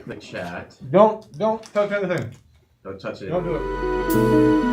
check the chat. Don't touch anything. Don't touch it. Don't do it.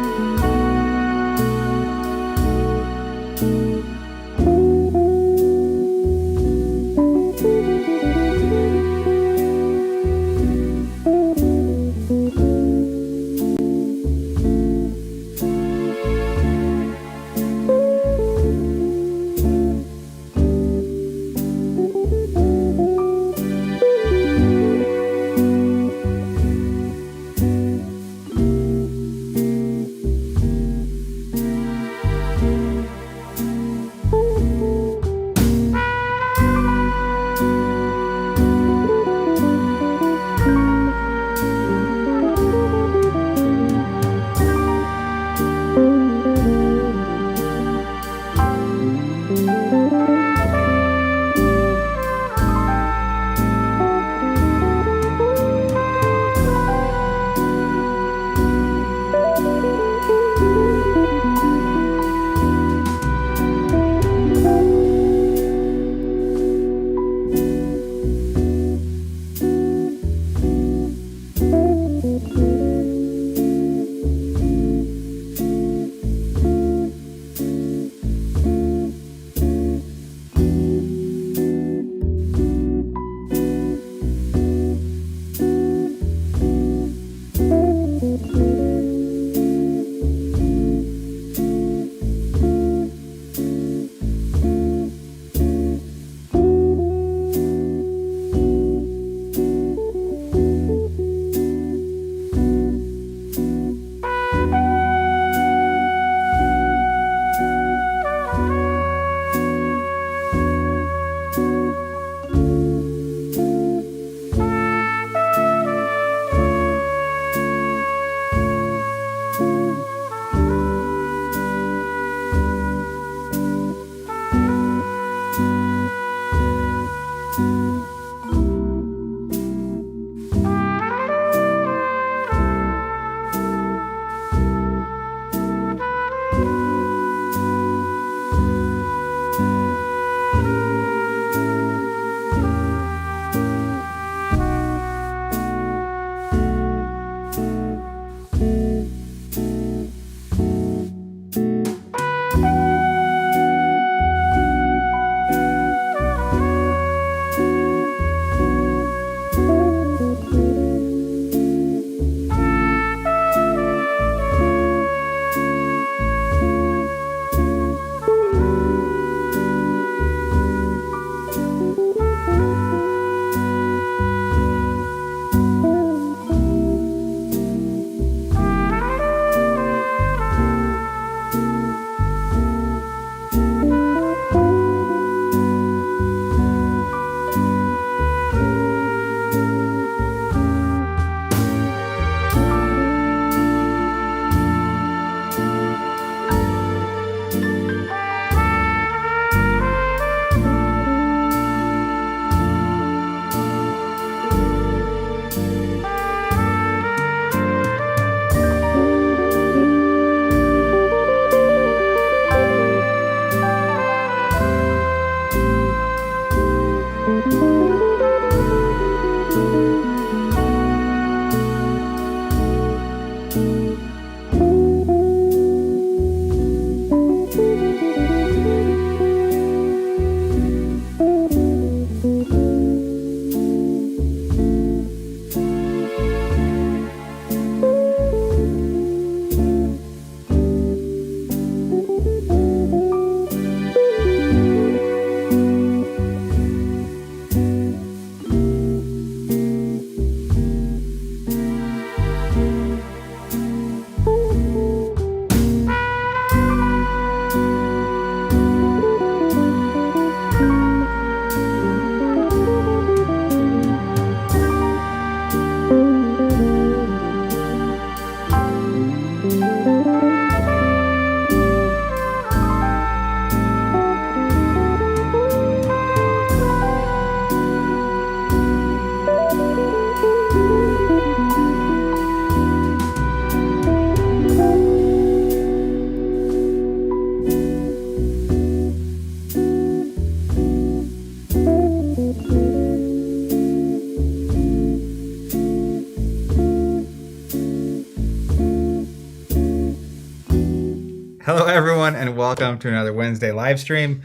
Hello, everyone, and welcome to another Wednesday live stream.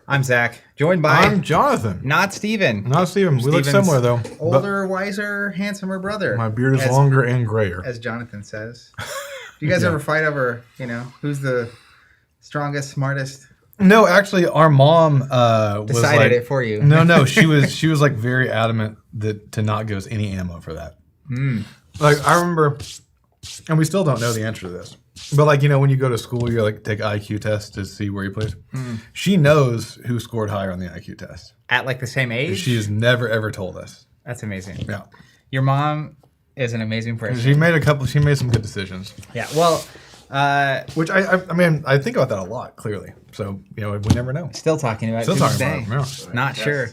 I'm Zach, joined by... I'm Jonathan. Not Steven. Not Steven. We look similar, though. Older, wiser, handsomer brother. My beard is longer and grayer. As Jonathan says. Do you guys ever fight over, who's the strongest, smartest? No, actually, our mom decided it for you. No, she was like very adamant to not give us any ammo for that. Like, I remember, and we still don't know the answer to this, but like, when you go to school, you like take IQ tests to see where you place. She knows who scored higher on the IQ test. At like the same age? She has never ever told us. That's amazing. Yeah. Your mom is an amazing person. She made some good decisions. Yeah. Well, which I think about that a lot, clearly. So, we never know. Still talking about it. Yeah. Not sure.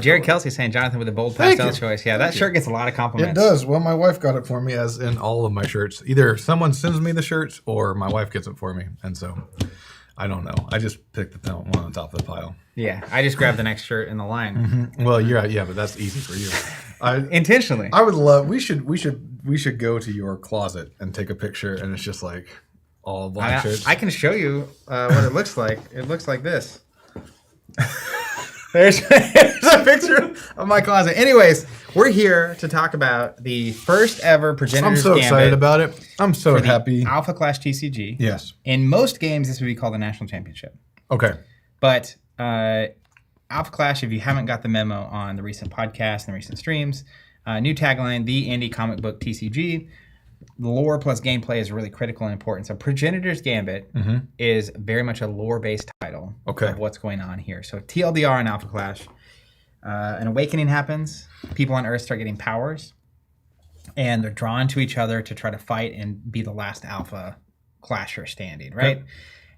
Jared Kelsey saying Jonathan with a bold pastel choice. Yeah, that shirt gets a lot of compliments. It does. Well, my wife got it for me, as in all of my shirts. Either someone sends me the shirts or my wife gets it for me. And so, I don't know. I just picked the one on top of the pile. Yeah, I just grabbed the next shirt in the line. Mm-hmm. Well, yeah, but that's easy for you. Intentionally. I would love. We should go to your closet and take a picture, and it's just like all black shirts. I can show you what it looks like. It looks like this. There's a picture of my closet. Anyways, we're here to talk about the first ever Progenitor I'm so excited about it. I'm so happy. Alpha Clash TCG. Yes. In most games, this would be called the National Championship. Okay. But Alpha Clash, if you haven't got the memo on the recent podcast and the recent streams, new tagline, the indie comic book TCG. The lore plus gameplay is really critical and important. So Progenitor's Gambit is very much a lore-based title of what's going on here. So TLDR in Alpha Clash, an awakening happens. People on Earth start getting powers, and they're drawn to each other to try to fight and be the last Alpha Clasher standing, right? Yep.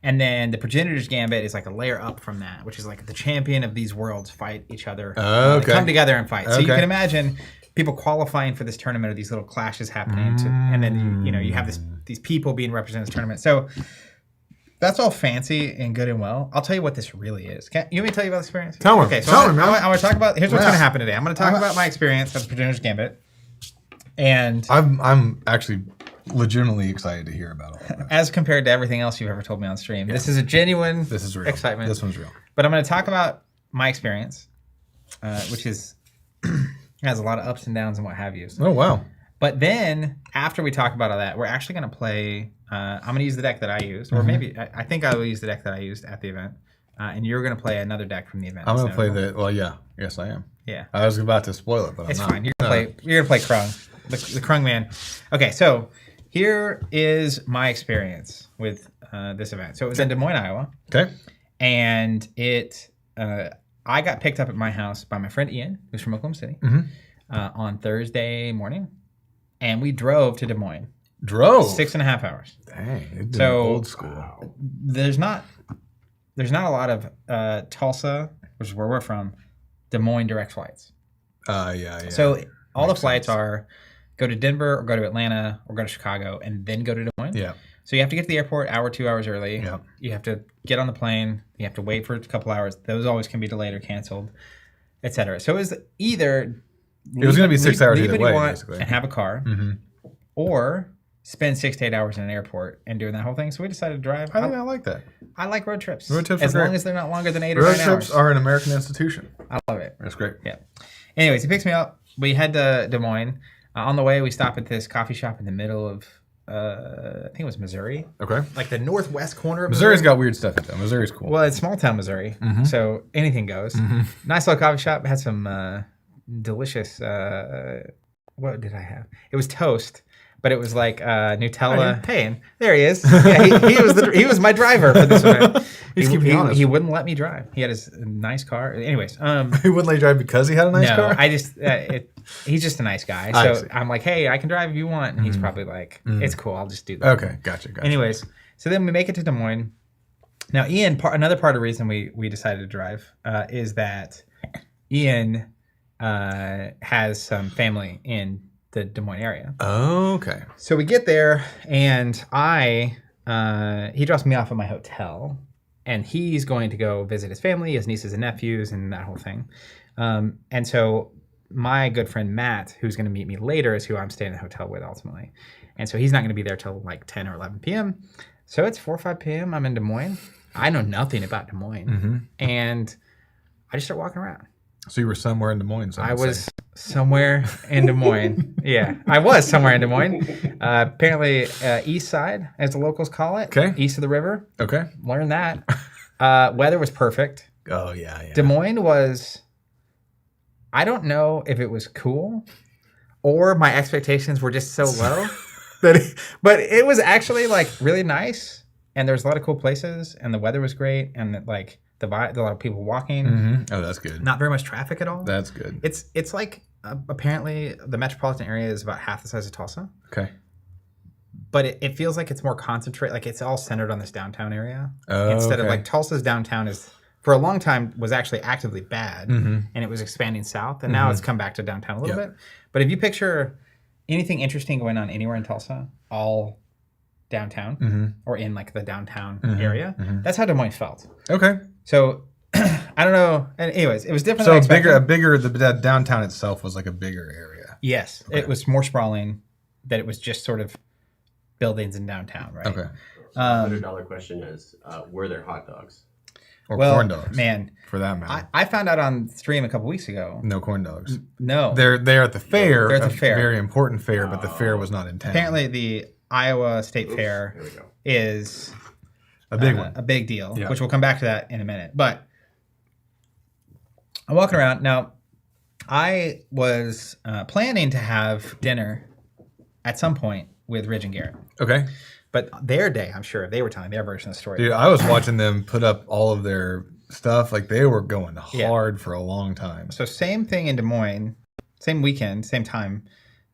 And then the Progenitor's Gambit is like a layer up from that, which is like the champion of these worlds fight each other. They come together and fight. So you can imagine people qualifying for this tournament, or these little clashes happening, and then you have these people being represented in this tournament. So that's all fancy and good and well. I'll tell you what this really is. You want me to tell you about the experience? Tell me. Okay, so tell me, man. I want to talk about. Here's what's going to happen today. I'm going to talk about my experience of the Progenitor's Gambit, and I'm actually legitimately excited to hear about all of that. As compared to everything else you've ever told me on stream. Yeah. This is a genuine excitement. This one's real. But I'm going to talk about my experience, which is has a lot of ups and downs and what have you. Oh, wow. But then, after we talk about all that, we're actually going to play... I'm going to use the deck that I used, or maybe... I think I will use the deck that I used at the event. And you're going to play another deck from the event. I'm going to play the... Well, yeah. Yes, I am. Yeah. I was about to spoil it, but it's fine. You're going to play Krung. The Krung man. Okay, so... Here is my experience with this event. So it was in Des Moines, Iowa. Okay. And I got picked up at my house by my friend Ian, who's from Oklahoma City, on Thursday morning. And we drove to Des Moines. Drove? 6.5 hours. Dang. So old school. There's not a lot of Tulsa, which is where we're from, Des Moines direct flights. Yeah. So all the flights are... Go to Denver or go to Atlanta or go to Chicago and then go to Des Moines. Yeah. So you have to get to the airport hour, 2 hours early. Yeah. You have to get on the plane. You have to wait for a couple hours. Those always can be delayed or canceled, etc. So it was either... It was going to be 6 hours either way, basically. And have a car, or spend 6 to 8 hours in an airport and doing that whole thing. So we decided to drive. I think I like that. I like road trips. Road trips as are long great. as they're not longer than 8 or 9 hours. Road trips are an American institution. I love it. That's great. Yeah. Anyways, he picks me up. We head to Des Moines. On the way, we stop at this coffee shop in the middle of, I think it was Missouri. Okay. Like the northwest corner of Missouri's got weird stuff in town. Missouri's cool. Well, it's small town Missouri, so anything goes. Nice little coffee shop. Had some delicious, what did I have? It was toast, but it was like Nutella. Hey, and there he is. Yeah, he was my driver for this event. He wouldn't let me drive. He had his nice car. Anyways, he wouldn't let you drive because he had a nice car? No, I just he's just a nice guy. So I'm like, hey, I can drive if you want, and he's probably like, it's cool. I'll just do that. Okay, gotcha. Anyways, so then we make it to Des Moines. Now, Ian, another part of the reason we decided to drive is that Ian has some family in the Des Moines area. Oh, okay. So we get there, and he drops me off at my hotel, and he's going to go visit his family, his nieces and nephews, and that whole thing. And so my good friend Matt, who's going to meet me later, is who I'm staying in the hotel with ultimately. And so he's not going to be there till like 10 or 11 p.m. So it's 4 or 5 p.m. I'm in Des Moines. I know nothing about Des Moines. And I just start walking around. So you were somewhere in Des Moines. I was somewhere in Des Moines. Yeah, I was somewhere in Des Moines. Apparently, east side, as the locals call it. Okay. East of the river. Okay. Learned that. Weather was perfect. Oh, yeah. Des Moines was, I don't know if it was cool or my expectations were just so low. But it was actually like really nice. And there was a lot of cool places. And the weather was great. And like a lot of people walking. Oh, that's good. Not very much traffic at all. That's good. It's like apparently the metropolitan area is about half the size of Tulsa. Okay. But it feels like it's more concentrated. Like it's all centered on this downtown area. Oh, Instead of okay. like Tulsa's downtown is, for a long time, was actually actively bad. And it was expanding south. And now it's come back to downtown a little bit. But if you picture anything interesting going on anywhere in Tulsa, all downtown or in like the downtown area, that's how Des Moines felt. Okay. So I don't know. And anyways, it was different. So than I expected. the downtown itself was like a bigger area. Yes, it was more sprawling. That it was just sort of buildings in downtown, right? Okay. $100 question is, were there hot dogs? Or Well, corn dogs. man, For that matter. I found out on stream a couple weeks ago. No corn dogs. No, They're at the fair. They're at the fair. Very important fair, but the fair was not in town. apparently the Iowa State Fair There we go. is a big one. a big deal, Yeah. which we'll come back to that in a minute. But I'm walking around now. I was planning to have dinner at some point with Ridge and Garrett, Okay. but their day, I'm sure they were telling their version of the story. Dude, I was watching them put up all of their stuff. Like they were going hard for a long time. So same thing in Des Moines, same weekend, same time.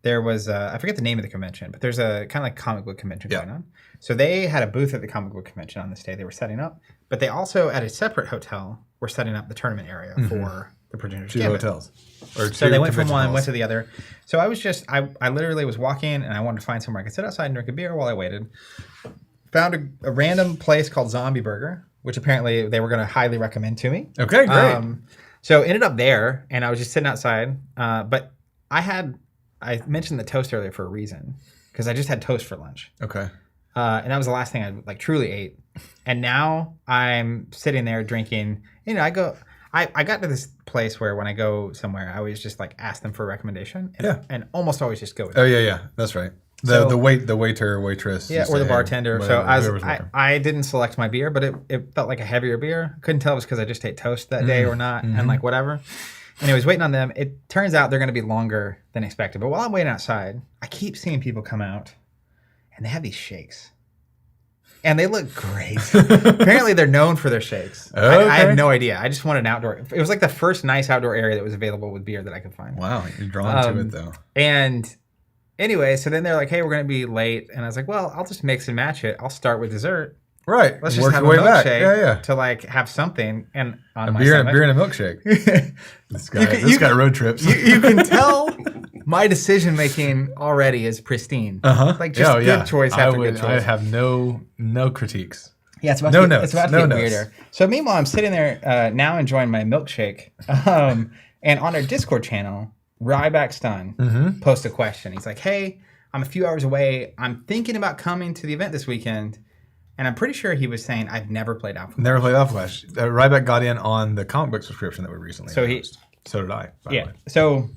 There was I forget the name of the convention, but there's a kind of like comic book convention going on. So they had a booth at the comic book convention on this day. They were setting up, but they also at a separate hotel were setting up the tournament area for the Progenitor. Two hotels. Or So they went from convention one, halls. went to the other. So I was just I literally was walking and I wanted to find somewhere I could sit outside and drink a beer while I waited. Found a random place called Zombie Burger, which apparently they were going to highly recommend to me. Okay, great. So ended up there, and I was just sitting outside. But I mentioned the toast earlier for a reason, because I just had toast for lunch, Okay. and that was the last thing I like truly ate. And now I'm sitting there drinking. You know, I got to this place where when I go somewhere, I always just like ask them for a recommendation, and almost always just go with it. Oh yeah, that's right. The waiter, waitress. Yeah, just or the say, bartender. whatever, So whoever's working. I didn't select my beer, but it felt like a heavier beer. Couldn't tell if it was because I just ate toast that day or not, and like whatever. Anyways, waiting on them. It turns out they're going to be longer than expected. But while I'm waiting outside, I keep seeing people come out, and they have these shakes. And they look great. Apparently, they're known for their shakes. Okay. I have no idea. I just wanted an outdoor. It was like the first nice outdoor area that was available with beer that I could find. Wow, you're drawn to it though. And anyway, so then they're like, hey, we're going to be late. And I was like, well, I'll just mix and match it. I'll start with dessert. Right. Let's just Work have a your way back. milkshake to like have something. And on my Beer stomach. and a milkshake. This guy road trips. You can tell my decision making already is pristine. Like just good choice after good choice. I have no critiques. Yeah, it's about No to get, notes, it's about to no get notes. weirder. So meanwhile, I'm sitting there now enjoying my milkshake. And on our Discord channel, Ryback Stun posted a question. He's like, hey, I'm a few hours away. I'm thinking about coming to the event this weekend. And I'm pretty sure he was saying, I've never played Alpha. Never played Alpha Flash. Ryback got in on the comic book subscription that we recently So announced. So did I, by the way. So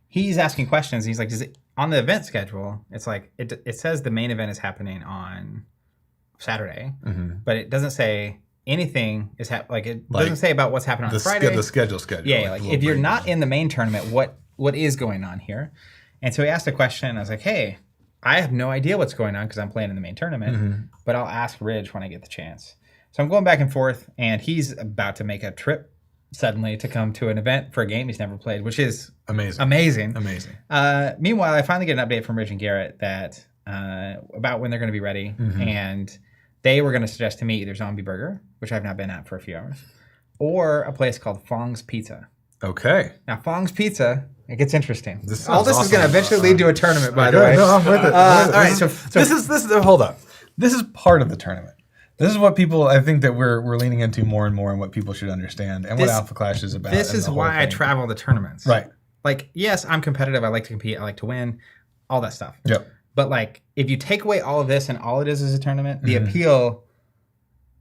he's asking questions. He's like, is it on the event schedule? It's like, it says the main event is happening on Saturday, but it doesn't say anything is it doesn't say about what's happening on Friday. The schedule. Yeah, like if you're not in the main tournament, what is going on here? And so he asked a question. I was like, hey, I have no idea what's going on because I'm playing in the main tournament, but I'll ask Ridge when I get the chance. So I'm going back and forth, and he's about to make a trip suddenly to come to an event for a game he's never played, which is Amazing. Meanwhile, I finally get an update from Ridge and Garrett that about when they're going to be ready, and they were going to suggest to me either Zombie Burger, which I've not been at for a few hours, or a place called Fong's Pizza. Okay. Now, Fong's Pizza, it gets interesting. This All this sounds is going to awesome. eventually lead to a tournament, by the way. No, I'm with it. All right, so this is hold up. This is part of the tournament. This is what people I think that we're leaning into more and more, and what people should understand, and what Alpha Clash is about. This and is the whole why I thing. travel to tournaments. Right. Like, yes, I'm competitive. I like to compete. I like to win. All that stuff. Yep. But like, if you take away all of this and all it is a tournament, the appeal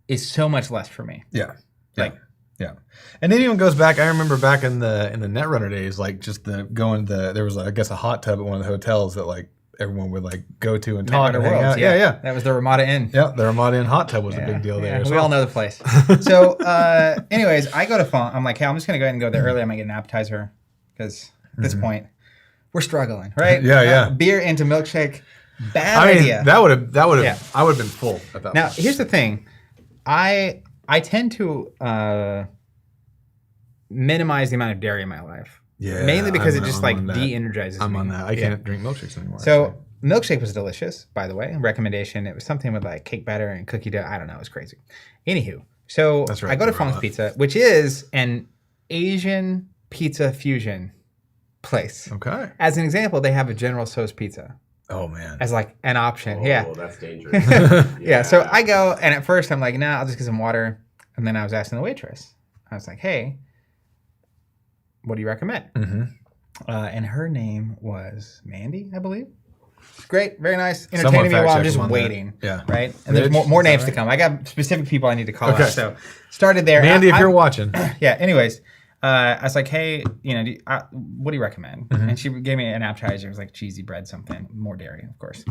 is so much less for me. Yeah. Like, yeah. And it even goes back. I remember back in the Netrunner days, like just there was I guess a hot tub at one of the hotels that like everyone would like go to and talk and hang out. Yeah. That was the Ramada Inn. Yeah, the Ramada Inn hot tub was a big deal there. We all know the place. So, anyways, I go to Font. I'm like, hey, I'm just gonna go ahead and go there early. I might get an appetizer because at this point we're struggling, right? Yeah. Beer into milkshake. Bad idea. That would have. I would have been full at that point. Now, here's the thing. I tend to minimize the amount of dairy in my life. Yeah, mainly because it just I'm like on that. de-energizes me. I'm on that. I can't drink milkshakes anymore. So milkshake was delicious, by the way. Recommendation. It was something with like cake batter and cookie dough. I don't know. It was crazy. Anywho, so That's right, I go to the Fong's robot. Pizza, which is an Asian pizza fusion place. Okay. As an example, they have a General Tso's pizza Oh man. as like an option. Oh, Yeah. that's dangerous. Yeah. So I go, and at first I'm like, nah, I'll just get some water. And then I was asking the waitress. I was like, hey, what do you recommend? Mm-hmm. And her name was Mandy, I believe. Great, very nice. Someone Entertaining me while I'm fact-check just him on that. waiting. Yeah. Right? And there's Rich, more is that names to right? come. I got specific people I need to call Okay. out. So started there. Mandy, if you're watching. Yeah, anyways. I was like, hey, what do you recommend? And she gave me an appetizer. It was like cheesy bread something. More dairy, of course.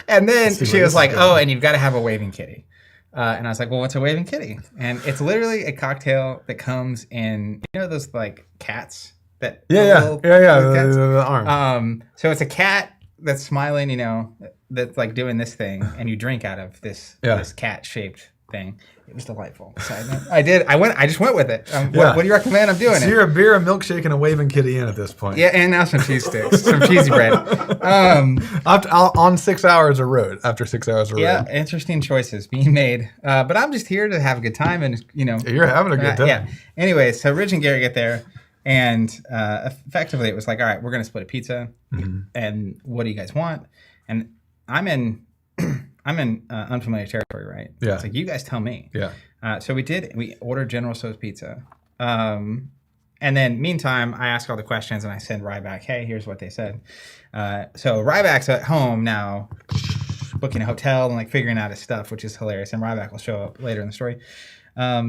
And then see she where was this like, is going. oh, and you've got to have a waving kitty. And I was like, well, what's a waving kitty? And it's literally a cocktail that comes in, those like cats that little cats? The arm. So it's a cat that's smiling, that's like doing this thing, and you drink out of this cat shaped thing. It was delightful. So I just went with it. What do you recommend? I'm doing So it. you're a beer, a milkshake, and a waving kitty in at this point. Yeah, and now some cheese sticks, some cheesy bread. On 6 hours of road. After 6 hours of road. Yeah, interesting choices being made. But I'm just here to have a good time, and You're having a good time. Yeah. Anyway, so Rich and Gary get there, and effectively it was like, all right, we're gonna split a pizza, and what do you guys want? And I'm in unfamiliar territory, right? Yeah. It's like, you guys tell me. Yeah. So we ordered General Tso's pizza. And then meantime, I ask all the questions and I send Ryback, hey, here's what they said. So Ryback's at home now, booking a hotel and like figuring out his stuff, which is hilarious. And Ryback will show up later in the story. So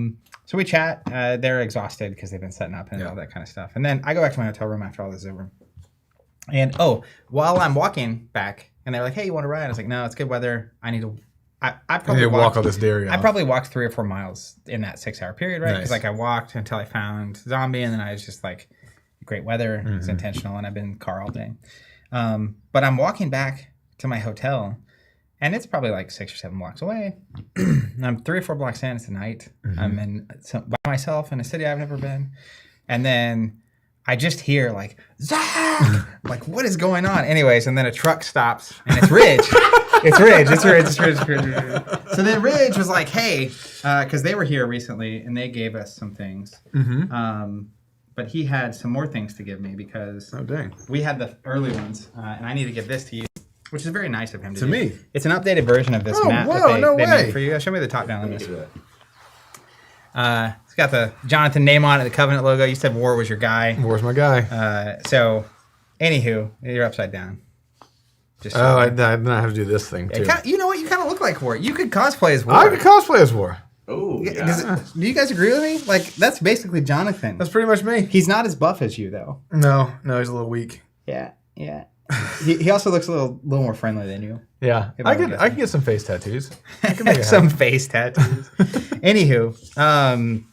we chat. They're exhausted because they've been setting up and all that kind of stuff. And then I go back to my hotel room after all this is over. And while I'm walking back, and they're like, hey, you want to ride? I was like, no, it's good weather. I need to. I probably walk all this dairy I off. probably walked 3 or 4 miles in that 6-hour period, right? Because Nice. like I walked until I found Zombie, and then I was just like, great weather. It's intentional, and I've been in the car all day. But I'm walking back to my hotel, and it's probably like 6 or 7 blocks away. And I'm 3 or 4 blocks in. It's the night. I'm by myself in a city I've never been, and then I just hear like, Zach! Like, what is going on? Anyways, and then a truck stops, and it's Ridge. It's Ridge. So then Ridge was like, hey, because they were here recently, and they gave us some things. But he had some more things to give me because we had the early ones, and I need to give this to you, which is very nice of him to do. me? It's an updated version of this map that they made for you. Show me the top down on this. It's got the Jonathan name on it, the Covenant logo. You said War was your guy. Where's my guy? So, anywho, you're upside down. Just I have to do this thing too. you know what? You kind of look like War. You could cosplay as War. I could cosplay as War. Oh, yeah. Do you guys agree with me? Like, that's basically Jonathan. That's pretty much me. He's not as buff as you, though. No, he's a little weak. Yeah. He also looks a little more friendly than you. Yeah, I can get some face tattoos. I can make it Some happen. face tattoos. Anywho,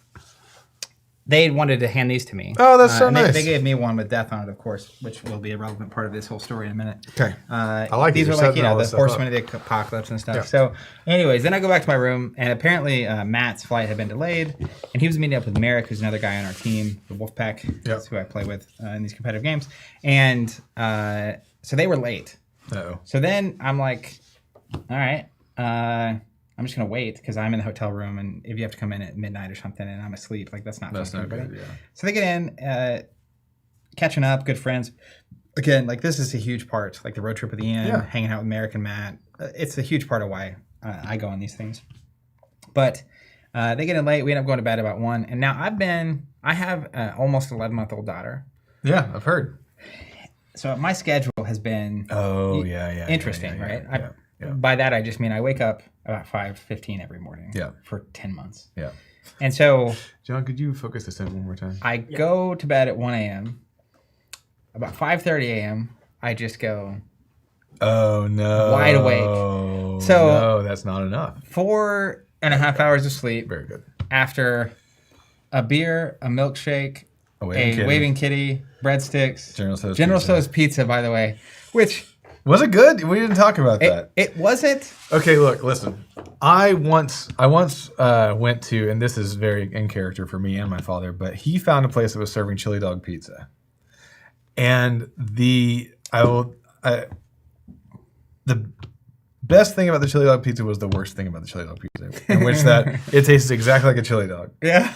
they wanted to hand these to me. Oh, that's so and nice. They gave me one with death on it, of course, which will be a relevant part of this whole story in a minute. Okay. I like it. these You're are like, setting all the this stuff horsemen up. of the apocalypse and stuff. Yeah. So, anyways, then I go back to my room, and apparently Matt's flight had been delayed, and he was meeting up with Merrick, who's another guy on our team, the Wolfpack. That's who I play with in these competitive games. And so they were late. Uh-oh. So then I'm like, all right, I'm just going to wait because I'm in the hotel room, and if you have to come in at midnight or something and I'm asleep, like that's not fun for anybody. good, yeah. So they get in, catching up, good friends. Again, like this is a huge part, like the road trip at the end, hanging out with Merrick and Matt. It's a huge part of why I go on these things. But they get in late. We end up going to bed about 1. And now I have an almost 11-month-old daughter. Yeah, I've heard. So my schedule has been interesting, right? Yeah. By that I just mean I wake up about 5:15 every morning for 10 months. Yeah. And so John, could you focus this in one more time? I go to bed at 1 a.m. About 5:30 a.m. I just go Oh no. wide awake. So no, that's not enough. 4.5 hours of sleep. Very good. After a beer, a milkshake, a waving kitty, breadsticks, General Tso's pizza, by the way, which was it good? We didn't talk about that. It wasn't. Okay, look, listen. I once went to, and this is very in character for me and my father, but he found a place that was serving chili dog pizza, and the best thing about the chili dog pizza was the worst thing about the chili dog pizza, in which that it tastes exactly like a chili dog. Yeah.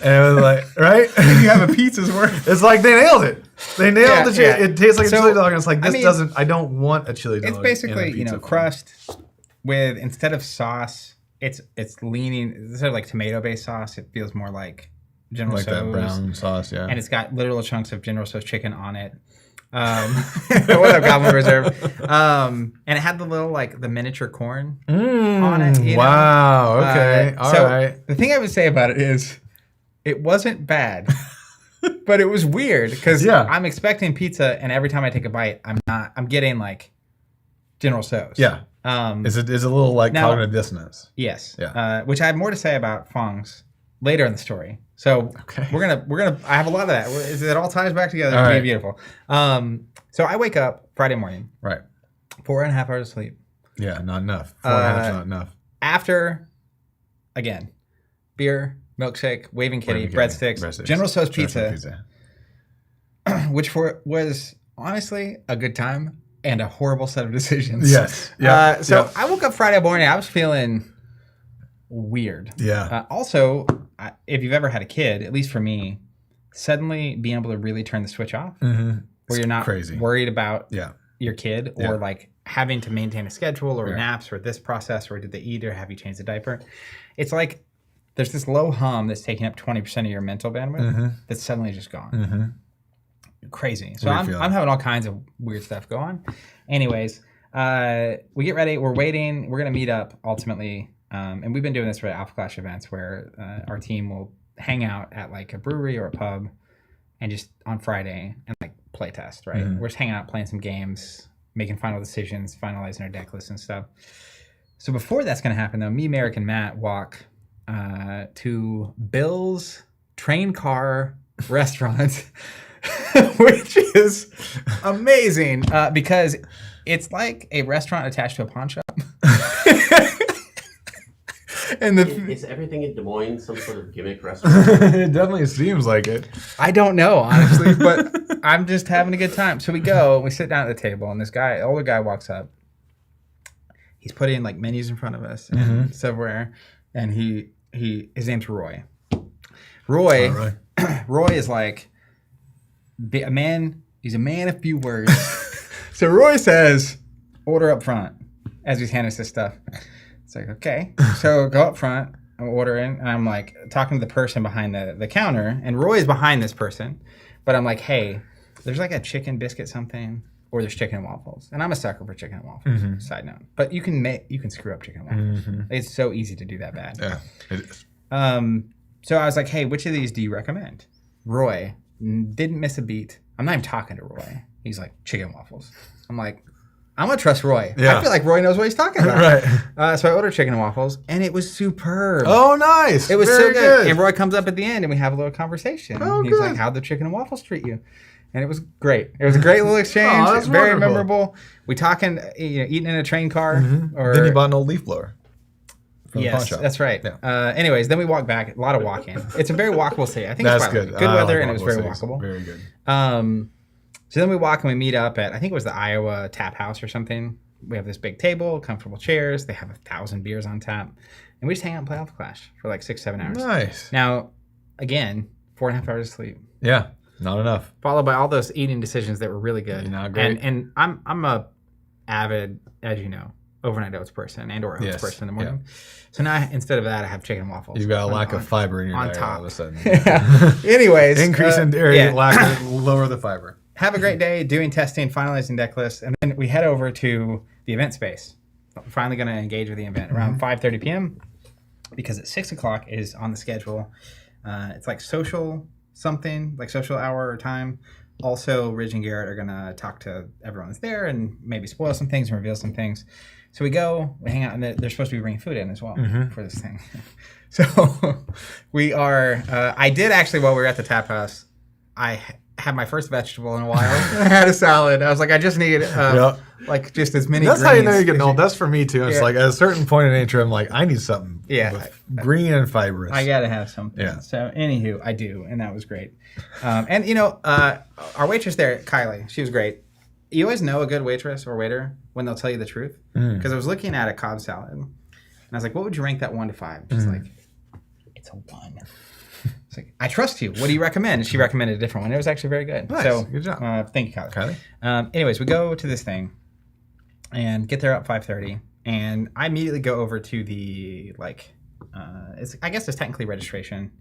And it was like, right? You have a pizza's worth. It's like they nailed it. They nailed the chili. Yeah. It tastes like a chili dog. And it's like, I don't want a chili dog. It's basically, crust with, instead of sauce, it's leaning, instead of like tomato-based sauce, it feels more like General Tso's. Like that brown sauce, yeah. And it's got literal chunks of General Tso's chicken on it. What up, Goblin Reserve? And it had the little, like, the miniature corn on it. Wow, okay, all right. The thing I would say about it is, it wasn't bad, but it was weird because I'm expecting pizza, and every time I take a bite, I'm getting, like, General Tso's. Yeah. Is it a little, like, cognitive dissonance? Yes. Yeah. Which I have more to say about Fong's later in the story. So we're gonna. I have a lot of that. It all ties back together. It's beautiful. So I wake up Friday morning. Right. 4.5 hours of sleep. Yeah, not enough. 4.5 is not enough. After, again, beer, milkshake, waving kitty, breadsticks, General Tso's pizza. Which was honestly a good time and a horrible set of decisions. Yes. Yeah. I woke up Friday morning. I was feeling weird. Yeah. Also, if you've ever had a kid, at least for me, suddenly being able to really turn the switch off, where you're not worried about your kid or like having to maintain a schedule or naps or this process or did they eat or have you change the diaper. It's like there's this low hum that's taking up 20% of your mental bandwidth that's suddenly just gone. Crazy. So I'm having all kinds of weird stuff go on. Anyways, we get ready. We're waiting. We're going to meet up ultimately. And we've been doing this for Alpha Clash events where our team will hang out at like a brewery or a pub and just on Friday and like play test, right? We're just hanging out, playing some games, making final decisions, finalizing our deck list and stuff. So before that's going to happen though, me, Merrick, and Matt walk to Bill's Train Car Restaurant, which is amazing because it's like a restaurant attached to a pawn shop. And is everything in Des Moines some sort of gimmick restaurant? It definitely seems like it. I don't know, honestly, but I'm just having a good time. So we go, we sit down at the table, and this guy, older guy, walks up. He's putting like menus in front of us and somewhere, and his name's Roy. Roy is like a man. He's a man of few words. So Roy says, "Order up front," as he's handing us this stuff. It's like, okay. So go up front, I'm ordering, and I'm like talking to the person behind the counter, and Roy's behind this person, but I'm like, hey, there's like a chicken biscuit something, or there's chicken and waffles. And I'm a sucker for chicken and waffles, side note. But you can screw up chicken and waffles. It's so easy to do that bad. Yeah, it is. So I was like, hey, which of these do you recommend? Roy didn't miss a beat. I'm not even talking to Roy. He's like, chicken and waffles. I'm like, I'm going to trust Roy. Yeah. I feel like Roy knows what he's talking about. Right. So I ordered chicken and waffles, and it was superb. Oh, nice. It was so good. And Roy comes up at the end, and we have a little conversation. Oh, he's like, how'd the chicken and waffles treat you? And it was great. It was a great little exchange. It's very memorable. We talking, eating in a train car. Or then you bought an old leaf blower. Yes, that's right. Yeah. Anyways, then we walk back. A lot of walking. It's a very walkable city. I think that's it's good. Good weather, and it was very walkable. Very good. So then we walk and we meet up at, I think it was the Iowa Tap House or something. We have this big table, comfortable chairs. They have 1,000 beers on tap. And we just hang out and play Alpha Clash for like 6-7 hours. Nice. Now, again, 4.5 hours of sleep. Yeah, not enough. Followed by all those eating decisions that were really good. Not great. And I'm a avid, as you know, overnight oats person and or oats person in the morning. Yeah. So now instead of that, I have chicken and waffles. You've got a lack of fiber in your diet top. all of a sudden. Anyways. Increase in dairy, lower the fiber. have a great day doing testing, finalizing deck lists, and then we head over to the event space. I'm finally going to engage with the event around 5:30 p.m. because at 6 o'clock is on the schedule. It's like social something, like social hour or time. Also, Ridge and Garrett are going to talk to everyone that's there and maybe spoil some things and reveal some things. So we go, we hang out, and they're supposed to be bringing food in as well for this thing. So we are, I did actually, while we were at the tap house, I had my first vegetable in a while. I had a salad. I was like, I just need like just as many That's greens. how you know you're getting old. That's for me too. It's like at a certain point in nature, I'm like, I need something green and fibrous. I got to have something. Yeah. So anywho, I do, and that was great. And our waitress there, Kylie, she was great. You always know a good waitress or waiter when they'll tell you the truth. Because I was looking at a Cobb salad, and I was like, what would you rank that 1 to 5? She's like, it's a 1. It's like, I trust you. What do you recommend? And she recommended a different one. It was actually very good. Nice. So, good job. Thank you, Kylie. Anyways, we go to this thing and get there at 5:30, and I immediately go over to the I guess it's technically registration,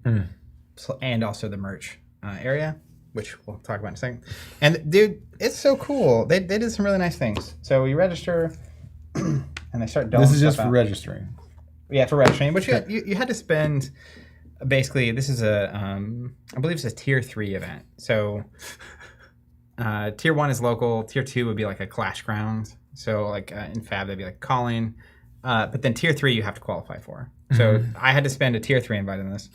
and also the merch area, which we'll talk about in a second. And dude, it's so cool. They did some really nice things. So we register, and they start doling This is just stuff for out. registering. Yeah, for registering. But you had to spend. Basically, this is I believe it's a tier 3 event. So tier 1 is local. Tier 2 would be like a Clash Grounds. So like in Fab, they'd be like calling. But then tier 3 you have to qualify for. So I had to spend a tier 3 invite in this.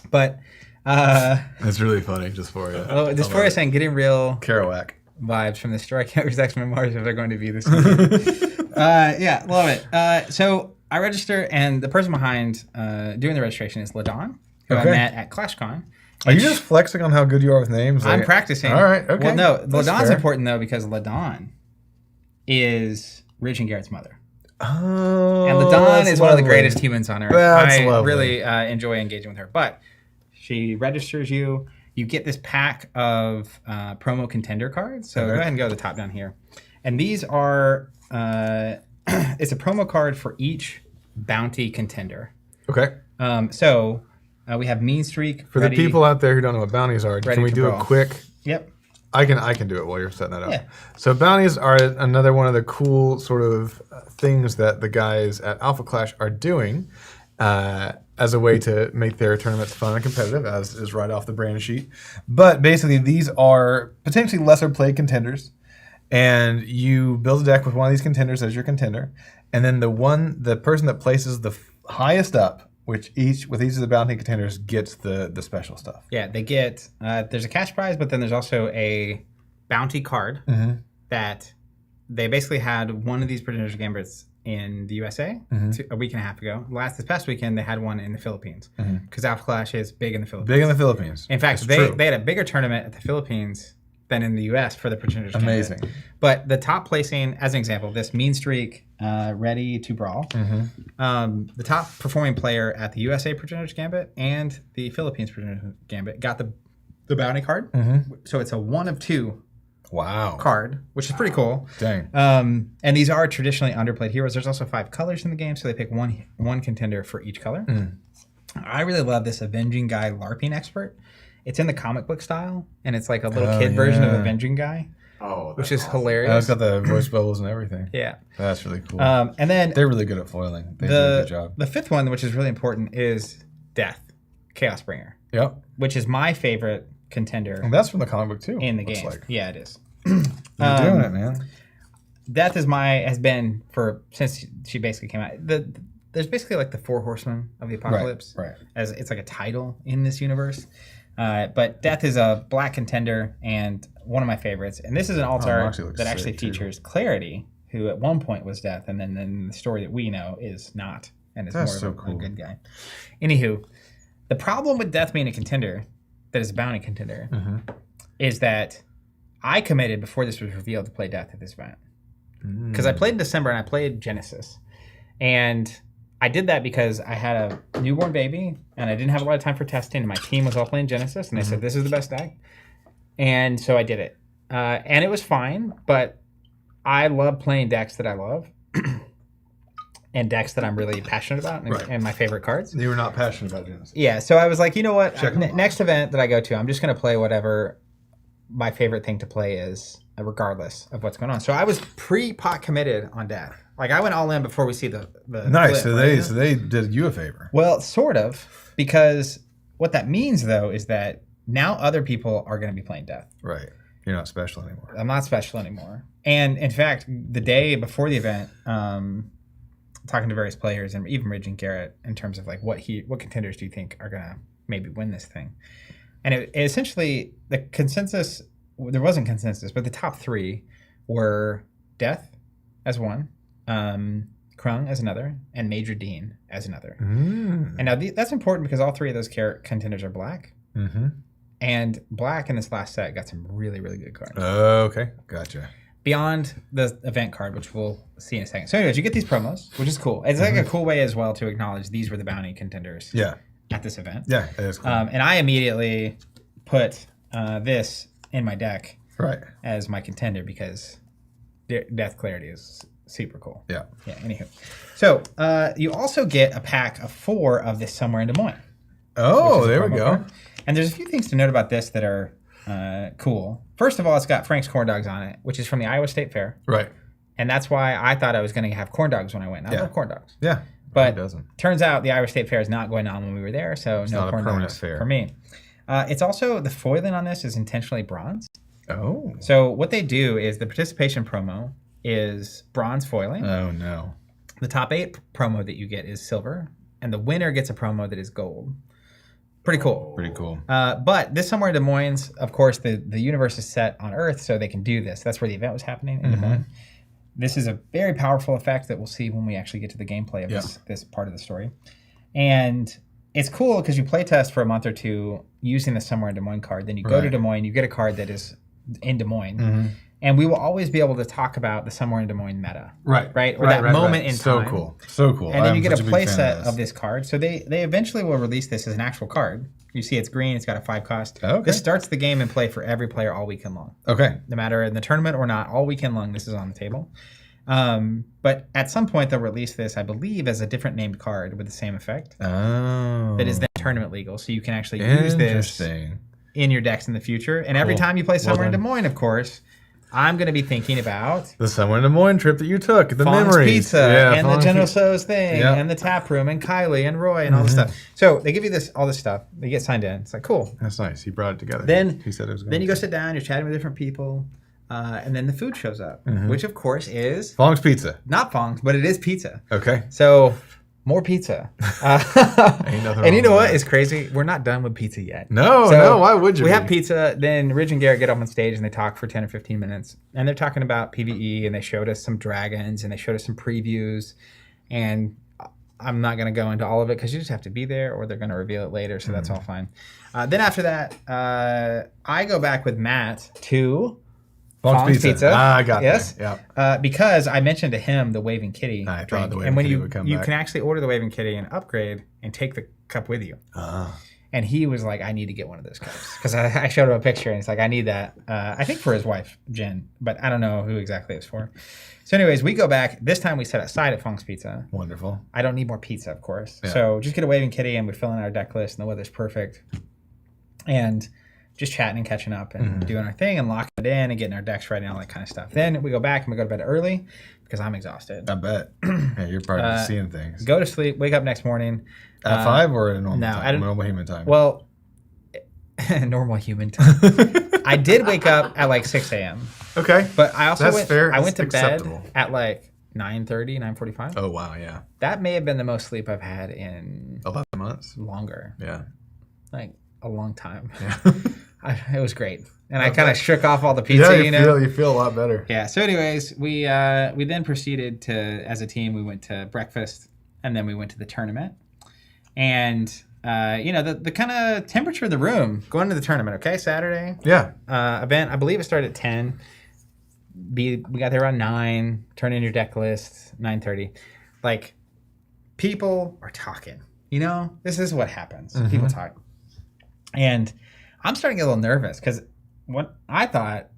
But That's really funny, just for you. oh, just for you saying, getting real Kerouac vibes from the Strikeout X-Men Mars if they're going to be this weekend. Yeah, love it. So I register, and the person behind doing the registration is LaDawn, who I met at ClashCon. Are you just flexing on how good you are with names? I'm practicing. All right, okay. Well, no, That's LaDawn's fair. important, though, because LaDawn is Ridge and Garrett's mother. Oh, And LaDawn that's is one of the lovely. greatest humans on Earth. That's I lovely. really enjoy engaging with her. But she registers you. You get this pack of promo contender cards. So go ahead and go to the top down here. And these are, it's a promo card for each bounty contender. Okay. So we have Mean Streak. For ready. the people out there who don't know what bounties are, Ready can we to do brawl. a quick? Yep. I can do it while you're setting that up. Yeah. So bounties are another one of the cool sort of things that the guys at Alpha Clash are doing as a way to make their tournaments fun and competitive, as is right off the brand sheet. But basically, these are potentially lesser played contenders, and you build a deck with one of these contenders as your contender, and then the person that places the highest up, with each of the bounty contenders, gets the special stuff. Yeah, they get, there's a cash prize, but then there's also a bounty card that they basically had one of these Progenitor Gambits in the USA a week and a half ago. This past weekend, they had one in the Philippines because Alpha Clash is big in the Philippines. Big in the Philippines. In fact, they had a bigger tournament at the Philippines than in the US for the Progenitor Gambit. Amazing. But the top placing, as an example, this Mean Streak, ready to brawl. The top performing player at the USA Progenitor Gambit and the Philippines Progenitor Gambit got the bounty card. So it's a 1 of 2 Wow. card, which is pretty cool. Dang. And these are traditionally underplayed heroes. There's also 5 colors in the game, so they pick one contender for each color. I really love this Avenging Guy LARPing expert. It's in the comic book style, and it's like a little kid version of Avenging Guy, Which is hilarious. It's got the voice bubbles and everything. Yeah. That's really cool. And then They're really good at foiling. They do a good job. the 5th one, which is really important, is Death, Chaos Bringer, Yep. which is my favorite contender And that's from the comic book too. in the looks game. Like. Yeah, it is. You're doing it, man. Death has been since she basically came out. There's basically like the 4 horsemen of the apocalypse. Right. As it's like a title in this universe. But Death is a black contender and one of my favorites. And this is an alt art Moxie looks that actually sick, too. features Clarity, who at one point was Death, and then in the story that we know is not, and is That's more of so a cool. good guy. Anywho, the problem with Death being a contender, that is a bounty contender, is that I committed before this was revealed to play Death at this event. Because I played in December and I played Genesis. And I did that because I had a newborn baby and I didn't have a lot of time for testing, and my team was all playing Genesis, and they said, this is the best deck. And so I did it. And it was fine, but I love playing decks that I love and decks that I'm really passionate about and my favorite cards. You were not passionate about Genesis. Yeah, so I was like, you know what? Check 'em off. Next event that I go to, I'm just going to play whatever my favorite thing to play is, regardless of what's going on. So I was pre-pot committed on death. Like I went all in before we see the Nice. flip, So right? they did you a favor. Well, sort of, because what that means though is that now other people are going to be playing death. Right. You're not special anymore. I'm not special anymore. And in fact, the day before the event, talking to various players and even Ridge and Garrett in terms of like what contenders do you think are going to maybe win this thing? And it essentially, the consensus, there wasn't consensus, but the top three were Death as one, Krung as another, and Major Dean as another. And now that's important because all three of those contenders are black. And black in this last set got some really, really good cards. Okay, gotcha. Beyond the event card, which we'll see in a second. So anyways, you get these promos, which is cool. It's like a cool way as well to acknowledge these were the bounty contenders at this event. Yeah, it is cool. And I immediately put this in my deck as my contender because Death Clarity is super cool. Yeah. Anywho. So you also get a pack of 4 of this Somewhere in Des Moines. Oh, there we go. Card. And there's a few things to note about this that are cool. First of all, it's got Frank's Corn Dogs on it, which is from the Iowa State Fair. Right. And that's why I thought I was going to have corn dogs when I went. I love corn dogs. Yeah. But turns out the Iowa State Fair is not going on when we were there, so it's no not corn a permanent dogs fair for me. It's also, the foiling on this is intentionally bronze. Oh. So what they do is the participation promo is bronze foiling. Oh, no. The top 8 promo that you get is silver, and the winner gets a promo that is gold. Pretty cool. Pretty cool. But this Somewhere in Des Moines, of course, the universe is set on Earth, so they can do this. That's where the event was happening in Des Moines. This is a very powerful effect that we'll see when we actually get to the gameplay of this part of the story. And it's cool because you play test for a month or two using the Somewhere in Des Moines card. Then you go to Des Moines, you get a card that is in Des Moines. And we will always be able to talk about the Somewhere in Des Moines meta. Right? Or that moment in time. So cool. So cool. And then you get a play set of this card. So they eventually will release this as an actual card. You see it's green. It's got a 5 cost. Okay. This starts the game and play for every player all weekend long. Okay. No matter in the tournament or not, all weekend long this is on the table. But at some point they'll release this, I believe, as a different named card with the same effect. Oh. That is then tournament legal. So you can actually use this in your decks in the future. And every time you play Somewhere in Des Moines, of course, I'm going to be thinking about the Somewhere in Des Moines trip that you took, the Fong's memories, Pizza, and the General So's thing, and the tap room, and Kylie, and Roy, and all this stuff. So they give you all this stuff. They get signed in. It's like, cool. That's nice. He brought it together. Then he said it was going Then you go sit down. You're chatting with different people, and then the food shows up, which of course is Fong's Pizza. Not Fong's, but it is pizza. Okay. So more pizza. Ain't nothing and you know wrong what? with It's crazy. We're not done with pizza yet. No, why would you? We be? have pizza. Then Ridge and Garrett get up on stage and they talk for 10 or 15 minutes. And they're talking about PvE, and they showed us some dragons, and they showed us some previews. And I'm not going to go into all of it because you just have to be there, or they're going to reveal it later. So that's all fine. Then after that, I go back with Matt to Fong's Pizza. I got yes. Yeah. Because I mentioned to him the Waving Kitty I thought drink. the Waving And when Kitty you would come you back. can actually order the Waving Kitty and upgrade and take the cup with you. And he was like, I need to get one of those cups. Because I showed him a picture, and he's like, I need that. I think for his wife, Jen. But I don't know who exactly it's for. So anyways, we go back. This time we set aside at Fong's Pizza. Wonderful. I don't need more pizza, of course. Yeah. So just get a Waving Kitty, and we fill in our deck list, and the weather's perfect. And just chatting and catching up and doing our thing and locking it in and getting our decks ready and all that kind of stuff. Then we go back and we go to bed early because I'm exhausted. I bet. Yeah, you're probably seeing things. Go to sleep, wake up next morning. At 5 or at a normal no, time? Normal human time. Well, normal human time. I did wake up at like 6 a.m. Okay. But I also That's went, fair. I went That's to bed acceptable. at like 9:30, 9:45. Oh, wow, yeah. That may have been the most sleep I've had in 11 months? longer. Yeah. Like a long time. Yeah. It was great. And I kind of shook off all the pizza, you feel a lot better. Yeah. So anyways, we then proceeded to, as a team, we went to breakfast, and then we went to the tournament. And, the kind of temperature of the room going to the tournament, okay? Saturday. Yeah. Event, I believe it started at 10. We got there around 9. Turn in your deck list, 9:30. Like, people are talking. This is what happens. People talk. And I'm starting to get a little nervous because what I thought,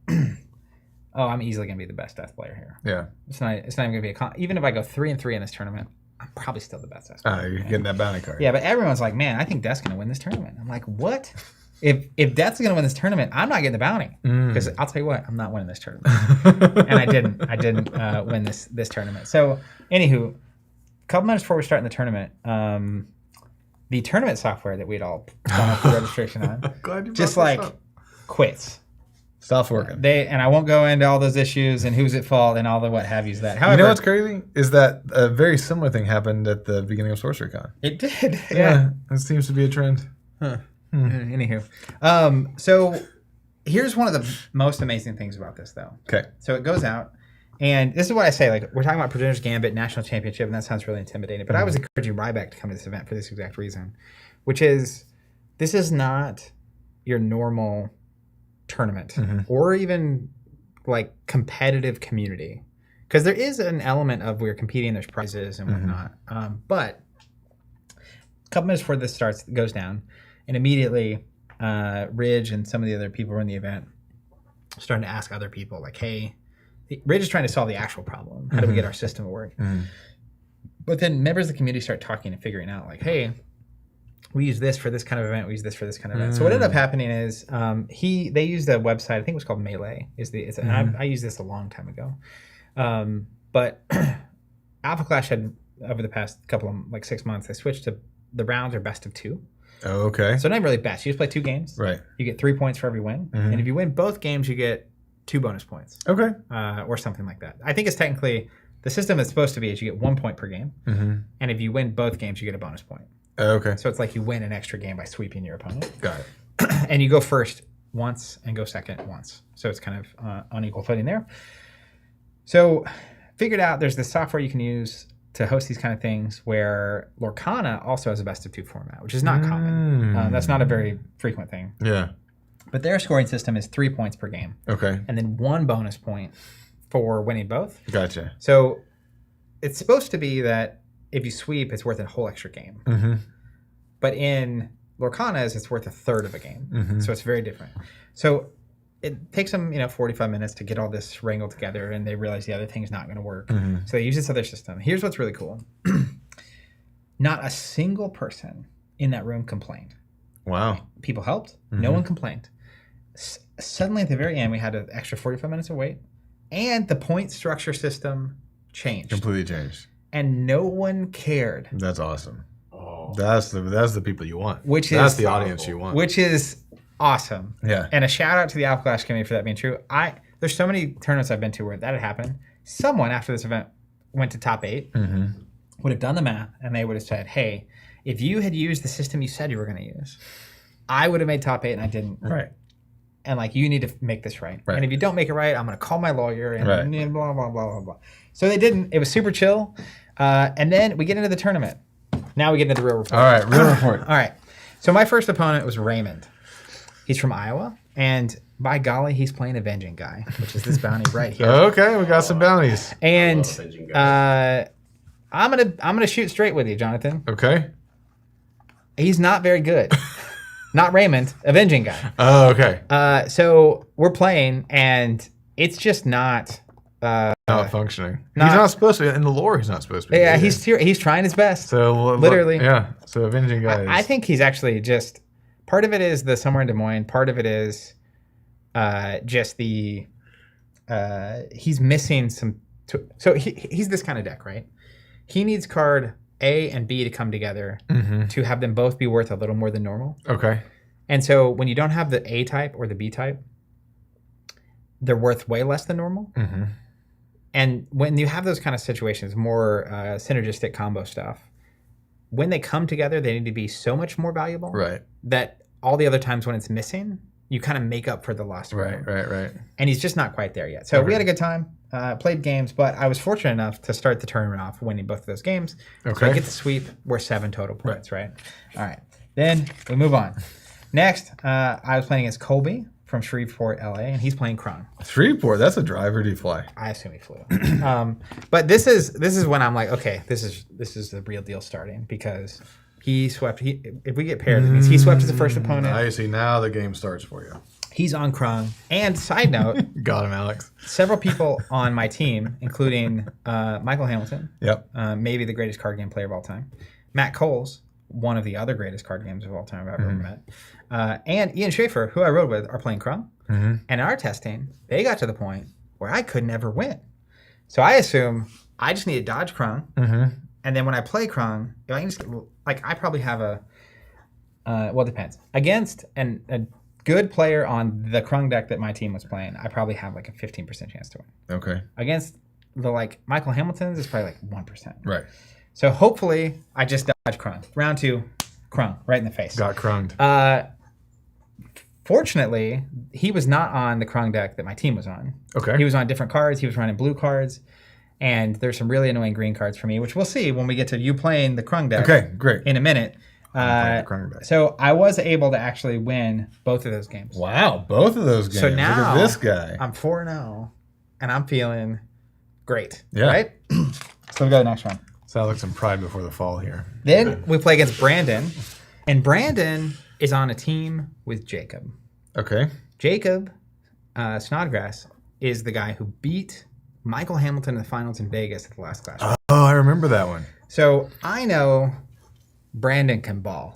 I'm easily going to be the best death player here. Yeah. It's not even going to be even if I go 3-3 in this tournament, I'm probably still the best death player. You're getting that bounty card. Yeah, but everyone's like, man, I think Death's going to win this tournament. I'm like, what? if Death's going to win this tournament, I'm not getting the bounty. Because I'll tell you what, I'm not winning this tournament. And I didn't win this tournament. So, anywho, a couple minutes before we're starting the tournament, the tournament software that we'd all done up the registration on Glad you just brought this like up. quits. Stops working. And I won't go into all those issues and who's at fault and all the what have yous that. However, You know what's crazy is that a very similar thing happened at the beginning of SorceryCon. it did. Yeah, it seems to be a trend. Anywho, so here's one of the most amazing things about this, though. Okay. So it goes out, and this is what I say. Like, we're talking about Progenitor's Gambit National Championship, and that sounds really intimidating. But I was encouraging Ryback to come to this event for this exact reason, which is this is not your normal tournament or even like competitive community, because there is an element of we're competing, there's prizes and whatnot. But a couple minutes before this starts, it goes down, and immediately Ridge and some of the other people who are in the event starting to ask other people, like, hey, Ridge is trying to solve the actual problem. How do we get our system to work? But then members of the community start talking and figuring out, like, hey, we use this for this kind of event. We use this for this kind of event. So what ended up happening is they used a website. I think it was called Melee. And I used this a long time ago. But Alpha Clash had, over the past couple of, like 6 months, they switched to the rounds are best of 2. Oh, okay. So not really best. You just play 2 games. Right. You get 3 points for every win. And if you win both games, you get 2 bonus points. Okay. Or something like that. I think it's technically, the system is supposed to be is you get 1 point per game. And if you win both games, you get a bonus point. Okay. So it's like you win an extra game by sweeping your opponent. Got it. And you go first once and go second once. So it's kind of on equal footing there. So figured out there's this software you can use to host these kind of things where Lorcana also has a best of 2 format, which is not common. That's not a very frequent thing. Yeah. But their scoring system is 3 points per game. Okay. And then 1 bonus point for winning both. Gotcha. So it's supposed to be that if you sweep, it's worth a whole extra game. But in Lorcana's, it's worth a third of a game. So it's very different. So it takes them, 45 minutes to get all this wrangled together, and they realize the other thing's not going to work. So they use this other system. Here's what's really cool. Not a single person in that room complained. Wow. People helped. No one complained. Suddenly, at the very end, we had an extra 45 minutes of wait, and the point structure system changed. Completely changed. And no one cared. That's awesome. Oh. That's the people you want. That's the audience you want. Which is awesome. Yeah. And a shout out to the Alpha Clash community for that being true. There's so many tournaments I've been to where that had happened. Someone after this event went to top 8, would have done the math, and they would have said, hey, if you had used the system you said you were going to use, I would have made top 8 and I didn't. Right. And like, you need to make this right. Right. And if you don't make it right, I'm going to call my lawyer and Right. blah, blah, blah, blah, blah. So they didn't. It was super chill. And then we get into the tournament. Now we get into the real report. All right. Real report. All right. So my first opponent was Raymond. He's from Iowa. And by golly, he's playing Avenging Guy, which is this bounty right here. Okay. We got some bounties. And Avenging Guy. I'm gonna shoot straight with you, Jonathan. Okay. He's not very good. Not Raymond, Avenging Guy. Oh, okay. So we're playing, and it's just not. Not functioning. not- He's not supposed to be in the lore. He's not supposed to be. Yeah, either. he's trying his best. So literally. Yeah. So Avenging Guy. I think he's actually just part of it is the somewhere in Des Moines. Part of it is just the he's missing some. So he's this kind of deck, right? He needs card A and B to come together to have them both be worth a little more than normal. Okay. And so when you don't have the A type or the B type, they're worth way less than normal. And when you have those kind of situations, more synergistic combo stuff, when they come together, they need to be so much more valuable Right. that all the other times when it's missing, you kind of make up for the lost Right. ground. Right. And he's just not quite there yet. So we had a good time, played games, but I was fortunate enough to start the tournament off winning both of those games. So I Okay. get the sweep. We're 7 total points, right? All right. Then we move on. Next, I was playing against Colby from Shreveport, LA, and he's playing Kron. Shreveport. That's a drive or do you fly? I assume he flew. But this is when I'm like, okay, this is the real deal starting, because he swept. If we get paired, it means he swept as the first opponent. I see. Now the game starts for you. He's on Kron. And side note, Got him, Alex. several people on my team, including Michael Hamilton, Yep. maybe the greatest card game player of all time, Matt Coles, one of the other greatest card games of all time I've ever met. And Ian Schaefer, who I rode with, are playing Krung. And in our testing, they got to the point where I could never win. So I assume I just need to dodge Krung. And then when I play Krung, I can just, I probably have well, it depends. Against a good player on the Krung deck that my team was playing, I probably have like a 15% chance to win. Okay. Against the Michael Hamilton's, it's probably like 1%. Right. So hopefully I just dodge Krung. Round 2, Krung, right in the face. Got Krunged. Fortunately, he was not on the Krung deck that my team was on. Okay. He was on different cards. He was running blue cards. And there's some really annoying green cards for me, which we'll see when we get to you playing the Krung deck. Okay, great. In a minute. So I was able to actually win both of those games. Wow, both of those games. So now look at this guy. I'm 4-0, and I'm feeling great. Yeah. Right? So we go to the next round. Sounds like some pride before the fall here. Then we play against Brandon, and Brandon is on a team with Jacob. Okay. Jacob Snodgrass is the guy who beat Michael Hamilton in the finals in Vegas at the last Clash. Oh, I remember that one. So I know Brandon can ball,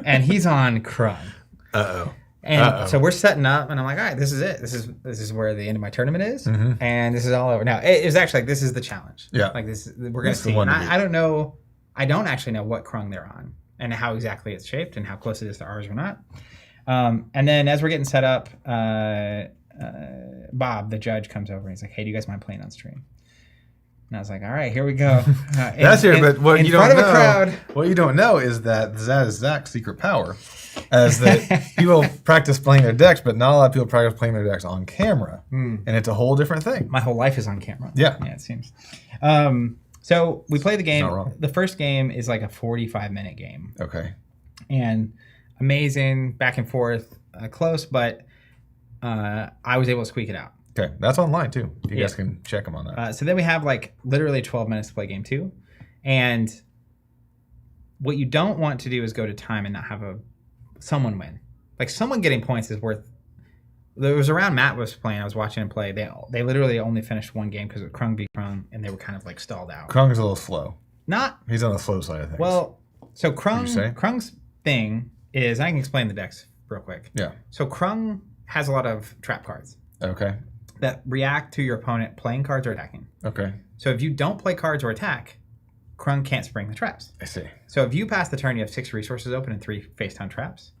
and he's on Krung. Uh-oh. And so we're setting up, and I'm like, all right, this is it. This is where the end of my tournament is, and this is all over. Now, it was actually like, this is the challenge. Yeah. Like this, we're going to see. And I don't know. I don't actually know what Krung they're on and how exactly it's shaped and how close it is to ours or not. And then as we're getting set up, Bob, the judge, comes over and he's like, hey, do you guys mind playing on stream? And I was like, all right, here we go. But what in you front don't of know, a crowd. What you don't know is that is Zach's secret power, as that people practice playing their decks, but not a lot of people practice playing their decks on camera, and it's a whole different thing. My whole life is on camera. Yeah, it seems. So we play the game. Not wrong. The first game is like a 45-minute game. Okay. And amazing, back and forth, close, but I was able to squeak it out. Okay, that's online too. You guys can check them on that. So then we have like literally 12 minutes to play game 2. And what you don't want to do is go to time and not have someone win. Like someone getting points is worth. There was a round Matt was playing. I was watching him play. They literally only finished one game because it was Krung v Krung, and they were kind of like stalled out. Krung's a little slow. He's on the slow side of things. Well, so Krung's thing is, I can explain the decks real quick. Yeah. So Krung has a lot of trap cards. Okay. That react to your opponent playing cards or attacking. Okay. So if you don't play cards or attack, Krung can't spring the traps. I see. So if you pass the turn, you have 6 resources open and 3 face-down traps.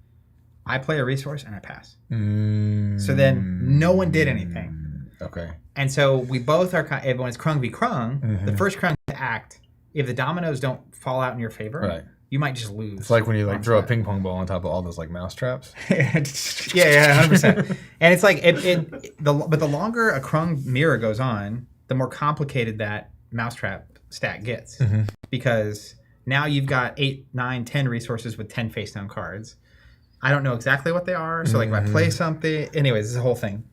I play a resource and I pass. So then no one did anything. Okay. And so we both are, when it's Krung v Krung, the first Krung to act, if the dominoes don't fall out in your favor, you might just lose. It's like when you throw a ping pong ball on top of all those mouse traps. yeah, 100%. And it's like, but the longer a Krung mirror goes on, the more complicated that mousetrap stack gets. Because now you've got 8, 9, 10 resources with 10 face down cards. I don't know exactly what they are. So if I play something, anyways, this is a whole thing.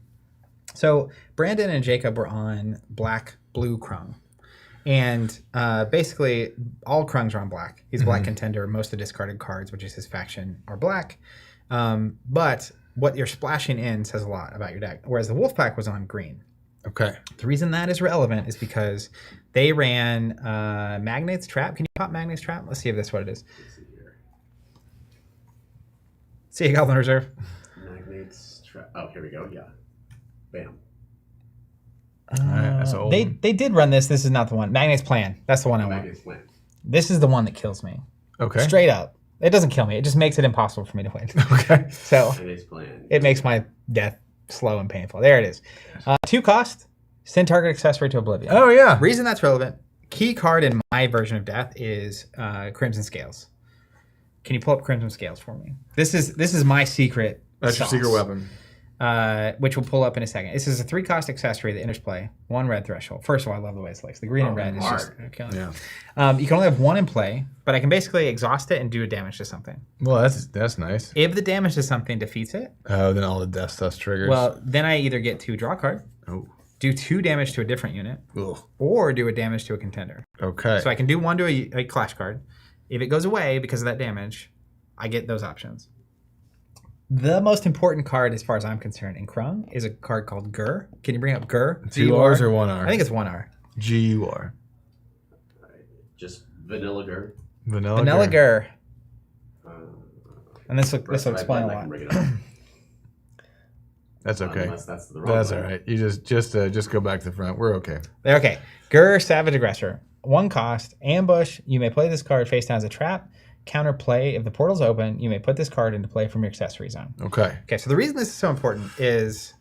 So Brandon and Jacob were on black-blue Krung. And basically, all Krungs are on black. He's a black contender. Most of the discarded cards, which is his faction, are black. But what you're splashing in says a lot about your deck. Whereas the Wolfpack was on green. Okay. The reason that is relevant is because they ran Magnate's Trap. Can you pop Magnate's Trap? Let's see if that's what it is. See you, Goblin Reserve. Magnate's Trap. Oh, here we go. Yeah. Bam. That's old. They did run this. This is not the one. Magnate's Plan. That's the one I want. Magnate's Plan. This is the one that kills me. Okay. Straight up. It doesn't kill me. It just makes it impossible for me to win. Okay. So Magnate's Plan. It makes my death slow and painful. There it is. 2 cost. Send target accessory to Oblivion. Oh, yeah. Reason that's relevant. Key card in my version of death is Crimson Scales. Can you pull up Crimson Scales for me? This is my secret. That's sauce, your secret weapon. which we'll pull up in a second. This is a 3-cost accessory that enters play. 1 red threshold. First of all, I love the way it's like the green and red is just killing. Yeah. You can only have 1 in play, but I can basically exhaust it and do a damage to something. Well, that's nice. If the damage to something defeats it, then all the death stuff triggers. well, then I either get to draw a card, do 2 damage to a different unit, or do a damage to a contender. Okay. So I can do 1 to a clash card. If it goes away because of that damage, I get those options. The most important card, as far as I'm concerned, in Krung is a card called Gur. Can you bring up Gur? 2 R's or 1 R? I think it's 1 R. G-U-R. Just vanilla Gur. Vanilla Gur. And this will explain a I lot. can bring it up. That's okay. Unless that's the wrong That's one. all right. You just go back to the front. We're okay. Okay. Gur, Savage Aggressor. 1 cost. Ambush. You may play this card face down as a trap. Counter play. If the portal's open, you may put this card into play from your accessory zone. Okay. Okay, so the reason this is so important is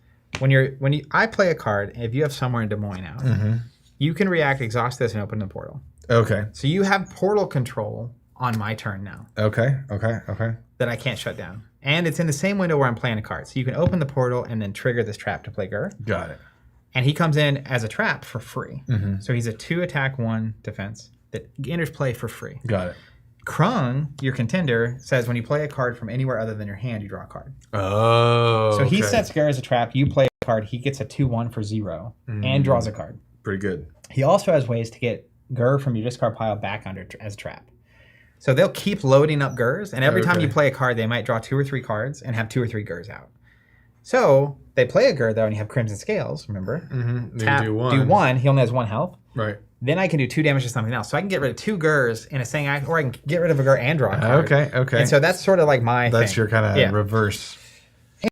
I play a card, and if you have somewhere in Des Moines out, you can react, exhaust this, and open the portal. Okay. So you have portal control on my turn now Okay. that I can't shut down. And it's in the same window where I'm playing a card. So you can open the portal and then trigger this trap to play Gur. Got it. And he comes in as a trap for free. So he's a 2 attack, 1 defense that enters play for free. Got it. Krung, your contender, says when you play a card from anywhere other than your hand, you draw a card. Oh. So he sets Gur as a trap. You play a card. He gets a 2/1 for 0 and draws a card. Pretty good. He also has ways to get Gur from your discard pile back under as a trap. So they'll keep loading up Gurs, and every time you play a card, they might draw 2 or 3 cards and have 2 or 3 Gurs out. So they play a Gur, though, and you have Crimson Scales, remember? Tap, do 1. do 1. He only has 1 health. Right. Then I can do 2 damage to something else. So I can get rid of 2 Gurs in a single act, or I can get rid of a Gur and draw a card. Okay. And so that's sort of like my That's thing. your kind of reverse.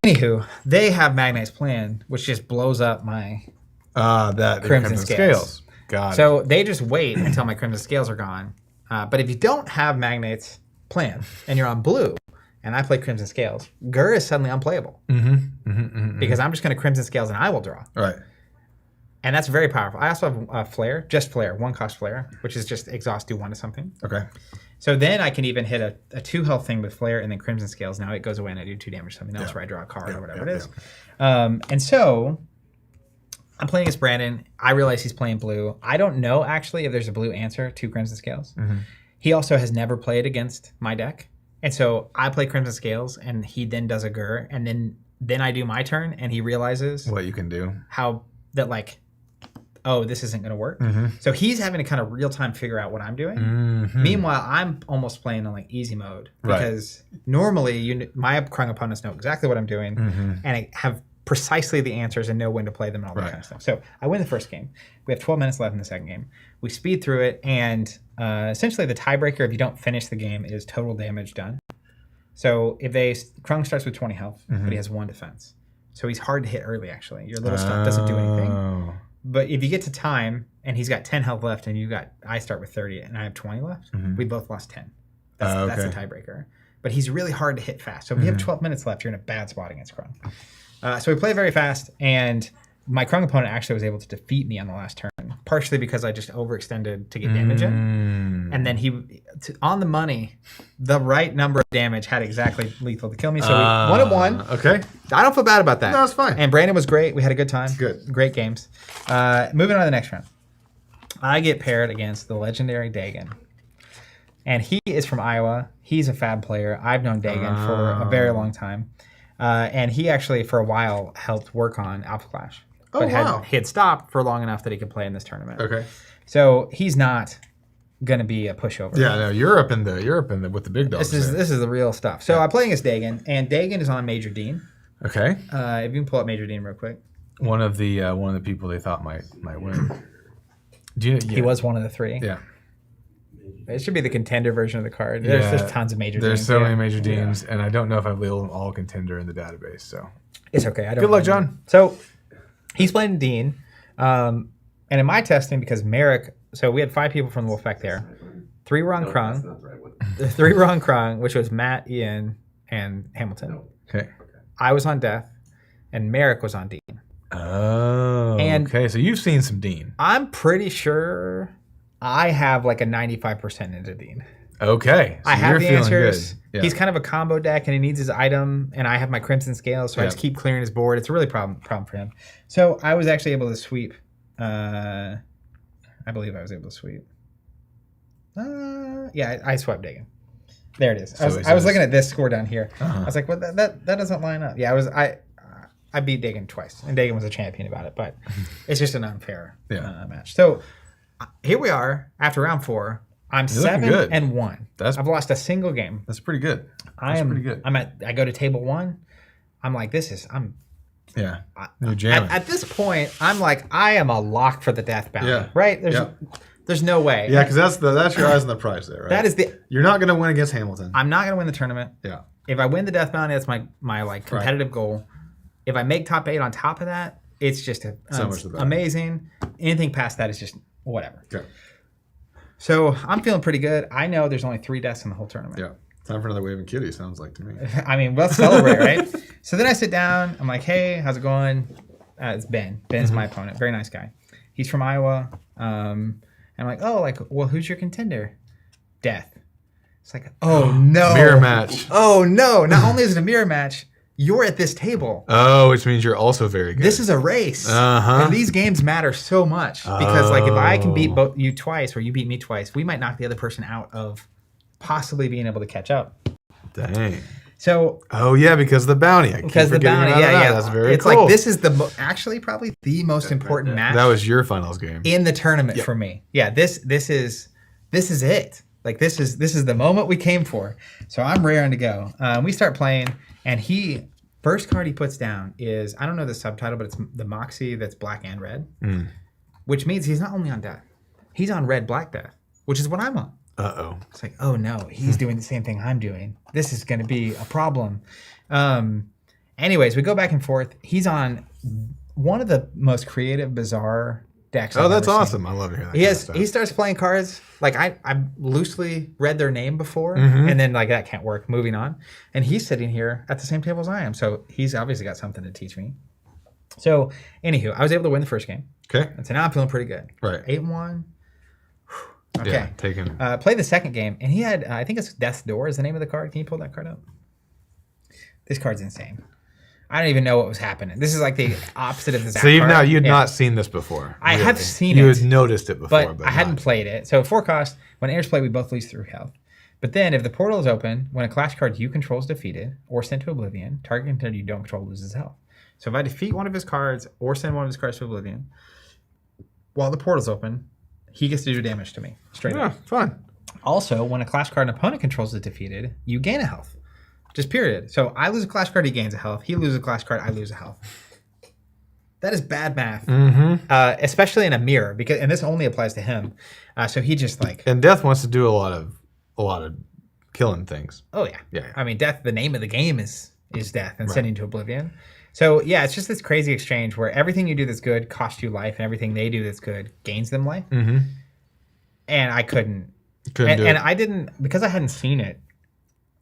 Anywho, they have Magnite's Plan, which just blows up my That Crimson Scales. Got it. So they just wait until my Crimson Scales are gone. But if you don't have Magnite's Plan and you're on blue, and I play Crimson Scales, Gur is suddenly unplayable. Because I'm just going to Crimson Scales and I will draw. Right. And that's very powerful. I also have a Flare, just Flare, 1 cost Flare, which is just exhaust, do 1 to something. Okay. So then I can even hit a 2 health thing with Flare and then Crimson Scales. Now it goes away and I do 2 damage to something else where I draw a card or whatever it is. And so I'm playing against Brandon. I realize he's playing blue. I don't know, actually, if there's a blue answer to Crimson Scales. He also has never played against my deck. And so I play Crimson Scales, and he then does a Gur, and then I do my turn, and he realizes What you can do. how that, like, oh, this isn't going to work. So he's having to kind of real time figure out what I'm doing. Meanwhile, I'm almost playing on like easy mode because normally my Krung opponents know exactly what I'm doing and I have precisely the answers and know when to play them and all that kind of stuff. So I win the first game. We have 12 minutes left in the second game. We speed through it, and essentially the tiebreaker, if you don't finish the game, is total damage done. So if Krung starts with 20 health, but he has 1 defense. So he's hard to hit early, actually. Your little stuff doesn't do anything. But if you get to time and he's got 10 health left and I start with 30 and I have 20 left, we both lost 10. That's a tiebreaker. But he's really hard to hit fast. So if you have 12 minutes left, you're in a bad spot against Krung. So we play very fast, and my Krung opponent actually was able to defeat me on the last turn, partially because I just overextended to get damage in. And then on the money, the right number of damage had exactly lethal to kill me. So we won at 1. Okay. I don't feel bad about that. No, it's fine. And Brandon was great. We had a good time. Good. Great games. Moving on to the next round. I get paired against the legendary Dagon. And he is from Iowa. He's a fab player. I've known Dagon for a very long time. And he actually, for a while, helped work on Alpha Clash. But he had stopped for long enough that he could play in this tournament. Okay. So he's not going to be a pushover. Yeah, no, you're up in the with the big dogs. This is the real stuff. So I'm playing against Dagon, and Dagon is on Major Dean. Okay. If you can pull up Major Dean real quick. One of the people they thought might win. He was one of the 3. Yeah. It should be the contender version of the card. There's tons of Major Deans. There's so many Major Deans, and I don't know if I've labeled them all contender in the database. So it's okay. Good luck, John. So he's playing Dean, and in my testing, because Merrick, so we had 5 people from the Wolfpack there. 3 were on Krung. That's not the right one. 3 were on Krung, which was Matt, Ian, and Hamilton. Okay. I was on Death, and Merrick was on Dean. Oh. And okay, so you've seen some Dean. I'm pretty sure I have like a 95% into Dean. Okay. So I have you're the feeling answers. good. Yeah. He's kind of a combo deck, and he needs his item, and I have my Crimson Scales, so I just keep clearing his board. It's a really problem for him. So I was actually able to sweep. I believe I was able to sweep. Yeah, I swept Dagon. There it is. I was looking at this score down here. I was like, well, that doesn't line up. Yeah, I beat Dagon twice, and Dagon was a champion about it, but it's just an unfair match. So here we are after round 4. I'm 7-1. I've lost a single game. That's pretty good. Pretty good. I go to table 1. I'm like, You're jamming. At this point, I'm like, I am a lock for the death bounty. Yeah. Right? There's no way. Yeah, because that's your eyes on the prize there, right? That is You're not going to win against Hamilton. I'm not going to win the tournament. Yeah. If I win the death bounty, that's my like competitive goal. If I make top 8 on top of that, it's just amazing. Anything past that is just whatever. Okay. So I'm feeling pretty good. I know there's only 3 deaths in the whole tournament. Yeah. Time for another waving kitty, sounds like to me. I mean, let's celebrate, right? So then I sit down. I'm like, hey, how's it going? It's Ben. Ben's my opponent. Very nice guy. He's from Iowa. And I'm like, oh, like, well, who's your contender? Death. It's like, oh, no. Mirror match. Oh, no. Not only is it a mirror match, you're at this table. Oh, which means you're also very good. This is a race. And these games matter so much. Because, like, if I can beat both you twice or you beat me twice, we might knock the other person out of possibly being able to catch up. Dang. So, because of the bounty. Because the bounty, yeah. That's very it's cool. Like this is actually probably the most important match. That was your finals game in the tournament for me. Yeah, this is it. Like this is the moment we came for. So I'm raring to go. We start playing, and first card he puts down is, I don't know the subtitle, but it's the Moxie that's black and red, which means he's not only on death, he's on red black death, which is what I'm on. Uh-oh. It's like, oh no, he's doing the same thing I'm doing. This is going to be a problem. Anyways, we go back and forth. He's on one of the most creative, bizarre decks. Oh, that's awesome. I love to hear that. He starts playing cards. Like I loosely read their name before, and then like that can't work. Moving on. And he's sitting here at the same table as I am. So he's obviously got something to teach me. So anywho, I was able to win the first game. Okay. And so now I'm feeling pretty good. Right. 8-1. Okay. Yeah, take him. Play the second game, and he had, I think it's Death's Door is the name of the card. Can you pull that card up? This card's insane. I don't even know what was happening. This is like the opposite of this. So you'd not seen this before. I have seen it. You had noticed it before, but I hadn't played it. So 4 cost, when heirs play, we both lose 3 health. But then if the portal is open, when a clash card you control is defeated or sent to oblivion, target contender you don't control loses health. So if I defeat one of his cards or send one of his cards to oblivion, while the portal's open, he gets to do damage to me, straight up. Yeah, fun. Also, when a clash card an opponent controls is defeated, you gain a health. Just period. So I lose a clash card, he gains a health. He loses a clash card, I lose a health. That is bad math. Especially in a mirror, and this only applies to him. So he just like... And Death wants to do a lot of killing things. Oh, yeah. Yeah. I mean, Death, the name of the game is Death and sending to oblivion. So, yeah, it's just this crazy exchange where everything you do that's good costs you life, and everything they do that's good gains them life. And I couldn't do it. And I didn't, because I hadn't seen it,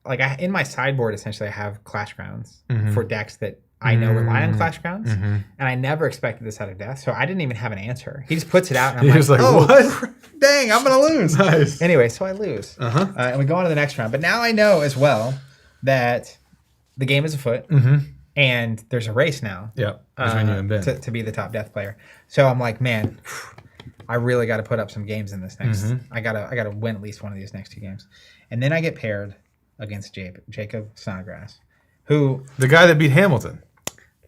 like in my sideboard, essentially, I have Clash Grounds for decks that I know rely on Clash Grounds, and I never expected this out of Death, so I didn't even have an answer. He just puts it out, and I'm like, oh, what? Dang, I'm going to lose. Nice. Anyway, so I lose. And we go on to the next round. But now I know as well that the game is afoot. And there's a race now. Yeah, between you and Ben. To be the top Death player. So I'm like, man, I really got to put up some games in this next. I gotta win at least one of these next 2 games. And then I get paired against Jacob Snodgrass, who... The guy that beat Hamilton.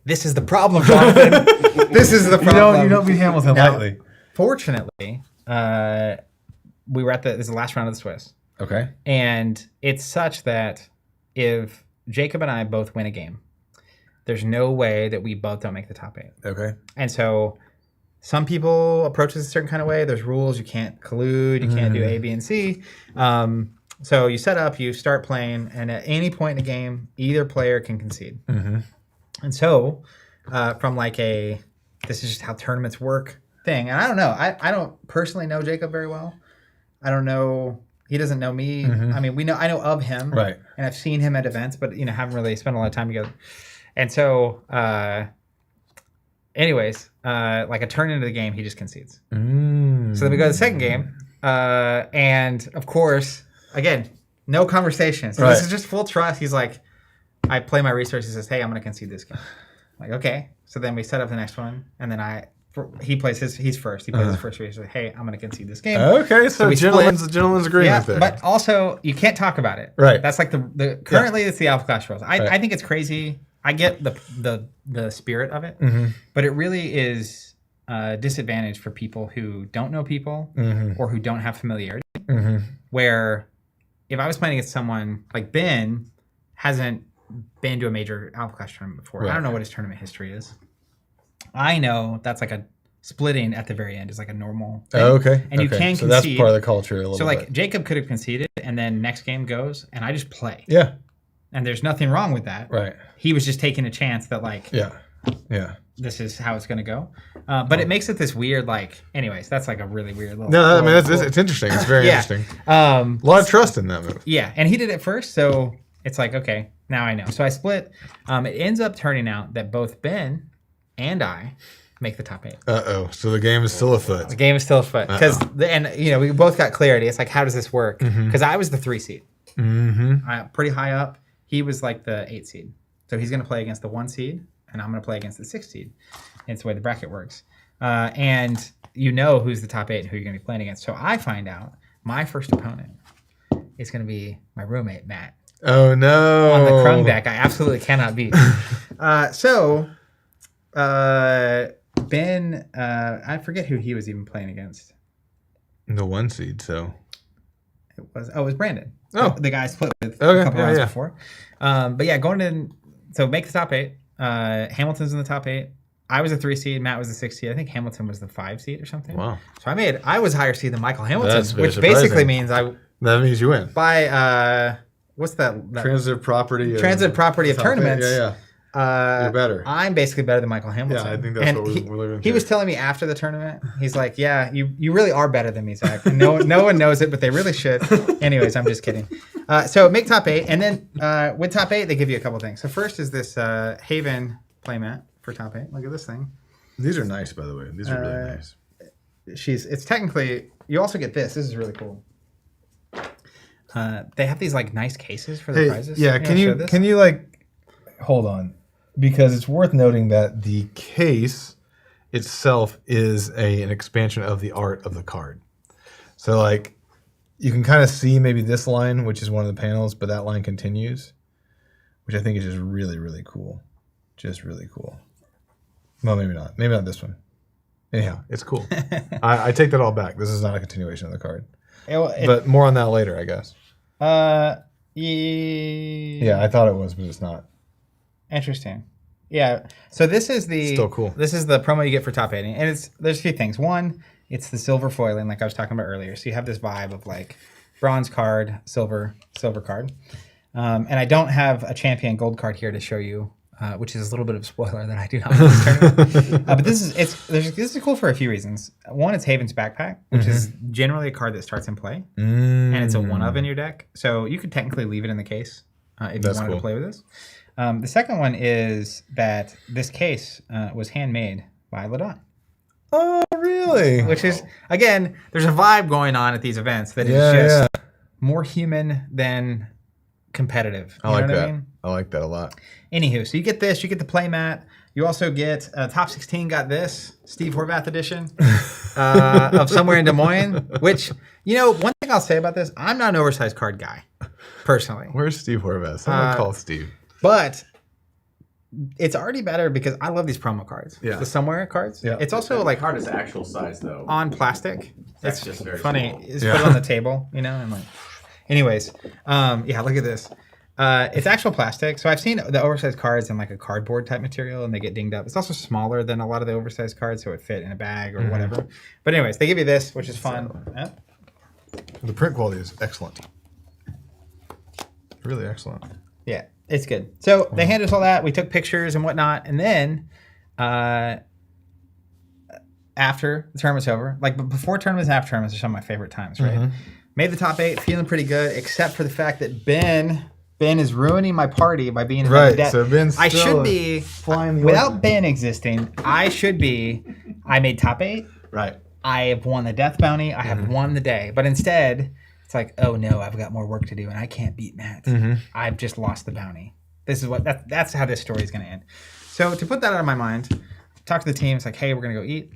This is the problem, Jonathan. This is the problem. You don't beat Hamilton lightly. Fortunately, we were this is the last round of the Swiss. Okay. And it's such that if Jacob and I both win a game, there's no way that we both don't make the top 8. Okay. And so some people approach this a certain kind of way. There's rules. You can't collude. You can't do A, B, and C. So you set up, you start playing, and at any point in the game, either player can concede. And so from like this is just how tournaments work thing. And I don't know. I don't personally know Jacob very well. I don't know. He doesn't know me. I mean, I know of him. Right. And I've seen him at events, but, haven't really spent a lot of time together. And so, anyways, like a turn into the game, he just concedes. So then we go to the second game. And of course, again, no conversation. So this is just full trust. He's like, I play my resources. He says, hey, I'm going to concede this game. I'm like, okay. So then we set up the next one. And then he plays he's first. He plays his first resource. Hey, I'm going to concede this game. Okay. So gentleman's agreement there. But also, you can't talk about it. Right. That's like currently it's the Alpha Clash rules. I think it's crazy. I get the spirit of it, but it really is a disadvantage for people who don't know people or who don't have familiarity. Where if I was playing against someone like Ben, hasn't been to a major Alpha Clash tournament before. Right. I don't know what his tournament history is. I know that's like a splitting at the very end is like a normal thing. Oh, okay. And you can so that's concede. part of the culture a little So bit. like Jacob could have conceded, and then next game goes, and I just play. Yeah. And there's nothing wrong with that. Right. He was just taking a chance that like, Yeah. this is how it's going to go. But it makes it this weird, like, anyways, that's like a really weird little. No, I mean little- it's interesting. It's very Yeah. interesting. A A lot of trust in that move. Yeah, and he did it first, so it's like, okay, now I know. So I split. It ends up turning out that both Ben and I make the top 8. So the game is still afoot. The game is still afoot because, and we both got clarity. It's like, how does this work? Because I was the 3 seed, pretty high up. He was like the 8 seed, so he's going to play against the 1 seed, and I'm going to play against the 6 seed. It's the way the bracket works, and who's the top 8 and who you're going to be playing against. So I find out my first opponent is going to be my roommate Matt. Oh no! On the Krung deck, I absolutely cannot beat. Ben, I forget who he was even playing against. The 1 seed, so It was Brandon. Oh. The guy I split with Okay, a couple yeah, rounds yeah. before. But yeah, going in, so make the top 8. Hamilton's in the top 8. I was a 3 seed. Matt was a 6 seed. I think Hamilton was the 5 seed or something. Wow. So I was higher seed than Michael Hamilton, That's very which basically surprising. means that means you win. by what's that? Transitive property. Of tournaments. Yeah. You're better. I'm basically better than Michael Hamilton. Yeah, I think that's And what we're living. He was telling me after the tournament, he's like, "Yeah, you really are better than me, Zach. And no one knows it, but they really should." Anyways, I'm just kidding. So make top 8, and then with top 8, they give you a couple things. So first is this Haven playmat for top 8. Look at this thing. These are nice, by the way. These are really nice. It's technically. You also get this. This is really cool. They have these like nice cases for the prizes. Yeah, can you like hold on? Because it's worth noting that the case itself is an expansion of the art of the card. So like you can kind of see maybe this line, which is one of the panels, but that line continues, which I think is just really, really cool. Just really cool. Well, maybe not. Maybe not this one. Anyhow, it's cool. I take that all back. This is not a continuation of the card. But more on that later, I guess. Yeah, I thought it was, but it's not. Interesting. Yeah. So this is Still cool. This is the promo you get for top 8, and there's a few things. One, it's the silver foiling, like I was talking about earlier. So you have this vibe of like bronze card, silver card, and I don't have a champion gold card here to show you. Which is a little bit of a spoiler that I do not want to turn. But this is cool for a few reasons. One, it's Haven's Backpack, which is generally a card that starts in play, and it's a 1-of in your deck. So you could technically leave it in the case if you wanted to play with this. The second one is that this case was handmade by Ladon. Oh, really? Which is, again, there's a vibe going on at these events that is just more human than competitive. I like that. I like that a lot. Anywho, so you get this, you get the playmat. You also get Top 16 got this, Steve Horvath edition of Somewhere in Des Moines, which, one thing I'll say about this, I'm not an oversized card guy, personally. Where's Steve Horvath? Someone call Steve. But it's already better because I love these promo cards. Yeah. The Somewhere cards. Yeah. It's also The like card is actual size though. on plastic. That's It's just very funny. small. It's put it on the table, and like, anyways, yeah, look at this. It's actual plastic. So I've seen the oversized cards in like a cardboard type material and they get dinged up. It's also smaller than a lot of the oversized cards, so it fit in a bag or whatever. But anyways, they give you this, which is fun. The print quality is excellent. Really excellent. Yeah, it's good. So they handed us all that. We took pictures and whatnot. And then after the tournament's over, like before tournaments and after tournaments are some of my favorite times, right? Made the top 8, feeling pretty good, except for the fact that Ben is ruining my party by being in Right, debt. so Ben's I still should be flying the without order. Ben existing. I made top 8. Right. I have won the death bounty. I have won the day. But instead, it's like, oh no, I've got more work to do, and I can't beat Matt. I've just lost the bounty. This is that's how this story is going to end. So to put that out of my mind, talk to the team. It's like, hey, we're going to go eat.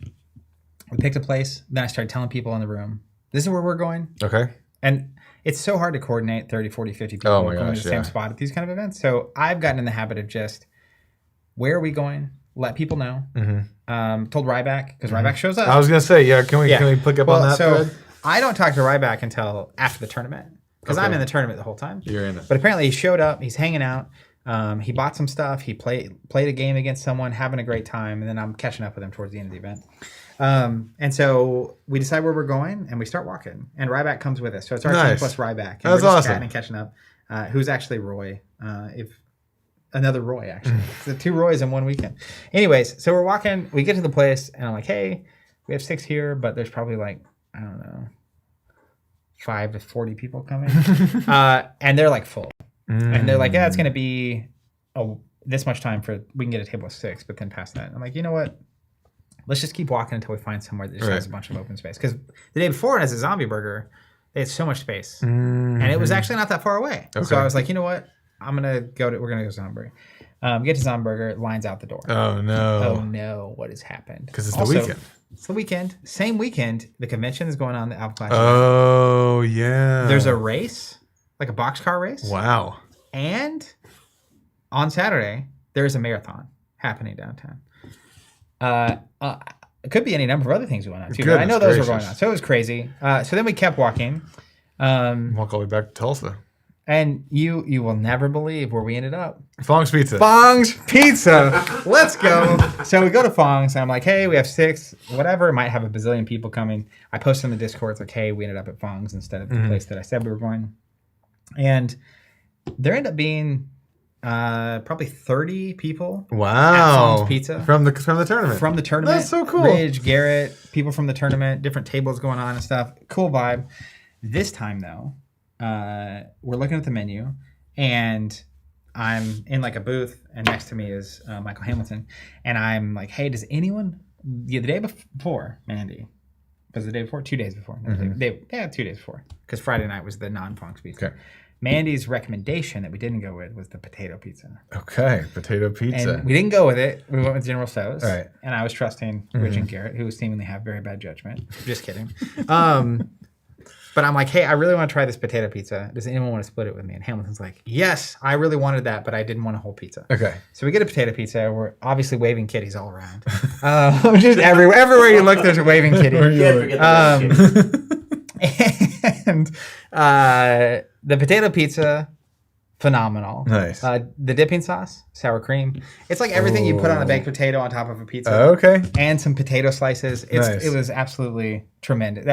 We picked a place. Then I started telling people in the room, this is where we're going. Okay. And it's so hard to coordinate 30, 40, 50 people Oh my going to gosh, the same spot at these kind of events. So I've gotten in the habit of just, where are we going? Let people know. Told Ryback, because Ryback shows up. I was gonna say, can we pick up on that thread? I don't talk to Ryback until after the tournament, because I'm in the tournament the whole time. You're in it. But apparently he showed up. He's hanging out. He bought some stuff. He played a game against someone, having a great time, and then I'm catching up with him towards the end of the event. And so we decide where we're going, and we start walking. And Ryback comes with us, so it's our team plus Ryback. And That's we're just awesome. chatting and catching up. Who's actually Roy? Another Roy, actually. So 2 Roys in one weekend. Anyways, so we're walking. We get to the place, and I'm like, hey, we have 6 here, but there's probably like, I don't know, 5 to 40 people coming. And they're like full. And they're like, yeah, it's going to be this much time we can get a table of 6, but then past that. I'm like, you know what? Let's just keep walking until we find somewhere that just has a bunch of open space. Because the day before, as a zombie burger, they had so much space. And it was actually not that far away. Okay. So I was like, you know what? We're going to go Zombie. Get to Zombie Burger, lines out the door. Oh, no. Oh, no. What has happened? Because it's the weekend. It's the weekend. Same weekend. The convention is going on, the Alpha Clash. Oh, yeah. There's a race, like a boxcar race. Wow. And on Saturday, there's a marathon happening downtown. It could be any number of other things going on, too. But I know those were going on. So it was crazy. So then we kept walking. Walk all the way back to Tulsa. And you will never believe where we ended up. Fong's Pizza. Fong's Pizza. Let's go. So we go to Fong's, and I'm like, hey, we have 6, whatever. It might have a bazillion people coming. I posted on the Discord, it's like, hey, we ended up at Fong's instead of the place that I said we were going. And there ended up being probably 30 people. Wow. At Fong's Pizza. From the tournament. From the tournament. That's so cool. Ridge, Garrett, people from the tournament, different tables going on and stuff. Cool vibe. This time, though, we're looking at the menu, and I'm in like a booth, and next to me is Michael Hamilton, and I'm like, hey, does anyone, the day before, Mandy, was the day before? 2 days before. 2 days before, because Friday night was the non-Fong's Pizza. Okay. Mandy's recommendation that we didn't go with was the potato pizza. Okay, potato pizza. And we didn't go with it. We went with General Tso's. Right. And I was trusting Rich and Garrett, who seemingly have very bad judgment. Just kidding. But I'm like, hey, I really want to try this potato pizza. Does anyone want to split it with me? And Hamilton's like, yes, I really wanted that, but I didn't want a whole pizza. Okay. So we get a potato pizza. We're obviously waving kitties all around. Just everywhere you look, there's a waving kitty. And the potato pizza, phenomenal. Nice. The dipping sauce, sour cream. It's like everything you put on a baked potato on top of a pizza. Okay. And some potato slices. It was absolutely tremendous.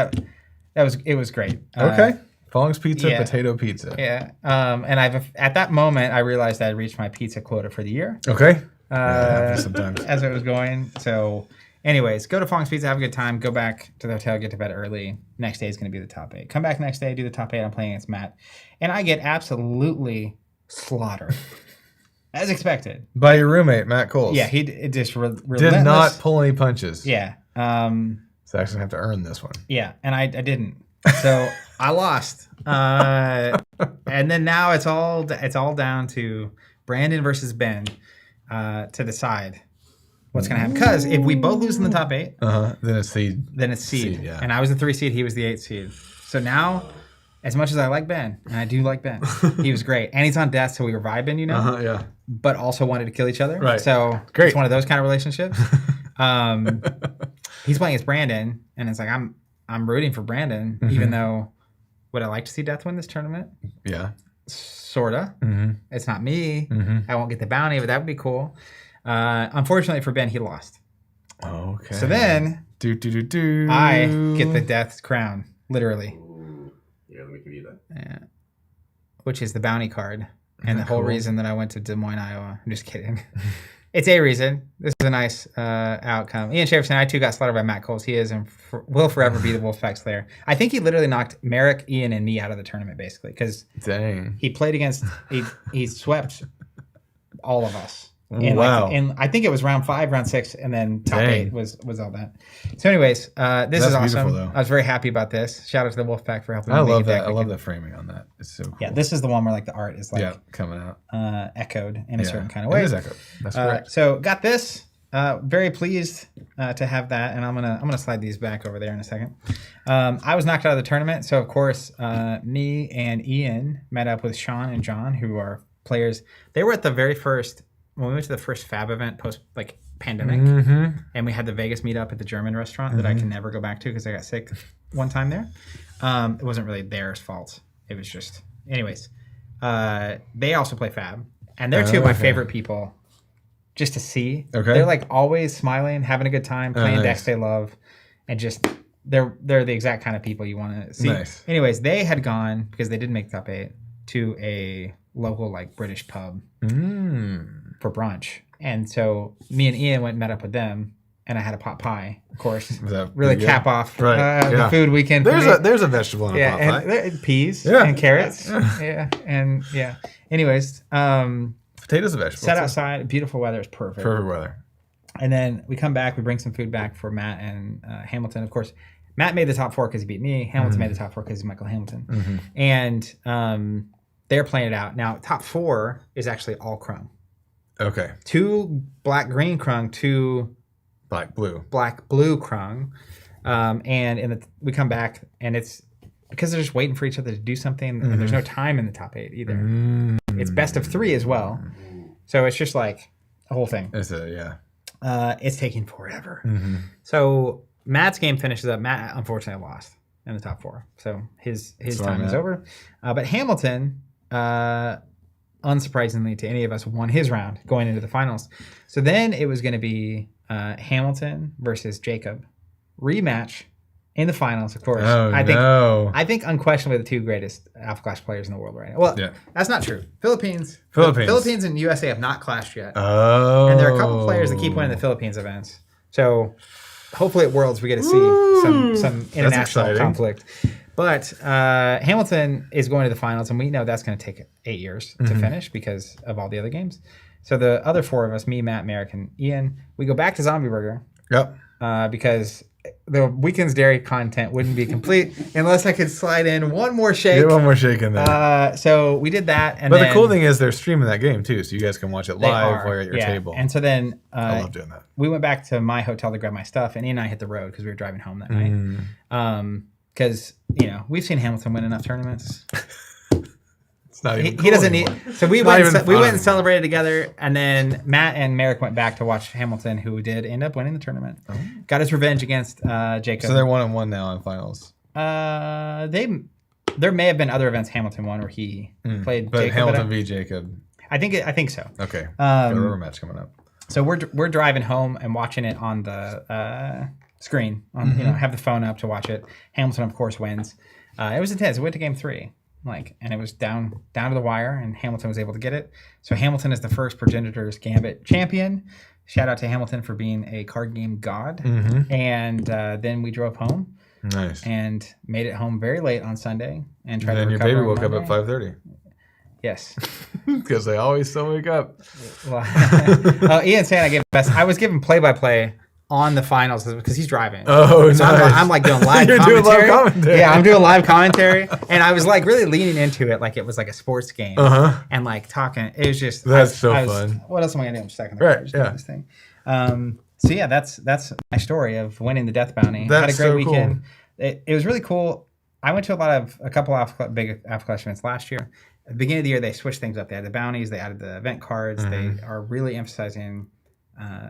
It was great. Okay. Fong's Pizza, potato pizza. Yeah. And at that moment, I realized I had reached my pizza quota for the year. Okay. Sometimes. As it was going. So, anyways, go to Fong's Pizza, have a good time, go back to the hotel, get to bed early. Next day is going to be the top 8. Come back next day, do the top 8. I'm playing against Matt. And I get absolutely slaughtered. As expected. By your roommate, Matt Coles. Yeah, he just relentless. Did not pull any punches. Yeah. So I actually have to earn this one. Yeah, and I didn't. So I lost. And then now it's all down to Brandon versus Ben to decide what's going to happen. Because if we both lose in the top 8, then it's seed. Yeah. And I was the 3 seed, he was the 8 seed. So now, as much as I like Ben, and I do like Ben, he was great. And he's on death, so we were vibing, yeah. But also wanted to kill each other. Right. So great. It's one of those kind of relationships. He's playing as Brandon, and it's like I'm rooting for Brandon, even though would I like to see Death win this tournament? Yeah. Sorta. It's not me. I won't get the bounty, but that would be cool. Unfortunately for Ben, he lost. Okay. So then I get the Death's crown, literally. Ooh. Yeah, let me give you that. Yeah. Which is the bounty card. And the whole reason that I went to Des Moines, Iowa. I'm just kidding. It's a reason. This is a nice outcome. Ian Schaeferson, I too got slaughtered by Matt Coles. He is and will forever be the Wolfpack Slayer. I think he literally knocked Merrick, Ian, and me out of the tournament, basically. Because he played against, he swept all of us. Wow. And I think it was round 5, round 6, and then top 8 was all that. So anyways, this is awesome. Though. I was very happy about this. Shout out to the Wolfpack for helping me. I love that. I love the framing on that. It's so cool. Yeah, this is the one where like the art is like coming out, echoed in a certain kind of way. It is echoed. That's correct. So got this. Very pleased to have that, and I'm gonna slide these back over there in a second. I was knocked out of the tournament, so of course me and Ian met up with Sean and John, who are players. They were at the very first. When we went to the first Fab event post like pandemic, and we had the Vegas meetup at the German restaurant that I can never go back to because I got sick one time there. It wasn't really their fault. It was just, anyways. They also play Fab, And they're two of my Okay. favorite people just to see. Okay. They're like always smiling, having a good time, playing decks they love, and just they're the exact kind of people you want to see. Nice. Anyways, they had gone, because they didn't make the top 8, to a local like British pub for brunch. And so me and Ian went and met up with them, and I had a pot pie, of course. Was that really pretty cap good? off Right. the food weekend. For me. There's a vegetable in a pot pie. And peas Yeah. and carrots. And Anyways, Potatoes a vegetable. sat too. outside, beautiful weather, it's perfect. Perfect weather. And then we come back, we bring some food back for Matt and Hamilton. Of course, Matt made the top 4 because he beat me. Hamilton made the top 4 because he's Michael Hamilton. And they're playing it out. Now, top 4 is actually all Krung. Okay. 2 black-green Krung, 2 Black blue. black-blue Krung. And we come back, and it's because they're just waiting for each other to do something, and there's no time in the top 8 either. It's best of 3 as well. So it's just like a whole thing. It's taking forever. So Matt's game finishes up. Matt unfortunately lost in the top 4, so his time is over. But Hamilton, unsurprisingly to any of us, won his round going into the finals. So then it was going to be Hamilton versus Jacob rematch in the finals. Of course, I think unquestionably the 2 greatest Alpha Clash players in the world right now. Well, that's not true. Philippines and USA have not clashed yet. Oh. And there are a couple players that keep winning the Philippines events. So hopefully at Worlds we get to see some international conflict. But Hamilton is going to the finals, and we know that's going to take 8 years to finish because of all the other games. So the other 4 of us, me, Matt, Merrick, and Ian, we go back to Zombie Burger. Yep. Because the weekend's dairy content wouldn't be complete unless I could slide in one more shake. Get one more shake in there. So we did that. But the cool thing is they're streaming that game too, so you guys can watch it live while you're at your table. And so then I love doing that. We went back to my hotel to grab my stuff, and Ian and I hit the road because we were driving home that night. Because, we've seen Hamilton win enough tournaments. It's not even he doesn't anymore. need. So we went and celebrated together, and then Matt and Merrick went back to watch Hamilton, who did end up winning the tournament. Got his revenge against Jacob. So they're 1-1 now in finals. There may have been other events Hamilton won where he played. But Jacob, Hamilton v Jacob. I think so. Okay. Got a rubber match coming up. So we're driving home and watching it on the screen. Have the phone up to watch it. Hamilton, of course, wins. It was intense. It went to game 3. And it was down to the wire, and Hamilton was able to get it. So Hamilton is the first Progenitor's Gambit champion. Shout out to Hamilton for being a card game god. And then we drove home. Nice. And made it home very late on Sunday and tried to then recover. your baby woke Monday. up at 5:30. Yes. Because they always still wake up. Well, Ian saying I gave best. I was giving play-by-play on the finals because he's driving. Oh, so nice. I'm like doing live You're commentary. doing live commentary. Yeah, I'm doing live commentary, and I was like really leaning into it like it was like a sports game, and like talking. It was just That's fun. What else am I gonna do? I'm just second. Right. Just Yeah. doing this thing. So yeah, that's my story of winning the Death Bounty. That's Had a great so weekend. It was really cool. I went to a couple of big Alpha Clash events last year. At the beginning of the year, they switched things up. They had the bounties. They added the event cards. They are really emphasizing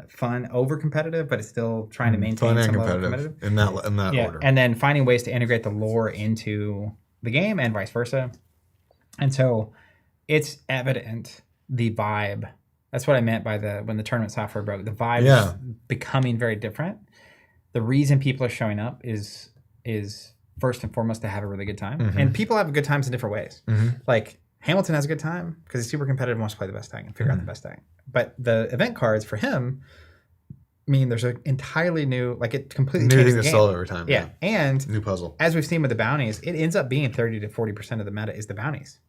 fun over competitive, but it's still trying to maintain fun and some level of competitive in that order. And then finding ways to integrate the lore into the game and vice versa. And so it's evident the vibe. That's what I meant by when the tournament software broke. The vibe is becoming very different. The reason people are showing up is first and foremost to have a really good time. And people have good times in different ways. Like Hamilton has a good time because he's super competitive and wants to play the best deck and figure out the best deck. But the event cards for him mean there's an entirely new, like it completely changes the game. Solve every time. Yeah. And new puzzle. As we've seen with the bounties, it ends up being 30 to 40% of the meta is the bounties.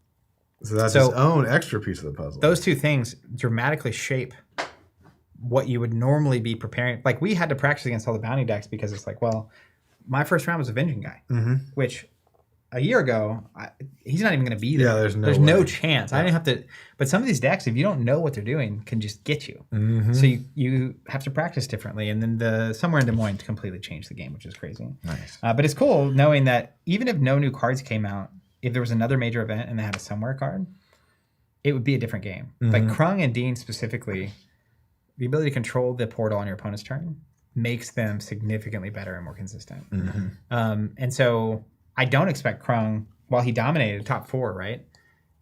So that's its own extra piece of the puzzle. Those two things dramatically shape what you would normally be preparing. Like we had to practice against all the bounty decks because it's like, well, my first round was Avenging Guy, which a year ago, he's not even going to be there. Yeah, there's no chance. I didn't have to. But some of these decks, if you don't know what they're doing, can just get you. So you have to practice differently. And then somewhere in Des Moines completely changed the game, which is crazy. Nice. But it's cool knowing that even if no new cards came out, if there was another major event and they had a somewhere card, it would be a different game. Like Krung and Dean specifically, the ability to control the portal on your opponent's turn makes them significantly better and more consistent. And so I don't expect Krung, while he dominated top 4, right?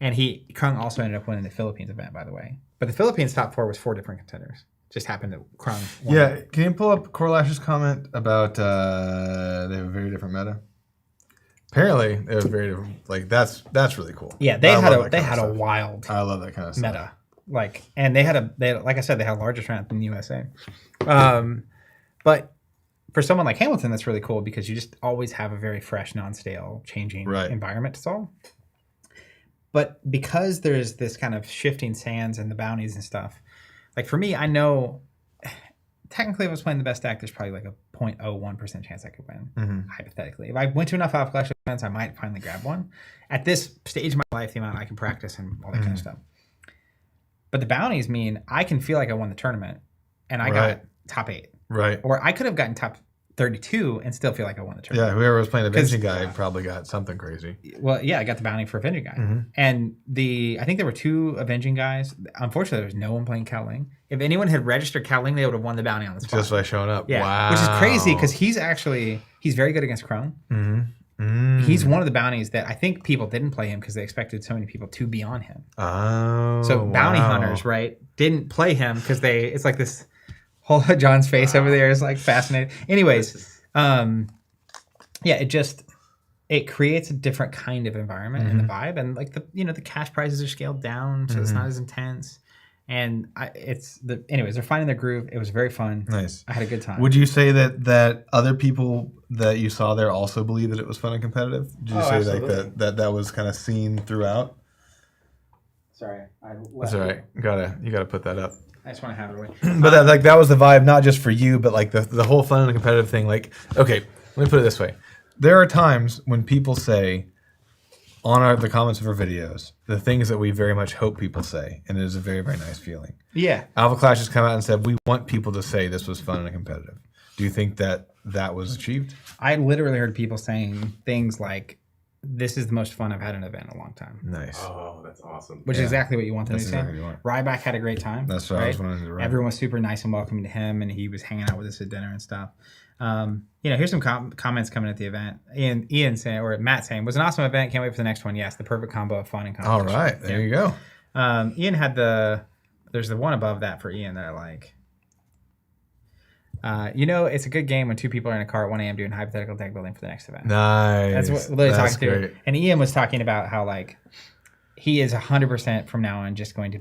And Krung also ended up winning the Philippines event, by the way. But the Philippines top 4 was 4 different contenders. Just happened that Krung won. Yeah, can you pull up Corlash's comment about they have a very different meta? Apparently, it was very different. Like that's really cool. Yeah, they had a wild I love that kind of stuff. meta. Like, and they had like I said, they had a larger strength in the USA. But for someone like Hamilton, that's really cool because you just always have a very fresh, non-stale, changing environment to solve. But because there's this kind of shifting sands and the bounties and stuff, like for me, I know technically if I was playing the best deck, there's probably like a 0.01% chance I could win, hypothetically. If I went to enough Alpha Clash events, I might finally grab one. At this stage of my life, the amount I can practice and all that kind of stuff. But the bounties mean I can feel like I won the tournament and I got top 8. Right. Or I could have gotten top 32 and still feel like I won the tournament. Yeah, whoever was playing the Avenging guy probably got something crazy. Well, yeah, I got the bounty for Avenging guy. And I think there were 2 Avenging guys. Unfortunately, there was no one playing Cowling. If anyone had registered Cowling, they would have won the bounty on the spot. Just by showing up. Yeah. Wow. Which is crazy because he's very good against Krone. He's one of the bounties that I think people didn't play him because they expected so many people to be on him. Oh. So bounty hunters, right, didn't play him because it's like this whole John's face over there is like fascinating. Anyways, it creates a different kind of environment in the vibe, and like the cash prizes are scaled down, so it's not as intense. And anyways, they're finding their groove. It was very fun. Nice. I had a good time. Would you say that other people that you saw there also believe that it was fun and competitive? Did you say absolutely. like that was kind of seen throughout? Sorry, That's all right. You gotta put that up. I just want to have it away. But that was the vibe, not just for you, but like the whole fun and competitive thing. Like, okay, let me put it this way: there are times when people say on the comments of our videos the things that we very much hope people say, and it is a very, very nice feeling. Yeah. Alpha Clash has come out and said we want people to say this was fun and competitive. Do you think that was achieved? I literally heard people saying things like, "This is the most fun I've had an event in a long time." Nice. Oh, that's awesome. Which is exactly what you want them to say. Exactly what you want. Ryback had a great time. That's what I was wanting to write. Everyone was super nice and welcoming to him, and he was hanging out with us at dinner and stuff. Here's some comments coming at the event. Ian saying, or Matt saying, "Was an awesome event. Can't wait for the next one." Yes, the perfect combo of fun and competition. All right, there you go. Ian had there's the one above that for Ian that I like. It's a good game when 2 people are in a car at 1 a.m. doing hypothetical deck building for the next event. Nice. That's what literally That's talking great. to. And Ian was talking about how like he is 100% from now on just going to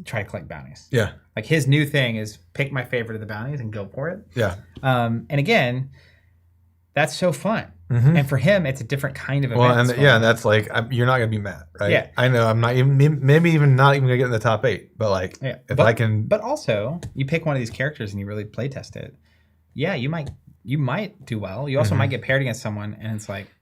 try to collect bounties. Yeah. Like his new thing is pick my favorite of the bounties and go for it. Yeah. And again, that's so fun. And for him, it's a different kind of event. Well, and that's like you're not gonna be mad, right? Yeah. I know. I'm not even maybe even not even gonna get in the top 8, but like I can. But also, you pick one of these characters and you really play test it. Yeah, you might do well. You also might get paired against someone, and it's like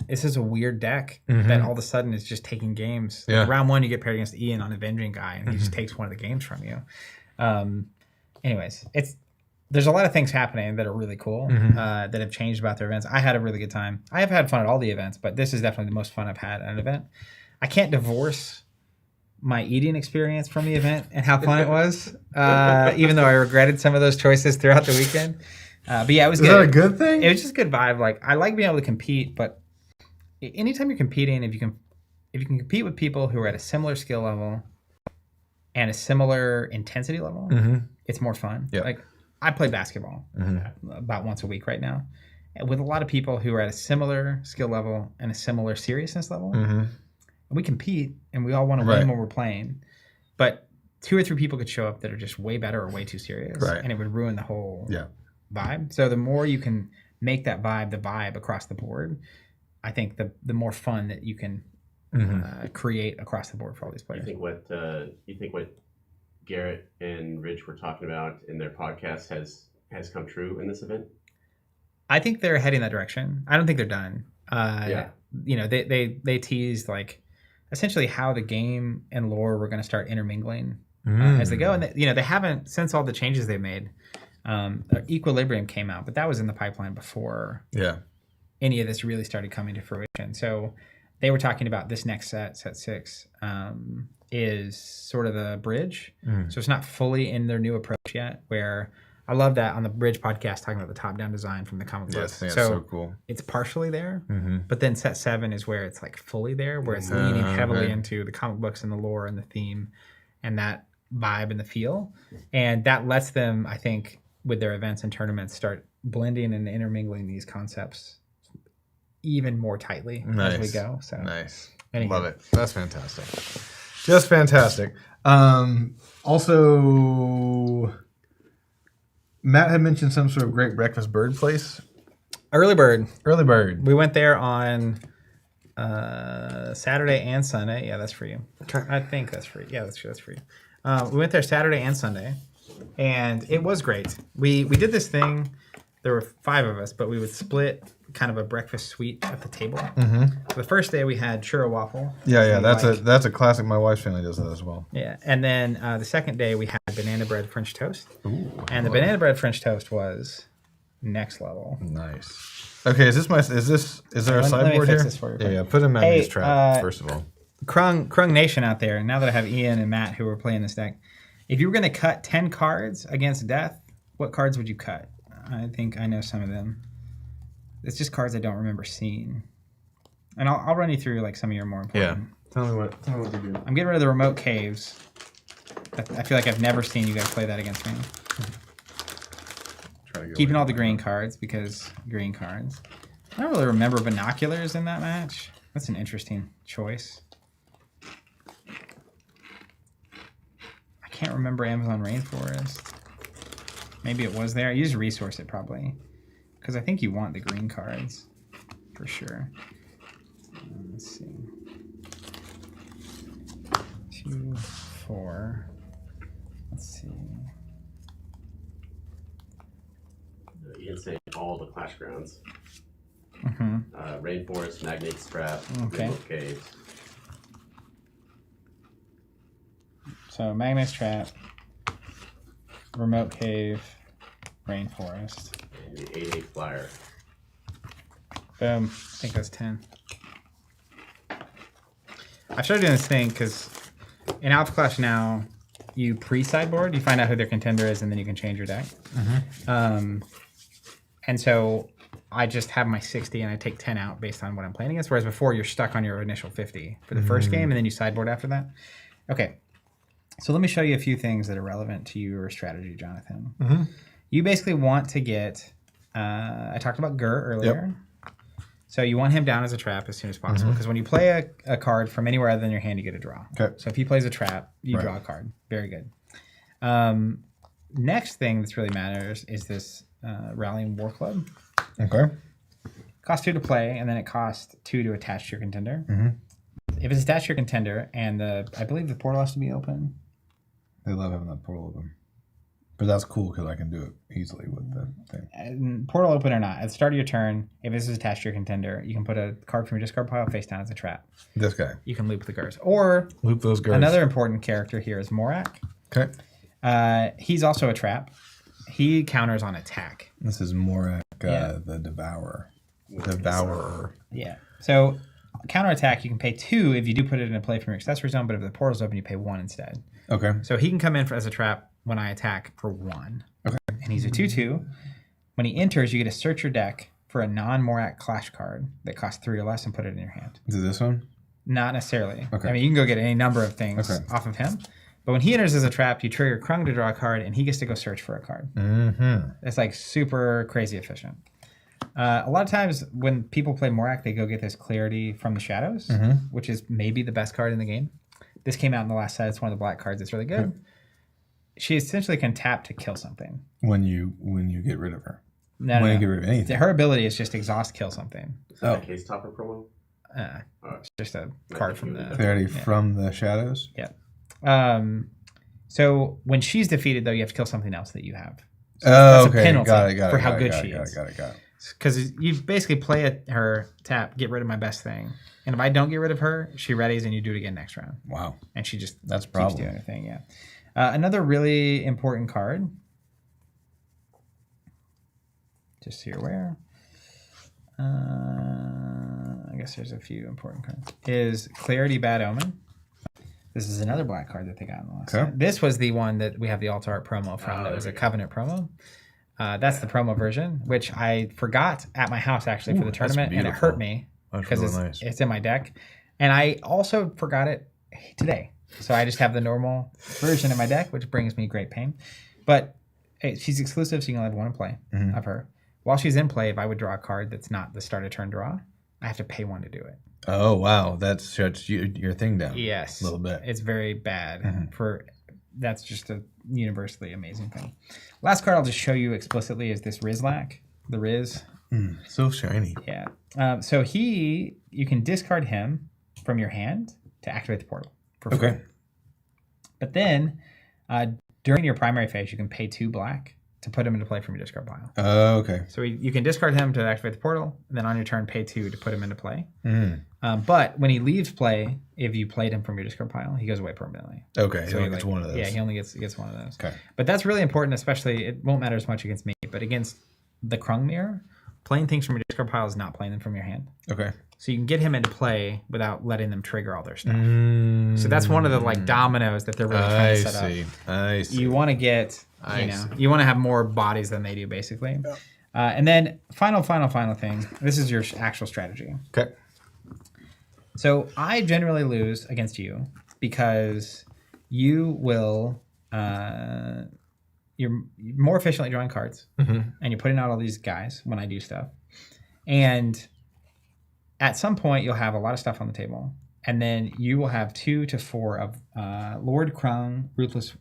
this is a weird deck that all of a sudden is just taking games. Yeah. Like round 1, you get paired against Ian on Avenging Guy, and he just takes one of the games from you. Anyways, there's a lot of things happening that are really cool that have changed about their events. I had a really good time. I have had fun at all the events, but this is definitely the most fun I've had at an event. I can't divorce my eating experience from the event and how fun it was, even though I regretted some of those choices throughout the weekend. But yeah, it was good. Is that a good thing? It was just a good vibe. Like I like being able to compete, but anytime you're competing, if you can compete with people who are at a similar skill level and a similar intensity level, it's more fun. Yeah. Like I play basketball about once a week right now with a lot of people who are at a similar skill level and a similar seriousness level. We compete and we all want to win when we're playing, but 2 or 3 people could show up that are just way better or way too serious, and it would ruin the whole vibe. So the more you can make that vibe the vibe across the board, I think the more fun that you can create across the board for all these players. You think what Garrett and Rich were talking about in their podcast has come true in this event? I think they're heading that direction. I don't think they're done. They teased like essentially how the game and lore were going to start intermingling as they go, and they haven't since all the changes they made. Equilibrium came out, but that was in the pipeline before any of this really started coming to fruition. So they were talking about this next set 6, is sort of the bridge. So it's not fully in their new approach yet, where I love that on the Bridge podcast talking about the top-down design from the comic books. Yes, so cool. It's partially there, but then set 7 is where it's like fully there, where it's leaning heavily into the comic books and the lore and the theme and that vibe and the feel. And that lets them, I think, with their events and tournaments, start blending and intermingling these concepts even more tightly as we go. So nice. Anywho. Love it. That's fantastic. Just fantastic. Also, Matt had mentioned some sort of great breakfast bird place. Early Bird. Early Bird. We went there on Saturday and Sunday. Yeah, that's for you. Okay. I think that's for you. Yeah, that's for you. We went there Saturday and Sunday, and it was great. We did this thing. There were 5 of us, but we would split kind of a breakfast suite at the table. The first day we had churro waffle. Yeah. That's a classic. My wife's family does that as well. Yeah, and then the second day we had banana bread French toast. Ooh, and the banana bread French toast was next level. Nice. Okay, is there a Let me sideboard fix here? this for you. Yeah. Put him in his trap first of all. Krung Nation out there, now that I have Ian and Matt who are playing this deck, if you were going to cut 10 cards against death, what cards would you cut? I think I know some of them. It's just cards I don't remember seeing. And I'll run you through like some of your more important. Yeah. Tell me what you do. I'm getting rid of the remote caves. I feel like I've never seen you guys play that against me. Keeping all the green cards because green cards. I don't really remember binoculars in that match. That's an interesting choice. I can't remember Amazon Rainforest. Maybe it was there. I used Resource It probably. Because I think you want the green cards. For sure. Let's see. 2, 4. Let's see. You can say all the Clash Grounds. Mm-hmm. Rainforest, Magnate's Trap, Okay. Remote Caves. So Magnus Trap, Remote Cave, Rainforest. And the 8/8 Flyer. Boom. I think that's 10. I started doing this thing because in Alpha Clash now, you pre-sideboard, you find out who their contender is, and then you can change your deck. And so I just have my 60 and I take 10 out based on what I'm playing against, whereas before you're stuck on your initial 50 for the first game, and then you sideboard after that. Okay. So let me show you a few things that are relevant to your strategy, Jonathan. You basically want to get, I talked about Gur earlier. Yep. So you want him down as a trap as soon as possible, because when you play a card from anywhere other than your hand, you get a draw. Okay. So if he plays a trap, you draw a card. Very good. Next thing that's really matters is this Rallying War Club. Okay. Costs 2 to play, and then it costs 2 to attach to your contender. If it's attached to your contender, and I believe the portal has to be open. They love having that portal open. But that's cool because I can do it easily with the thing. Portal open or not, at the start of your turn, if this is attached to your contender, you can put a card from your discard pile face down as a trap. This guy. You can loop the Gurs. Or loop those Gurs. Another important character here is Morak. Okay. He's also a trap. He counters on attack. This is Morak, the Devourer. Devourer. Yeah. So counter attack, you can pay 2 if you do put it in a play from your accessory zone, but if the portal's open, you pay 1 instead. Okay. So he can come in as a trap when I attack for 1. Okay. And he's a 2/2. When he enters, you get to search your deck for a non-Morak Clash card that costs 3 or less and put it in your hand. Is it this one? Not necessarily. Okay. I mean, you can go get any number of things off of him. But when he enters as a trap, you trigger Krung to draw a card, and he gets to go search for a card. It's like super crazy efficient. A lot of times when people play Morak, they go get this Clarity from the Shadows, which is maybe the best card in the game. This came out in the last set. It's one of the black cards. It's really good. She essentially can tap to kill something. When you get rid of her. No, you get rid of anything. Her ability is just exhaust, kill something. Is that a case topper promo? It's just a card from the Clarity from the Shadows. Yeah. So when she's defeated, though, you have to kill something else that you have. So that's a penalty got it, for how good she is. Got it. Because you basically play her tap, get rid of my best thing, and if I don't get rid of her, she readies and you do it again next round. Wow. And she just keeps doing her thing. Yeah. Another really important card. Just so you're aware. I guess there's a few important cards. Is Clarity Bad Omen. This is another black card that they got in the last Okay. set. This was the one that we have the Altar Art promo from. That was a Covenant promo. That's the promo version, which I forgot at my house actually for the tournament, and it hurt me because it's in my deck. And I also forgot it today. So I just have the normal version in my deck, which brings me great pain. But hey, she's exclusive, so you can only have one in play of her. While she's in play, if I would draw a card that's not the start of turn draw, I have to pay 1 to do it. Oh, wow. That shuts your thing down. Yes. A little bit. It's very bad. That's just a universally amazing thing. Last card I'll just show you explicitly is this Rizlak. The Riz. So shiny. Yeah. So you can discard him from your hand to activate the portal for free. Okay. But then during your primary phase, you can pay 2 black to put him into play from your discard pile. Oh, okay. So you can discard him to activate the portal, and then on your turn pay 2 to put him into play. But when he leaves play, if you played him from your discard pile, he goes away permanently. Okay, So he only gets one of those. Yeah, he only gets one of those. Okay. But that's really important, especially, it won't matter as much against me, but against the Krung Mirror, playing things from your discard pile is not playing them from your hand. Okay. So you can get him into play without letting them trigger all their stuff. So that's one of the dominoes that they're really trying to set up. I see. You want to get, you want to have more bodies than they do, basically. And then final thing. This is your actual strategy. Okay. So I generally lose against you because you will, you're more efficiently drawing cards, and you're putting out all these guys when I do stuff. And at some point, you'll have a lot of stuff on the table, and then you will have 2 to 4 of Lord Krung, Ruthless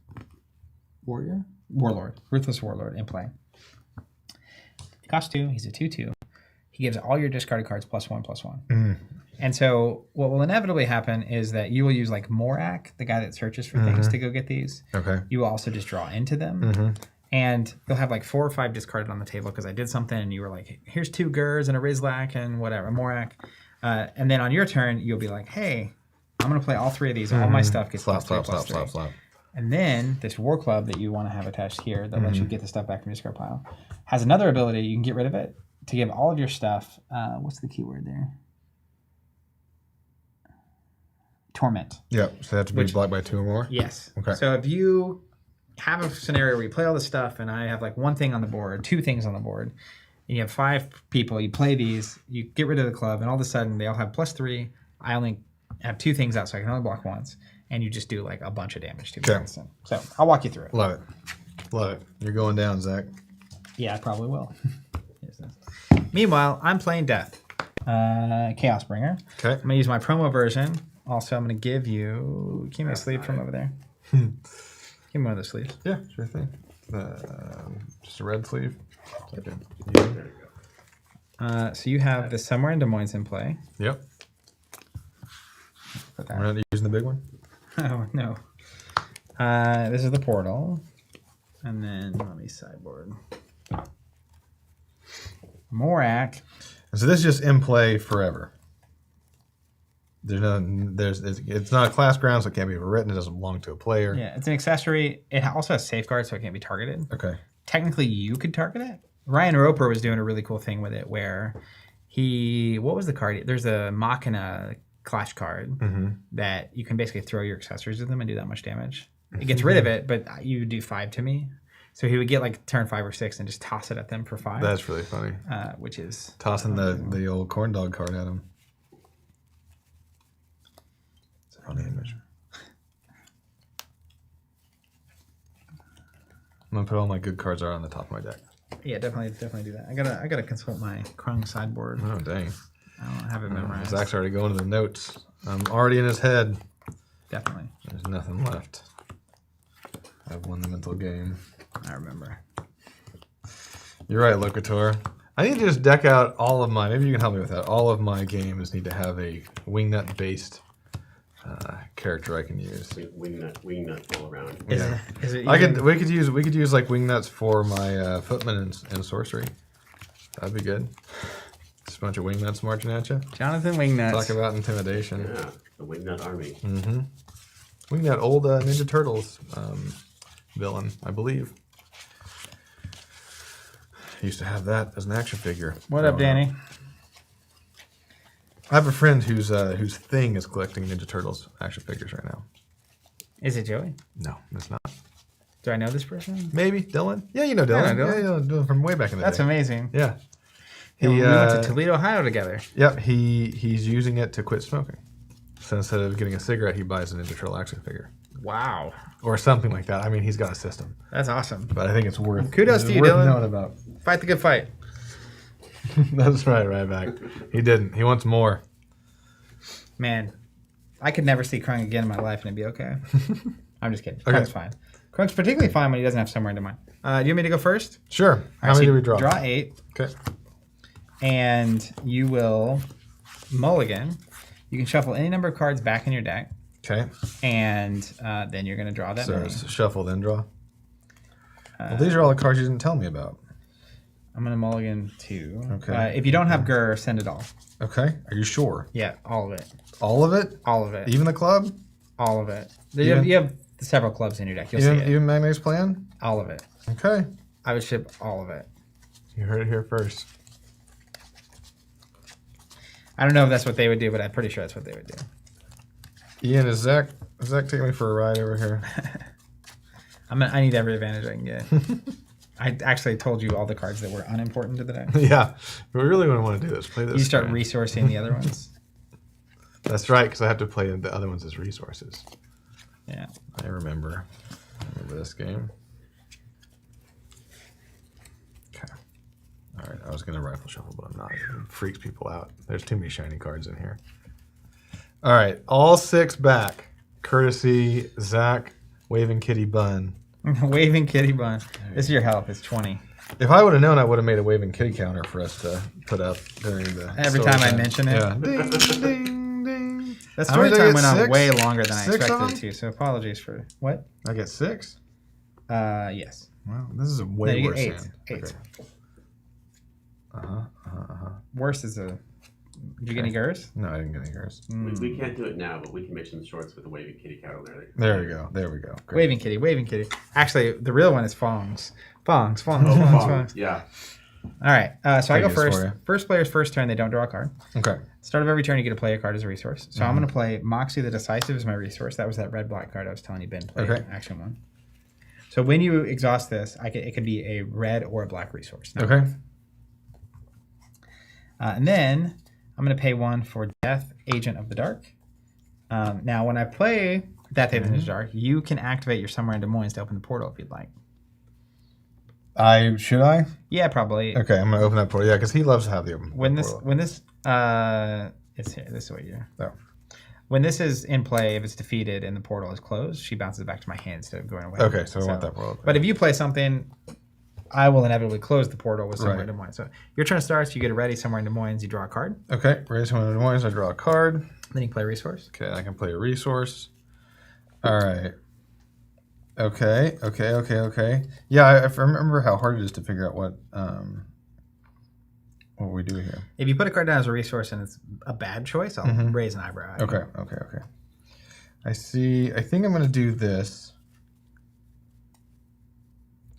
Warlord in play. He costs 2. He's a 2/2. He gives all your discarded cards +1/+1. And so what will inevitably happen is that you will use like Morak, the guy that searches for things, to go get these. Okay. You will also just draw into them. And you'll have like 4 or 5 discarded on the table because I did something and you were like, here's 2 Gurs and a Rizlak and whatever, a Morak. And then on your turn, you'll be like, hey, I'm going to play all 3 of these. All my stuff gets +3/+3. And then this War Club that you want to have attached here that lets you get the stuff back from your discard pile has another ability. You can get rid of it to give all of your stuff. What's the keyword there? Torment. Yep. So that to be blocked by 2 or more? Yes. Okay. So if you have a scenario where you play all this stuff and I have like 1 thing on the board, 2 things on the board, and you have 5 people, you play these, you get rid of the club, and all of a sudden they all have +3. I only have 2 things out, so I can only block once, and you just do like a bunch of damage to me. So I'll walk you through it. Love it. Love it. You're going down, Zach. Yeah, I probably will. Meanwhile, I'm playing Death. Chaos Bringer. Okay. I'm going to use my promo version. Also, I'm going to give you me a sleeve from over there. Give me one of the sleeves. Yeah, sure thing. Just a red sleeve. There you go. So you have this Somewhere in Des Moines in play. Yep. Put that. We're not using the big one? Oh, no. This is the portal. And then let me sideboard. Morak. So this is just in play forever. It's not a class ground, so it can't be overwritten. It doesn't belong to a player. Yeah, it's an accessory. It also has safeguard, so it can't be targeted. Okay. Technically, you could target it. Ryan Roper was doing a really cool thing with it where what was the card? There's a Machina Clash card that you can basically throw your accessories at them and do that much damage. It gets rid of it, but you do 5 to me. So he would get like turn 5 or 6 and just toss it at them for 5. That's really funny. Which is tossing the old corn dog card at him. It's a funny image. I'm gonna put all my good cards on the top of my deck. Yeah, definitely do that. I gotta consult my Krung sideboard. Oh dang! I don't have it memorized. Zach's already going to the notes. I'm already in his head. Definitely. There's nothing left. I've won the mental game. I remember. You're right, Locator. I need to just deck out all of my. Maybe you can help me with that. All of my games need to have a wingnut based character I can use. Wingnut all around. Is it We could use like wingnuts for my footman and sorcery. That'd be good. Just a bunch of wingnuts marching at you. Jonathan Wingnuts. Talk about intimidation. Yeah, the Wingnut Army. Wingnut, old Ninja Turtles villain, I believe. I used to have that as an action figure. What up, Danny? I have a friend whose thing is collecting Ninja Turtles action figures right now. Is it Joey? No, it's not. Do I know this person? Maybe Dylan. Yeah, you know Dylan. Yeah, I know Dylan. Yeah, you know Dylan from way back in the That's day. amazing. Yeah. Yeah, we went to Toledo, Ohio together. Yep. He's using it to quit smoking. So instead of getting a cigarette, he buys a Ninja Turtle action figure. Wow. Or something like that. I mean, he's got a system. That's awesome. But I think it's worth Kudos to you, worth Dylan. knowing about. Fight the good fight. That's right back. He didn't. He wants more. Man, I could never see Krung again in my life and it'd be okay. I'm just kidding. Okay. Krung's fine. Krung's particularly fine when he doesn't have somewhere into mind. Do you want me to go first? Sure. How All right, many so do we draw? Draw 8. Okay. And you will mulligan. You can shuffle any number of cards back in your deck. Okay. And then you're going to draw that many. So shuffle, then draw. Well, these are all the cards you didn't tell me about. I'm going to mulligan 2. Okay. If you don't have Gur, send it all. Okay. Are you sure? Yeah, all of it. All of it? All of it. Even the club? All of it. Even- You have several clubs in your deck. You'll see it. Even Magnate's plan? All of it. Okay. I would ship all of it. You heard it here first. I don't know if that's what they would do, but I'm pretty sure that's what they would do. Ian, is Zach taking me for a ride over here? I need every advantage I can get. I actually told you all the cards that were unimportant to the deck. Yeah. If we really want to do this, play this. You start game. resourcing the other ones. That's right, because I have to play the other ones as resources. Yeah. I remember this game. Okay. All right, I was going to rifle shuffle, but I'm not. It freaks people out. There's too many shiny cards in here. All right, all 6 back. Courtesy Zach, Waving Kitty Bun. Waving kitty bun. This is your help. It's 20. If I would have known, I would have made a Waving Kitty counter for us to put up during the Every story time I mention it? Yeah. Ding, ding, ding. That How story many did I time get? went on 6? way longer than I 6 of expected it them? to, so apologies for... What? I get 6? Yes. Wow, this is a No, way you worse get 8. hand. 8. Okay. Worst is a... Did you get any Gurs? No, I didn't get any hairs. We can't do it now, but we can make some shorts with the waving kitty cat on there. There we go. There we go. Great. Waving kitty, waving kitty. Actually, the real one is Fongs. Fongs. Oh, yeah. All right, so I go Figures first. for you. First player's first turn, they don't draw a card. Okay. Start of every turn, you get to play a card as a resource. So I'm going to play Moxie the Decisive as my resource. That was that red-black card I was telling you Ben played Okay. in Action 1. So when you exhaust this, it could be a red or a black resource. Not Okay. both. And then I'm going to pay 1 for Death Agent of the Dark. Now, when I play Death Agent of the Dark, you can activate your Somewhere in Des Moines to open the portal if you'd like. Should I? Yeah, probably. Okay, I'm gonna open that portal. Yeah, because he loves to have the open When this, portal. it's here. This is what you. Oh. When this is in play, if it's defeated and the portal is closed, she bounces back to my hand instead of going away. Okay, so I want that portal. But if you play something, I will inevitably close the portal with Somewhere Right. in Des Moines. So your turn starts, you get it ready, Somewhere in Des Moines, you draw a card. Okay, raise one of the ones. I draw a card. Then you play a resource. Okay, I can play a resource. All right. Okay. Yeah, I remember how hard it is to figure out what we do here. If you put a card down as a resource and it's a bad choice, I'll raise an eyebrow at you. Okay. I see. I think I'm going to do this.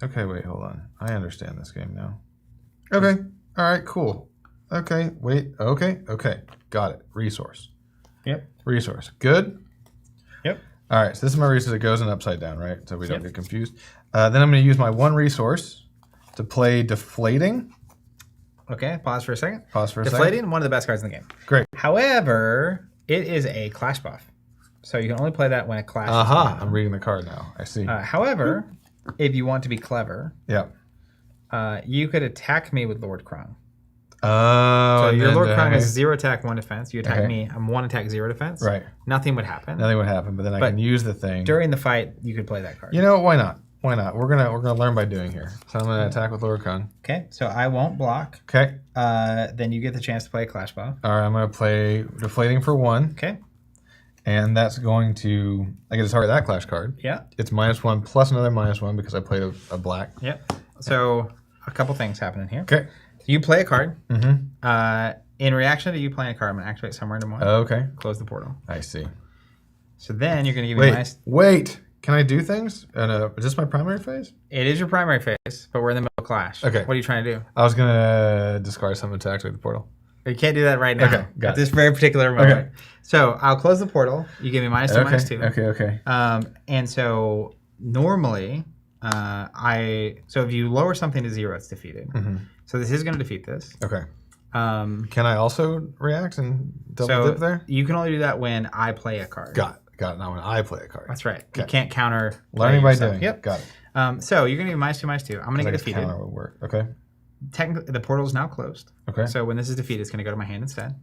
Okay, wait, hold on. I understand this game now. Okay. All right, cool. Okay, wait. Okay. Got it. Resource. Yep. Resource. Good? Yep. All right, so this is my resource. It goes in upside down, right? So we don't Yep. get confused. Then I'm going to use my 1 resource to play Deflating. Okay, pause for a second. Pause for a second. Deflating, one of the best cards in the game. Great. However, it is a clash buff. So you can only play that when a clash is Aha, going on. I'm reading the card now. I see. However, if you want to be clever, Yeah. you could attack me with Lord Krung. Oh, So and your then, Lord Krung has 0 attack, 1 defense. You attack Okay. me, I'm 1 attack, 0 defense. Right. Nothing would happen. Nothing would happen, but then I But can use the thing. During the fight, you could play that card. You know, why not? Why not? We're gonna learn by doing here. So I'm gonna attack with Lord Krung. Okay, so I won't block. Okay. Then you get the chance to play a clash buff. All right, I'm gonna play Deflating for 1, Okay. and that's going to I get to target that clash card. Yeah. It's -1 plus another -1 because I played a black. Yep. So a couple things happening here. Okay. You play a card. Mm-hmm. In reaction to you playing a card, I'm going to activate Somewhere in Des Moines. Okay. Close the portal. I see. So then you're going to give me Wait. Can I do things? Is this my primary phase? It is your primary phase, but we're in the middle of clash. Okay. What are you trying to do? I was gonna discard something to activate the portal. You can't do that right now. Okay, got at this very particular moment. Okay. So I'll close the portal. You give me -2, -2. Okay. And so normally, so if you lower something to 0, it's defeated. So this is going to defeat this. Okay. Can I also react and double dip there? You can only do that when I play a card. Got it. Not when I play a card. That's right. Okay. You can't counter. Learning by yourself. doing. Yep. Got it. So you're going to be -2, -2. I'm going to get defeated. Counter would work. Okay. Technically, the portal is now closed. Okay. So when this is defeated, it's going to go to my hand instead.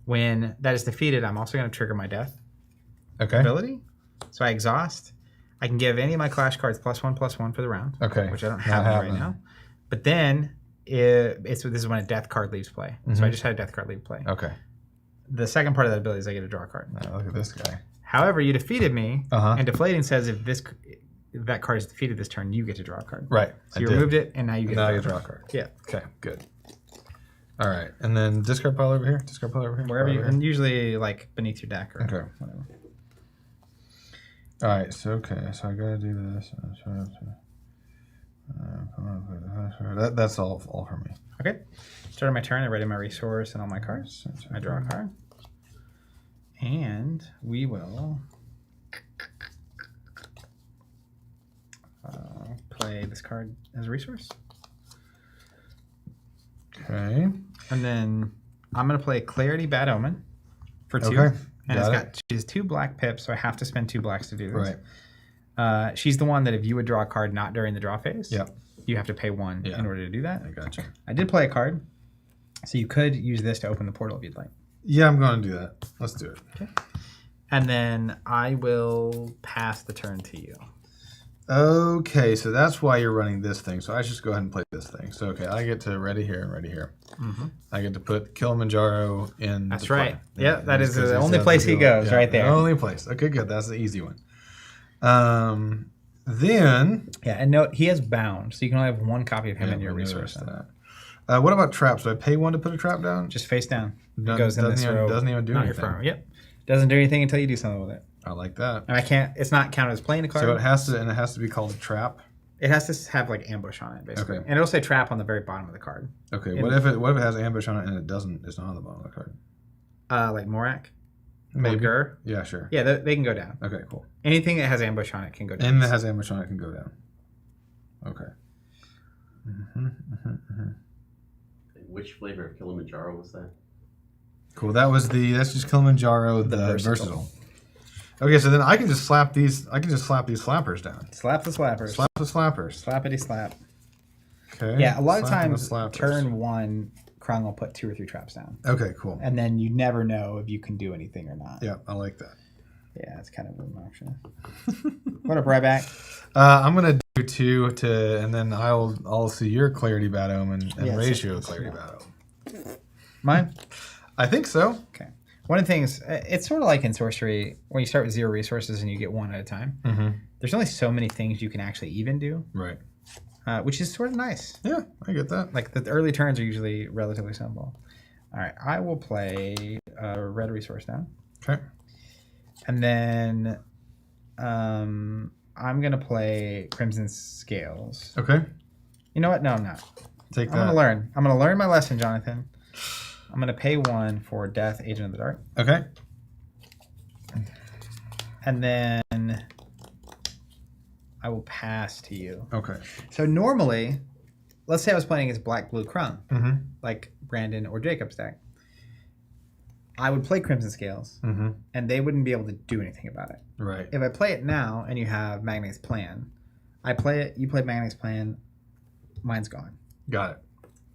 When that is defeated, I'm also going to trigger my death ability. So I exhaust. I can give any of my clash cards +1/+1 for the round. Okay. Which I don't have right now. But then this is when a death card leaves play. So I just had a death card leave play. Okay. The second part of that ability is I get to draw a card. Look at this guy. However, you defeated me, Uh-huh. and deflating says if that card is defeated this turn, you get to draw a card. Right. So you removed it, and now you get to draw a card. Yeah. Okay, good. All right, and then discard pile over here. Discard pile over here. Wherever you, and usually like beneath your deck or whatever. All right, so I gotta do this. That's all for me. Okay. Started my turn. I ready my resource and all my cards. I draw a card, and we will play this card as a resource. Okay. And then I'm going to play Clarity Bad Omen for 2. Okay. And she's 2 black pips, so I have to spend 2 blacks to do this. Right. She's the one that if you would draw a card not during the draw phase, yep. you have to pay 1 in order to do that. I gotcha. I did play a card, so you could use this to open the portal if you'd like. Yeah, I'm going to do that. Let's do it. Okay. And then I will pass the turn to you. Okay, so that's why you're running this thing. So I should just go ahead and play this thing. So, okay, I get to ready here and ready here. I get to put Kilimanjaro in. That's right. Yeah, that is the only place he goes, right there. The only place. Okay, good. That's the easy one. Then. Yeah, and note, he has bound, so you can only have 1 copy of him in your resource. What about traps? Do I pay 1 to put a trap down? Just face down. It goes in this row. Doesn't even do anything. Your firm. Yep. Doesn't do anything until you do something with it. I like that. And I can't. It's not counted as playing a card. So it has to be called a trap. It has to have like ambush on it, basically. Okay. And it'll say trap on the very bottom of the card. Okay. What if it has ambush on it and it doesn't? It's not on the bottom of the card. Like Morak. Maybe. Gur. Yeah, sure. Yeah, they can go down. Okay, cool. Anything that has ambush on it can go down. And that has ambush on it can go down. Okay. Which flavor of Kilimanjaro was that? Cool. That's just Kilimanjaro, the versatile. Okay, so then I can just slap these. I can just slap these slappers down. Slap the slappers. Slap the slappers. Slappity slap. Okay. Yeah, a lot of times, turn 1, Krung will put 2 or 3 traps down. Okay, cool. And then you never know if you can do anything or not. Yeah, I like that. Yeah, it's kind of an option. What up, Ryback? I'm gonna do 2 and then I'll see your Clarity Bad Omen and ratio Clarity Bad Omen. Mine? I think so. Okay. One of the things, it's sort of like in sorcery, when you start with 0 resources and you get 1 at a time, there's only so many things you can actually even do. Right. Which is sort of nice. Yeah, I get that. Like the early turns are usually relatively simple. All right, I will play a red resource down. Okay. And then I'm going to play Crimson Scales. Okay. You know what? No, I'm not. Take that. I'm going to learn my lesson, Jonathan. I'm going to pay 1 for Death, Agent of the Dark. Okay. And then I will pass to you. Okay. So normally, let's say I was playing against Black Blue Krung, like Brandon or Jacob's deck. I would play Crimson Scales, and they wouldn't be able to do anything about it. Right. If I play it now and you have Magnate's Plan, I play it, you play Magnate's Plan, mine's gone. Got it.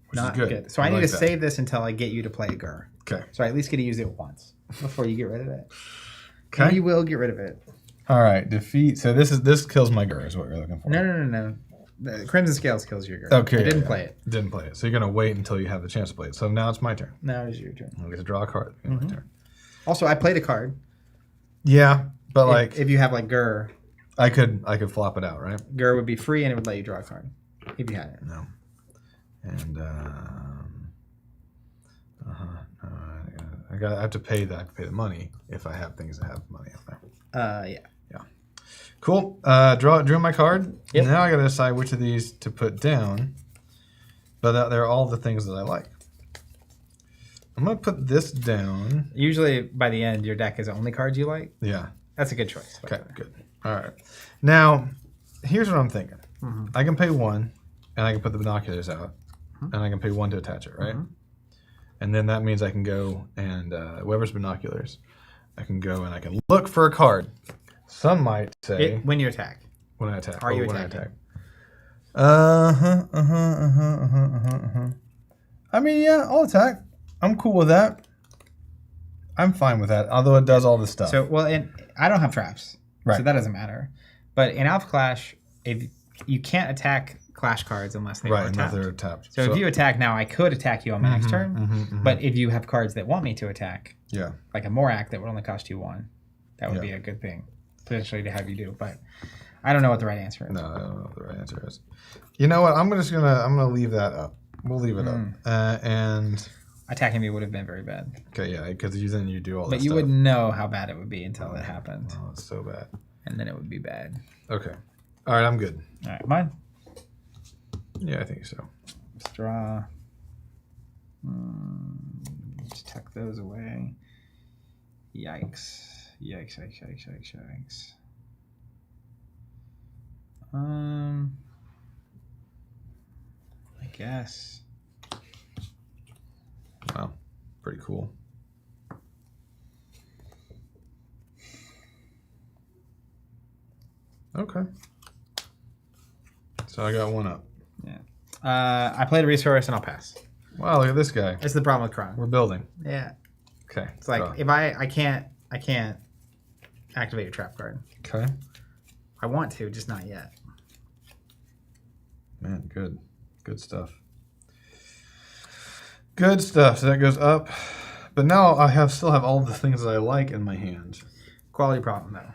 Which Not is good. good. So I need to save this until I get you to play Gur. Okay. So I at least get to use it once before you get rid of it. Okay. And you will get rid of it. All right. Defeat. So this kills my Gur is what you're looking for. No. The Crimson Scales kills your Gur. Okay. I didn't play it. Didn't play it. So you're going to wait until you have the chance to play it. So now it's my turn. Now it's your turn. I get to draw a card. My turn. Also, I played a card. Yeah, but if you have like Gur, I could flop it out, right? Gur would be free and it would let you draw a card if you had it. No. And I have to pay that. I have to pay the money if I have things that have money out there. Yeah. Cool. Drew my card. Yep. Now I got to decide which of these to put down. But they're all the things that I like. I'm going to put this down. Usually by the end, your deck is only cards you like. Yeah. That's a good choice. Okay, good. All right. Now, here's what I'm thinking. Mm-hmm. I can pay 1, and I can put the binoculars out, and I can pay 1 to attach it, right? Mm-hmm. And then that means I can go and whoever's binoculars, I can go and I can look for a card. Some might say When you attack. when I attack. Are you when attacking? I attack. I mean, yeah, I'll attack. I'm cool with that. I'm fine with that, although it does all this stuff. So, and I don't have traps, Right. so that doesn't matter. But in Alpha Clash, if you can't attack Clash cards unless they are unless tapped. they're tapped. So if you attack now, I could attack you on my next turn. But if you have cards that want me to attack, yeah, like a Morak that would only cost you 1, that would be a good thing potentially to have you do. But I don't know what the right answer is. No, I don't know what the right answer is. You know what? I'm gonna leave that up. We'll leave it up. And attacking me would have been very bad. okay, yeah, because then you do all. But that you stuff. wouldn't know how bad it would be until it happened, Oh, it's so bad. and then it would be bad. Okay, all right, I'm good. All right, mine. Yeah, I think so. Let's draw. Just tuck those away. Yikes. Yikes, yikes, yikes, yikes, yikes. I guess. Wow, pretty cool. Okay. So I got 1 up. Yeah. I played a resource and I'll pass. Wow, look at this guy. It's the problem with Kron. We're building. Yeah. Okay. It's like if I can't activate your trap card. Okay. I want to, just not yet. Man, good. Good stuff. Good stuff. So that goes up. But now I still have all the things that I like in my hand. Quality problem though.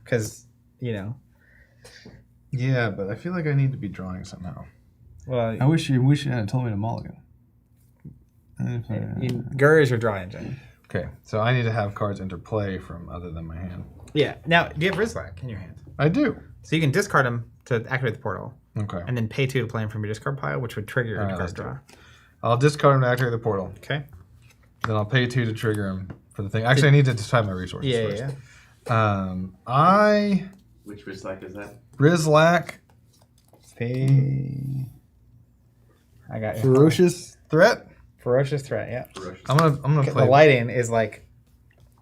Because, Yeah, but I feel like I need to be drawing somehow. well, I wish you hadn't told me to mulligan. Gur is your draw engine. Okay, so I need to have cards interplay from other than my hand. Yeah. Now, do you have Rizlak in your hand? I do. So you can discard him to activate the portal, Okay. and then pay 2 to play him from your discard pile, which would trigger your card draw. I'll discard him to activate the portal. Okay. Then I'll pay 2 to trigger him for the thing. Actually, I need to decide my resources first. Yeah. Which Rizlak is that? Rizlak. Pay. I got you. Ferocious Threat. Ferocious Threat, yeah. Ferocious. I'm gonna The play. lighting is like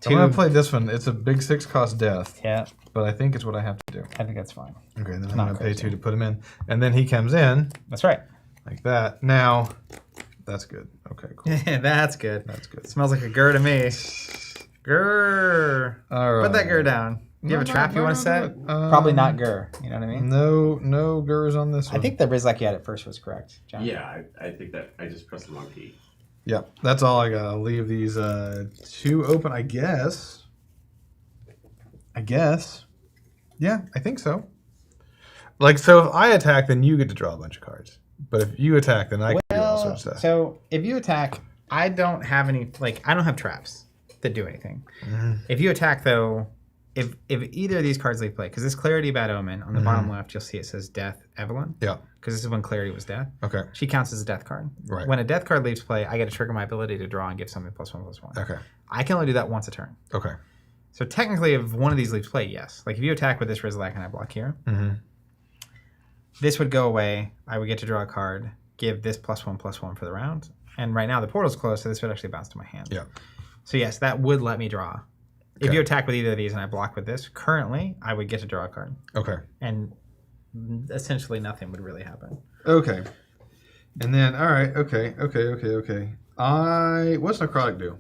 2. I'm gonna play this one. It's a big 6 cost death, Yeah, but I think it's what I have to do. I think that's fine. Okay, then I'm not gonna pay crazy. 2 to put him in, and then he comes in That's right. like that. Now, that's good. Okay, cool. That's good. That's good. Smells like a Gur to me. Gur. All right. Put that Gur down. Do you have a trap you want to set? no. Probably not Gur. You know what I mean? No Gurs on this one. I think the Rizlak you had at first was correct, John. Yeah, I think that I just pressed the wrong key. Yep, that's all I got. I'll leave these 2 open, I guess. Yeah, I think so. Like, so if I attack, then you get to draw a bunch of cards. But if you attack, then I can do all sorts of stuff. So if you attack, I don't have any, I don't have traps that do anything. If you attack, though, if either of these cards leave play, because this Clarity Bad Omen, on the bottom left, you'll see it says Death Evelyn. Yeah. Because this is when Clarity was death. Okay. She counts as a death card. Right. When a death card leaves play, I get to trigger my ability to draw and give something +1/+1. Okay. I can only do that once a turn. Okay. So technically, if one of these leaves play, yes. Like if you attack with this Rizlak and I block here, this would go away. I would get to draw a card, give this +1/+1 for the round. And right now the portal's closed, so this would actually bounce to my hand. Yeah. So yes, that would let me draw. If Okay. you attack with either of these and I block with this, currently I would get to draw a card. Okay. And essentially nothing would really happen. Okay. And then, all right. Okay. What's necrotic do?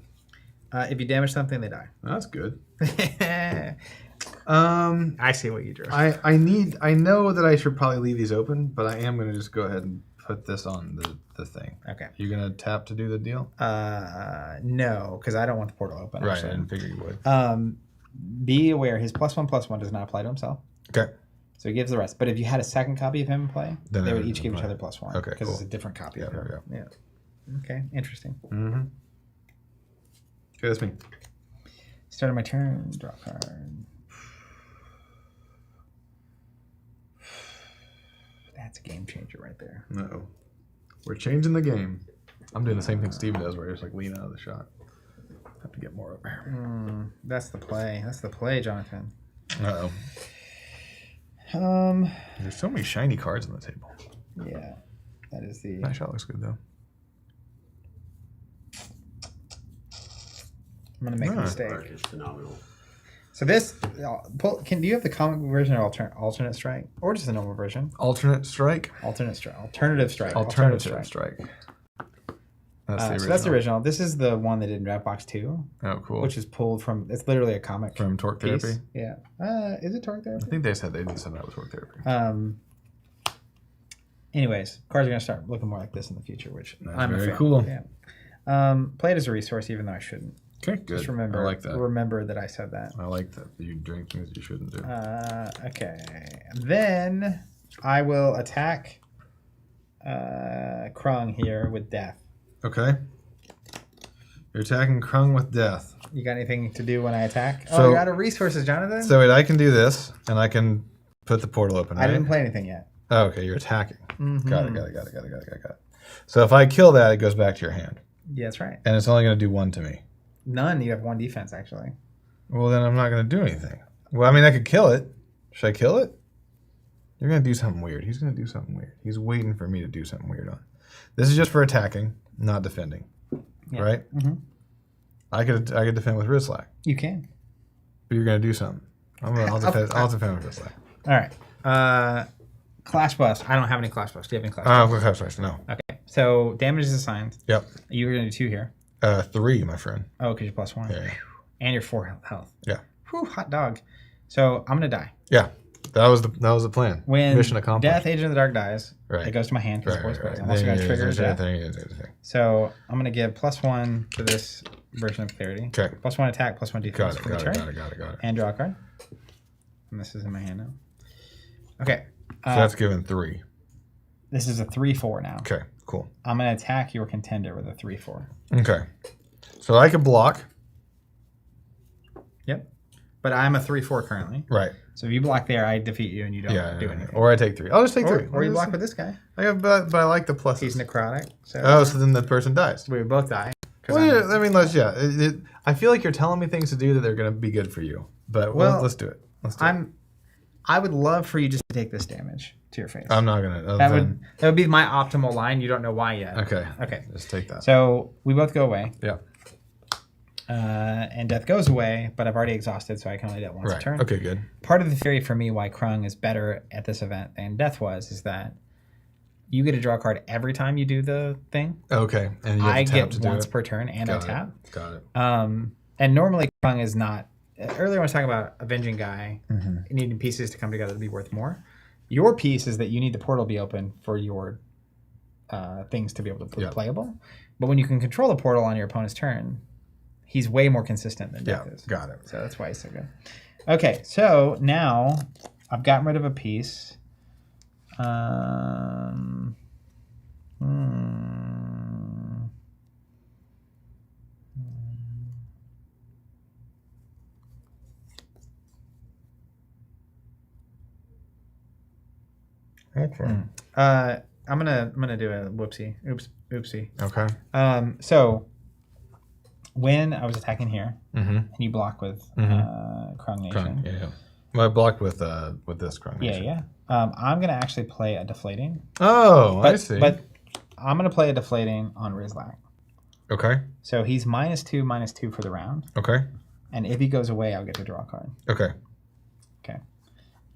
If you damage something, they die. That's good. I see what you drew. I know that I should probably leave these open, but I am going to just go ahead and put this on the thing. Okay. You going to tap to do the deal? No, because I don't want the portal open. Right. I Actually. didn't figure you would. Be aware his +1/+1 does not apply to himself. Okay. So he gives the rest. But if you had a second copy of him in play, Then they it would would each give each apply. other +1. Okay, Because cool. it's a different copy of Yeah, him. yeah. Okay, interesting. Mm-hmm. Okay, that's me. Start of my turn, draw a card. That's a game changer right there. No. We're changing the game. I'm doing the same thing Steven does, where he just like lean out of the shot. Have to get more over here. That's the play. That's the play, Jonathan. Uh oh. There's so many shiny cards on the table. Yeah, that is the. That shot looks good though. I'm gonna make a mistake. Art is phenomenal. So this, do you have the comic book version or alternate strike, or just the normal version? Alternate strike. Alternative strike. Alternative strike. That's the original. So that's the original. This is the one they did in Dropbox 2. Oh, cool. Which is pulled from. It's literally a comic from Torque piece. Therapy. Yeah. Is it Torque Therapy? I think they said that was Torque Therapy. Anyways, cards are gonna start looking more like this in the future, which I'm very a fan. cool. Yeah. Play it as a resource, even though I shouldn't. Okay, good. Just remember. I like that. Remember that I said that. I like that. You drink things you shouldn't do. Okay. Then I will attack Krung here with Death. Okay. You're attacking Krung with Death. You got anything to do when I attack? So, you're out of resources, Jonathan. So wait, I can do this, and I can put the portal open, right? I didn't play anything yet. Oh, okay, you're attacking. Mm-hmm. Got it. So if I kill that, it goes back to your hand. Yeah, that's right. And it's only going to do 1 to me. None. You have 1 defense, actually. Well, then I'm not going to do anything. Well, I mean, I could kill it. Should I kill it? You're going to do something weird. He's going to do something weird. He's waiting for me to do something weird on. This is just for attacking, not defending. Yeah. Right? Mm-hmm. I could defend with Rizlak. You can. But you're going to do something. I'll defend with Rizlak. All right. Clash Bust. I don't have any Clash Bust. Do you have any Clash Bust? No. Okay. So damage is assigned. Yep. You were going to do 2 here. 3, my friend. Oh, because you're +1. Yeah. And you're 4 health. Yeah. Whew, hot dog. So I'm going to die. Yeah. That was the plan. When Mission accomplished. Death Agent of the Dark dies, right. It goes to my hand because right. I'm also going to trigger his death. So I'm going to give +1 to this version of Clarity. Okay. +1 attack, +1 defense for the turn. Got it. And draw a card. And this is in my hand now. Okay. So that's given 3. This is a 3/4 now. Okay, cool. I'm going to attack your contender with a 3/4. Okay. So I could block. Yep. But I'm a 3/4 currently. Right. So if you block there, I defeat you and you don't do anything. Or I take 3. I'll just take 3. Or you block with this guy. But I like the pluses. He's necrotic. So then the person dies. We would both die. Well, I mean, I feel like you're telling me things to do that are going to be good for you. But let's do it. I would love for you just to take this damage to your face. I'm not going to. That would be my optimal line. You don't know why yet. Okay. Just take that. So we both go away. Yeah. And Death goes away, but I've already exhausted, so I can only do it once a turn. Okay, good. Part of the theory for me why Krung is better at this event than Death was is that you get to draw a card every time you do the thing. Okay. And I get once per turn and I tap. Got it. And normally Krung is not. Earlier I was talking about Avenging Guy needing pieces to come together to be worth more. Your piece is that you need the portal to be open for your things to be able to be playable. But when you can control the portal on your opponent's turn, he's way more consistent than Death is. Got it. So that's why he's so good. Okay, so now I've gotten rid of a piece. Okay. I'm gonna do a whoopsie. Oopsie. Okay. So when I was attacking here, and you block with Krung Nation. Yeah. Well, I blocked with this Krung Nation. Yeah. I'm gonna actually play a deflating. Oh, I see. But I'm gonna play a deflating on Rizlak. Okay. So he's -2 for the round. Okay. And if he goes away, I'll get to draw a card. Okay. Okay.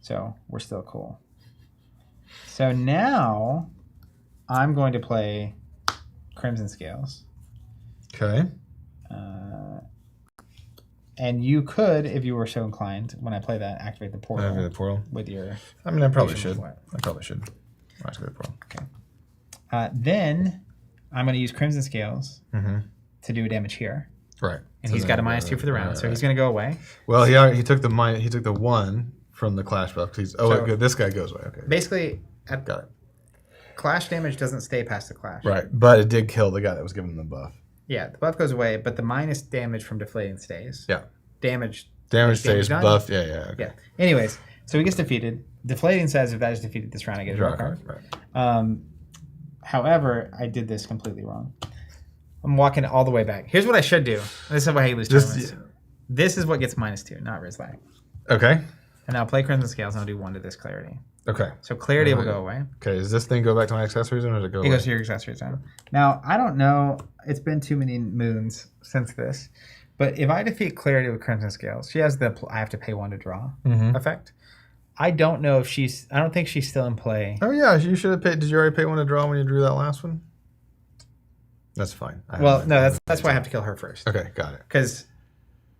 So we're still cool. So now I'm going to play Crimson Scales. Okay. And you could, if you were so inclined, when I play that, activate the portal. Activate the portal with your. I mean, I probably should. Activate the portal. Okay. Then I'm going to use Crimson Scales to do damage here. Right. And he's got a -2 for the round, so he's going to go away. Well, he took the 1 from the Clash buff. Good. This guy goes away. Okay. Basically, got it. Clash damage doesn't stay past the Clash. Right, but it did kill the guy that was giving him the buff. Yeah, the buff goes away, but the minus damage from deflating stays. Yeah. Damage stays, buff. Yeah. Okay. Yeah. Anyways, so he gets defeated. Deflating says if that is defeated this round, I get a draw card. Right. However, I did this completely wrong. I'm walking all the way back. Here's what I should do. This is how you lose tournaments. This is what gets -2, not Rizlac. Okay. And I'll play Crimson Scales, and I'll do 1 to this Clarity. Okay. So Clarity will go away. Okay, does this thing go back to my accessories, or does it go away? It goes to your accessories zone. Now, I don't know. It's been too many moons since this. But if I defeat Clarity with Crimson Scales, she has the I have to pay 1 to draw effect. I don't know if she's... I don't think she's still in play. Oh, yeah. You should have paid... Did you already pay 1 to draw when you drew that last one? That's fine. Well, no, that's why I have to kill her first. Okay, got it. Because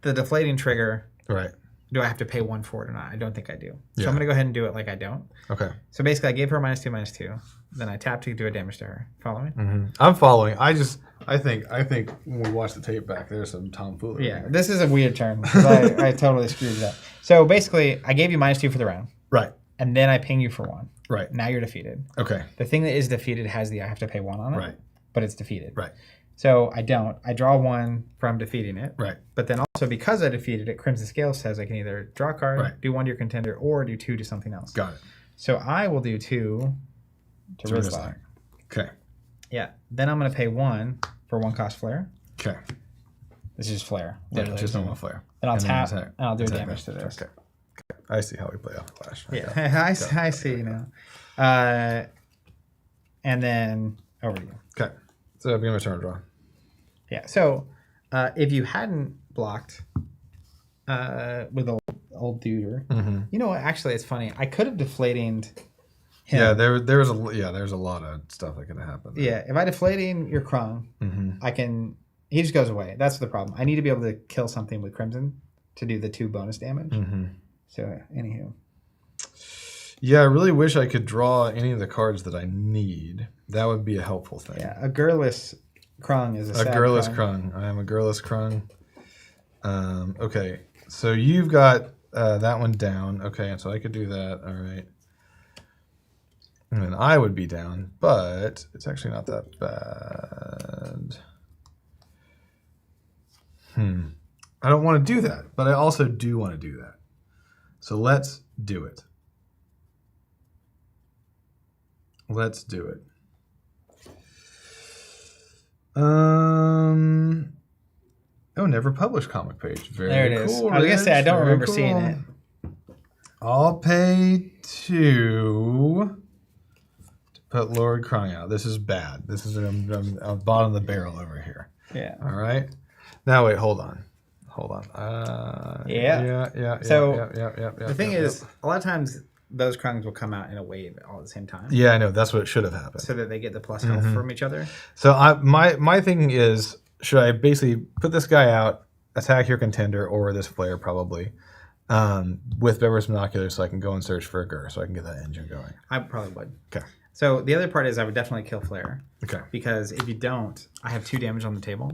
the deflating trigger... Right. Do I have to pay 1 for it or not? I don't think I do. So I'm going to go ahead and do it like I don't. Okay. So basically, I gave her -2/-2. Then I tapped to do a damage to her. Follow me? I'm following. I think when we watch the tape back, there's some tomfoolery. Yeah, this is a weird turn because I totally screwed it up. So basically, I gave you -2 for the round. Right. And then I ping you for 1. Right. Now you're defeated. Okay. The thing that is defeated has the I have to pay 1 on it. Right. But it's defeated. Right. So I don't. I draw 1 from defeating it. Right. But then also because I defeated it, Crimson Scale says I can either draw a card, do 1 to your contender, or do 2 to something else. Got it. So I will do 2 to Rizlac. Okay. Yeah. Then I'm going to pay 1 for 1 cost flare. Okay. This is flare. Yeah, just normal flare. Then I'll tap and I'll do damage to this. Okay. I see how we play off Flash. Yeah, I see now. And then over to you. Okay. So I'm going to turn draw. Yeah. So if you hadn't blocked with old duder, you know what? Actually, it's funny. I could have deflated him. Yeah, there's a lot of stuff that could have happened. Yeah. If I deflating your Krung, I can. He just goes away. That's the problem. I need to be able to kill something with Crimson to do the 2 bonus damage. So, anywho. Yeah, I really wish I could draw any of the cards that I need. That would be a helpful thing. Yeah, a Girless Krung is a sad Girless Krung. I am a Girless Krung. Okay, so you've got that one down. Okay, so I could do that. All right. And then I would be down, but it's actually not that bad. I don't want to do that, but I also do want to do that. So let's do it. Let's do it. Oh, never published comic page. Very there it cool. is. I was gonna say I don't remember seeing it. I'll pay 2 to put Lord Krung out. This is bad. This is I'm bottom of the barrel over here. Yeah. All right. Now wait, hold on. Yeah. So the thing is, a lot of times those Krungs will come out in a wave all at the same time. Yeah, I know. That's what should have happened. So that they get the plus health from each other. So my thinking is, should I basically put this guy out, attack your contender, or this flare probably, with Bever's Binoculars so I can go and search for a Gur so I can get that engine going? I probably would. Okay. So the other part is I would definitely kill Flare. Okay. Because if you don't, I have 2 damage on the table.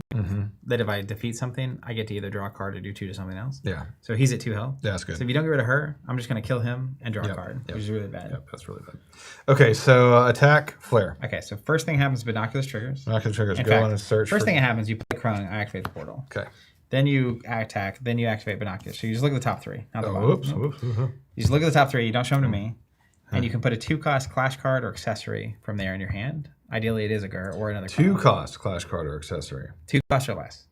That if I defeat something, I get to either draw a card or do 2 to something else. Yeah. So he's at 2 health. Yeah, that's good. So if you don't get rid of her, I'm just going to kill him and draw a card, which is really bad. Yep, that's really bad. Okay, so attack, flare. Okay, so first thing happens, Binoculars triggers. Binoculars triggers, In go fact, on and search. First thing that happens, you play Krung, I activate the portal. Okay. Then you attack, then you activate Binoculars. So you just look at the top 3, not the bottom. Whoops. You just look at the top 3, you don't show them to me. And you can put a 2-cost Clash card or accessory from there in your hand. Ideally, it is a Gur or another 2-cost Clash card or accessory. 2 costs or less.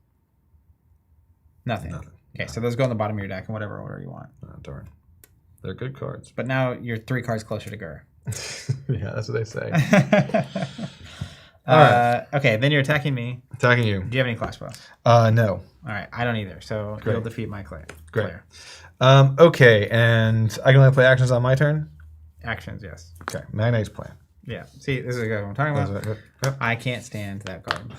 Nothing. Okay, so those go on the bottom of your deck in whatever order you want. Oh, darn. They're good cards. But now you're 3 cards closer to Gur. Yeah, that's what they say. All right. Okay, then you're attacking me. Attacking you. Do you have any Clash spells? No. All right, I don't either. So you'll defeat my Clay. Great. Okay, and I can only play actions on my turn? Actions, yes. Okay, Magnate's plan. Yeah. See, this is what I'm talking about. I can't stand that card.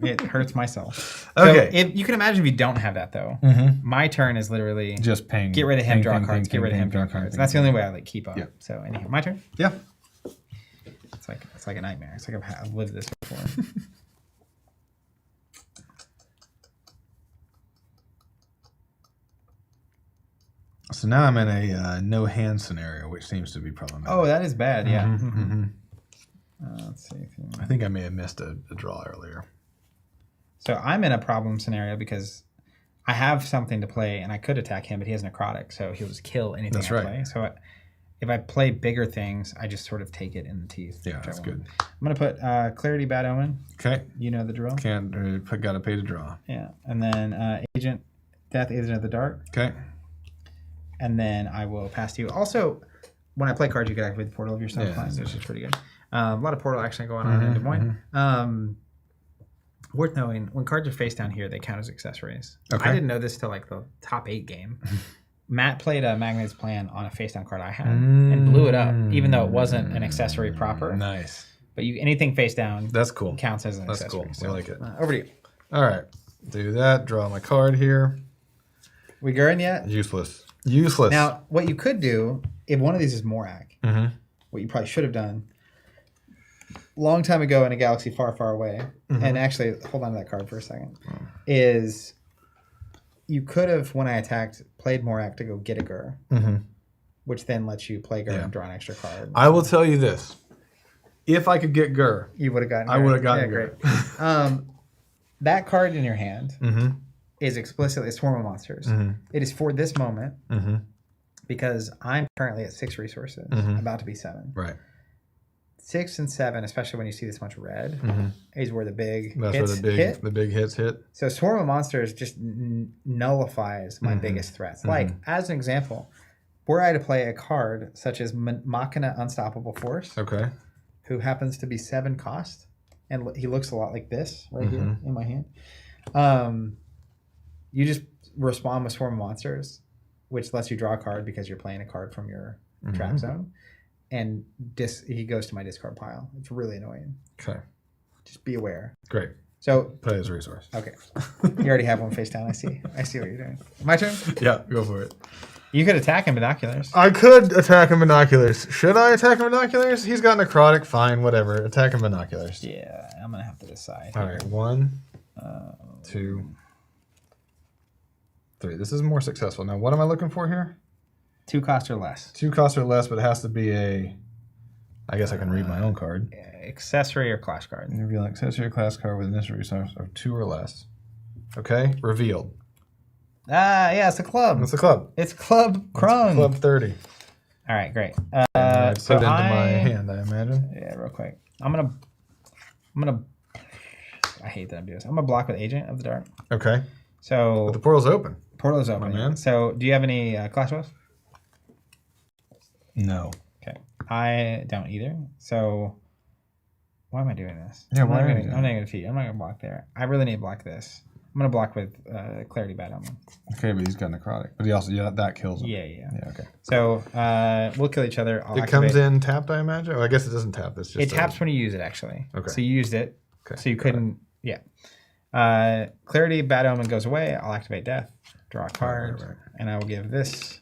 It hurts my soul. Okay. So you can imagine if you don't have that, though. My turn is literally just ping. Get rid of him, draw cards. Get rid of him, draw cards. And that's the only way I keep up. Yeah. So anyhow, my turn. Yeah. It's like a nightmare. It's like I've lived this before. So now I'm in a no hand scenario, which seems to be problematic. Oh, that is bad. Yeah. Let's see. I think I may have missed a draw earlier. So I'm in a problem scenario because I have something to play, and I could attack him, but he has necrotic, so he'll just kill anything I play. So if I play bigger things, I just sort of take it in the teeth. Yeah, that's good. I'm going to put Clarity, Bad Omen. Okay. You know the drill. Got to pay to draw. Yeah. And then Agent, Death, Agent of the Dark. Okay. And then I will pass to you. Also, when I play cards, you can activate the portal of your stuff, which is pretty good. A lot of portal action going on in Des Moines. Worth knowing, when cards are face down here, they count as accessories. Okay. I didn't know this till like the top 8 game. Matt played a Magnet's Plan on a face down card I had and blew it up, even though it wasn't an accessory proper. Nice. But anything face down That's cool. counts as an That's accessory. cool. So, I like it. Over to you. All right. Do that. Draw my card here. We going yet? Useless. Now, what you could do, if one of these is Morak, what you probably should have done long time ago in a galaxy far, far away, and actually, hold on to that card for a second, is you could have, when I attacked, played Morak to go get a Gur, which then lets you play Gur and draw an extra card. I will tell you this. If I could get Gur, You would have gotten Gur. I would have gotten Gur. Gur. That card in your hand is explicitly a Swarm of Monsters. It is for this moment because I'm currently at 6 resources, about to be 7. Right. 6 and 7, especially when you see this much red, is where the big That's hits where hit. the big hits hit. So Swarm of Monsters just nullifies my biggest threats. Like, as an example, were I to play a card such as Machina Unstoppable Force, Okay. who happens to be 7 cost, and he looks a lot like this right here in my hand, you just respond with Swarm of Monsters, which lets you draw a card because you're playing a card from your trap zone, and he goes to my discard pile. It's really annoying. Okay. Just be aware. Great. So Put it as a resource. okay, you already have one face down. I see what you're doing. My turn. Yeah, go for it. You could attack him binoculars. I could attack him binoculars. Should I attack him binoculars? He's got necrotic. Fine, whatever. Attack him binoculars. Yeah, I'm gonna have to decide. All right. 1, 2, 3. This is more successful. Now, what am I looking for here? 2 cost or less. 2 costs or less, but it has to be a... I guess I can read my own card. Accessory or clash card. Reveal an accessory class card with initial resource of 2 or less. Okay, revealed. Yeah, it's a club. That's the club. It's Club Krung. Club 30. All right, great. I put it into my hand, I imagine. Yeah, real quick. I'm gonna. I hate that I'm doing this. I'm gonna block with Agent of the Dark. Okay. So But the portal's open. portal is open. man. So do you have any clash spells? No. Okay, I don't either. So why am I doing this? Yeah, I'm why not are you gonna, doing I'm not gonna defeat. I'm not gonna block there. I really need to block this. I'm gonna block with Clarity Bad Omen. Okay, but he's got necrotic. But he also, that kills him. Yeah. Yeah, okay. So we'll kill each other. I'll It comes in tapped, I imagine? Well, I guess it doesn't tap. It's just It taps when you use it, actually. Okay. So you used it. Okay. So you couldn't. Yeah. Clarity Bad Omen goes away. I'll activate Death. Draw a card. Right. And I will give this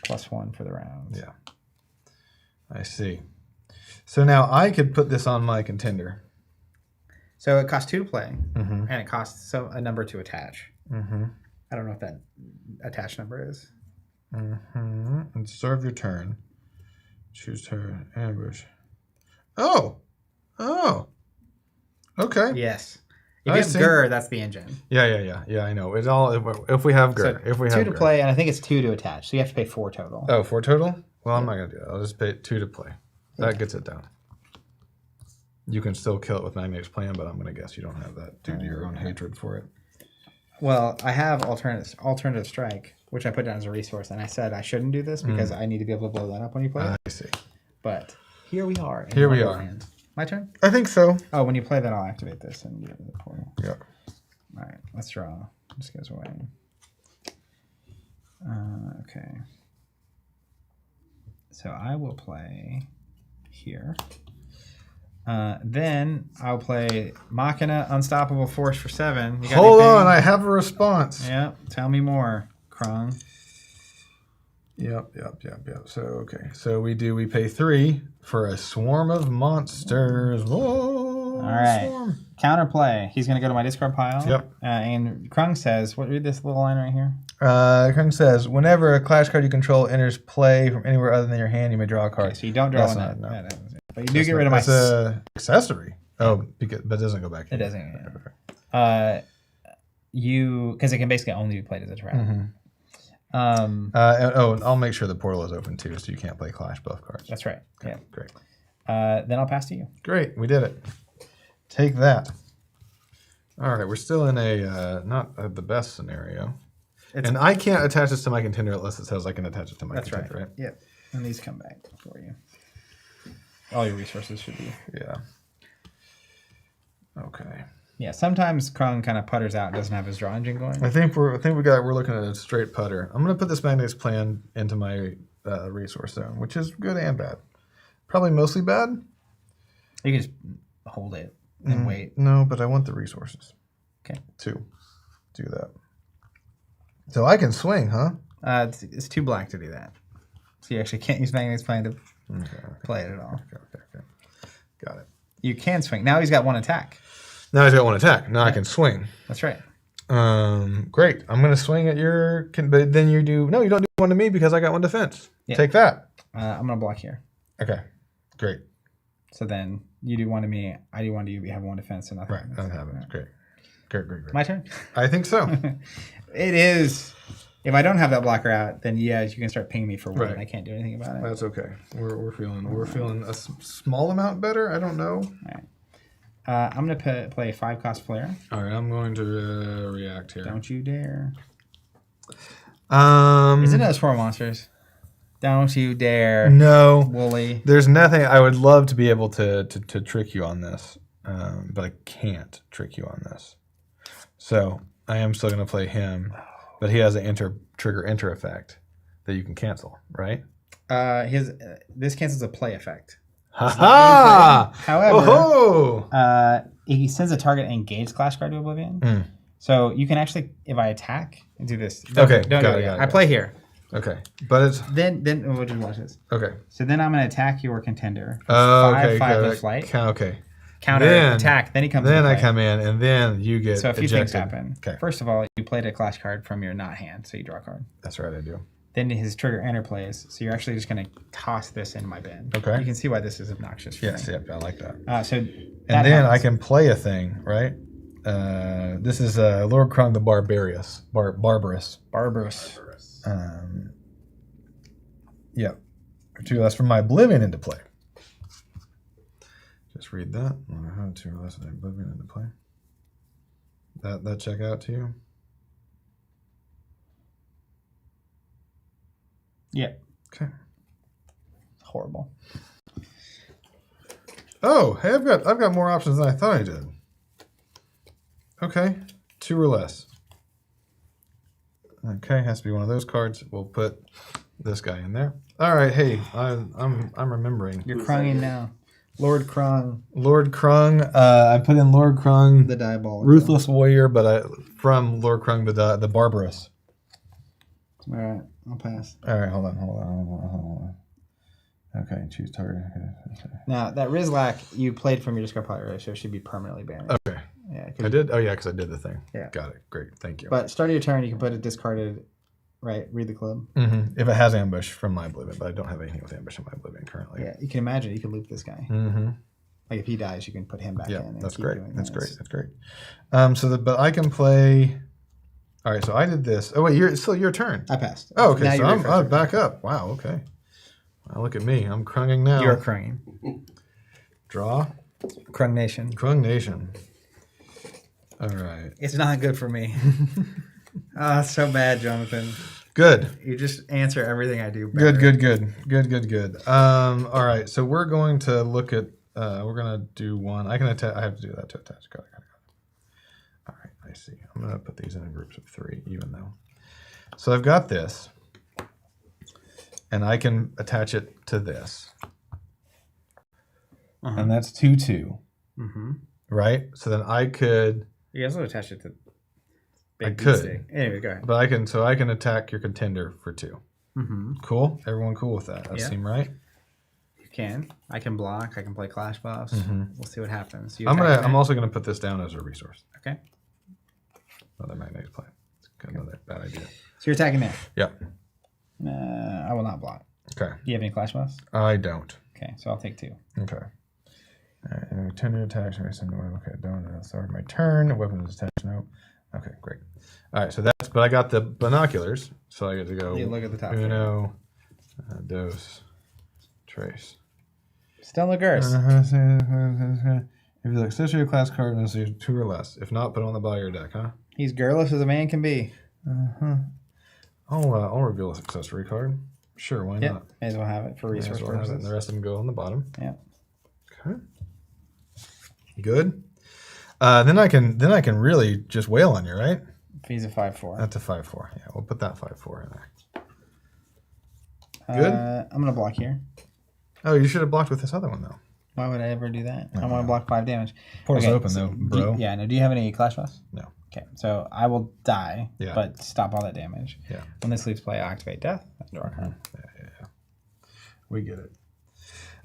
+1 for the round. Yeah. I see. So now I could put this on my contender. So it costs 2 to play, Mm-hmm. and it costs a number to attach. Mm-hmm. I don't know what that attach number is. Mm-hmm. And serve your turn. Choose turn. Ambush. Oh. Okay. Yes. If I you have see. Gur, that's the engine. Yeah. I know. It's all if we have Gur. So If we 2 have to Gur. play, and I think it's 2 to attach. So you have to pay 4 total. Oh, 4 total? Well, I'm not gonna do that. I'll just pay 2 to play. That gets it down. You can still kill it with Magnate's Plan, but I'm gonna guess you don't have that due to your own hatred for it. Well, I have alternative strike, which I put down as a resource, and I said I shouldn't do this because I need to be able to blow that up when you play it. I see. But here we are. Here we are. Wonderland. My turn? I think so. Oh, when you play that, I'll activate this and get it to the portal. Yeah. All right, let's draw. This goes away. Okay. So I will play here. Then I'll play Machina Unstoppable Force for 7. You got Hold anything? on, I have a response. Yeah, tell me more, Krung. Yep. So we pay 3 for a swarm of monsters. Whoa, All right. Swarm. Counterplay. He's going to go to my discard pile. Yep. And Krung says, read this little line right here. Kung says, whenever a clash card you control enters play from anywhere other than your hand, you may draw a card. Okay, so you don't draw That's one. not- no. But you do get rid of my... That's a accessory. Oh, but it doesn't go back. It doesn't. Yeah. Because it can basically only be played as a trap. And I'll make sure the portal is open too, so you can't play Clash buff cards. That's right. Okay, Yeah. great. Then I'll pass to you. Great, we did it. Take that. All right, we're still in a not the best scenario. And I can't attach this to my contender unless it says I can attach it to my contender, right? Yep. And these come back for you. All your resources should be. Yeah. Okay. Yeah, sometimes Krung kind of putters out and doesn't have his draw engine going. I think we're looking at a straight putter. I'm gonna put this Magnetics plan into my resource zone, which is good and bad. Probably mostly bad. You can just hold it and wait. No, but I want the resources. Okay. To do that. So I can swing, huh? It's too black to do that. So you actually can't use Magnetics plan to play it at all. Okay. Got it. You can swing. Now he's got one attack. Now he's got one attack. Now I can swing. That's right. Great. I'm gonna swing at your. But then you do. No, you don't do one to me because I got one defense. Yeah. Take that. I'm gonna block here. Okay. Great. So then you do one to me. I do one to you. We have one defense and nothing. Right. That happens. Great. My turn. I think so. It is. If I don't have that blocker out, then yeah, you can start pinging me for one. Right. I can't do anything about it. That's okay. We're feeling a small amount better. I don't know. All right. I'm gonna play a 5-cost player. All right. I'm going to react here. Don't you dare. Isn't those 4 monsters? Don't you dare. No. Wooly. There's nothing. I would love to be able to trick you on this, but I can't trick you on this. So I am still going to play him, but he has an trigger enter effect that you can cancel, right? This cancels a play effect. Ha! However, he sends a target engaged Clash card to Oblivion. So you can actually, if I attack, do this. Don't do it yet. I play here. Okay, but it's then we'll just watch this. Okay. So then I'm going to attack your contender. Okay. 5 with flight. Okay. Counter attack. Then he comes. Then I come in, and then you get. So a few things happen. Okay. First of all, you played a Clash card from your not hand, so you draw a card. That's right, I do. Then his trigger enter plays, so you're actually just going to toss this into my bin. Okay. You can see why this is obnoxious. Yes, yep, I like that. And then happens. I can play a thing, right? This is Lord Krung the Barbarous. Yeah. 2 less from my Oblivion into play. Just read that. 2 less than Oblivion into play. That check out to you? Yeah. Okay. Horrible. Oh, hey, I've got more options than I thought I did. Okay, 2 or less. Okay, has to be one of those cards. We'll put this guy in there. All right, hey, I'm remembering. You're Krunging now. Lord Krung. I put in Lord Krung, the diabolical, ruthless warrior, but from Lord Krung the barbarous. All right, I'll pass. All right, hold on. Okay, choose target. Okay. Now that Rizlak you played from your discard pile earlier, so it should be permanently banned. Okay. Yeah. I did. Oh yeah, because I did the thing. Yeah. Got it. Great. Thank you. But start of your turn, you can put it discarded. Right. Read the club. Mm-hmm. If it has ambush from my Oblivion, but I don't have anything with ambush in my Oblivion currently. Yeah, you can imagine you can loop this guy. Mm-hmm. Like if he dies, you can put him back in. Yeah, And that's keep great. doing That's this. great. But I can play. All right, so I did this. Oh wait, it's still your turn. I passed. Oh, okay. Now So I'm back up. Wow. Okay. Well, look at me. I'm Krunging now. You're Krunging. Draw. Krung Nation. Krung Nation. All right. It's not good for me. It's so bad, Jonathan. Good. You just answer everything I do better. Good. All right. So we're going to look at. We're gonna do one. I can attach. I have to do that to attach. Got it. All right. I see. I'm gonna put these in groups of 3, even though. So I've got this, and I can attach it to this, and that's 2/2. Mm-hmm. Right. So then I could. You guys will attach it to. I could. Anyway, go ahead. But I can. So I can attack your contender for 2. Mm-hmm. Cool. Everyone cool with that? That seem right? You can. I can block. I can play Clash buffs. Mm-hmm. We'll see what happens. I'm also gonna put this down as a resource. Okay. Another magnetic play. Another bad idea. So you're attacking there. Yep. I will not block. Okay. Do you have any Clash buffs? I don't. Okay, so I'll take 2. Okay. All right. Tender attacks. Okay, don't. Sorry, my turn. Weapon is attached. No. Okay, great. All right, so that's. But I got the binoculars, so I get to go. You look at the top. Uno, dos, tres. Still no Gers. If you look, switch your class card and see 2 or less. If not, put it on the bottom of your deck, huh? He's girlish as a man can be. I'll reveal a accessory card. Sure, why not? May as well have it for resource purposes. And the rest of them go on the bottom. Yeah. Okay. Good. Then I can really just wail on you, right? If he's a 5/4. That's a 5/4. Yeah, we'll put that 5/4 in there. Good. I'm gonna block here. Oh, you should have blocked with this other one though. Why would I ever do that? I want to block 5 damage. Portal's open though, bro. No. Do you have any clash boss? No. Okay, so I will die, Yeah. but stop all that damage. Yeah. When this leaves play, I activate death. Draw a card. Yeah. We get it.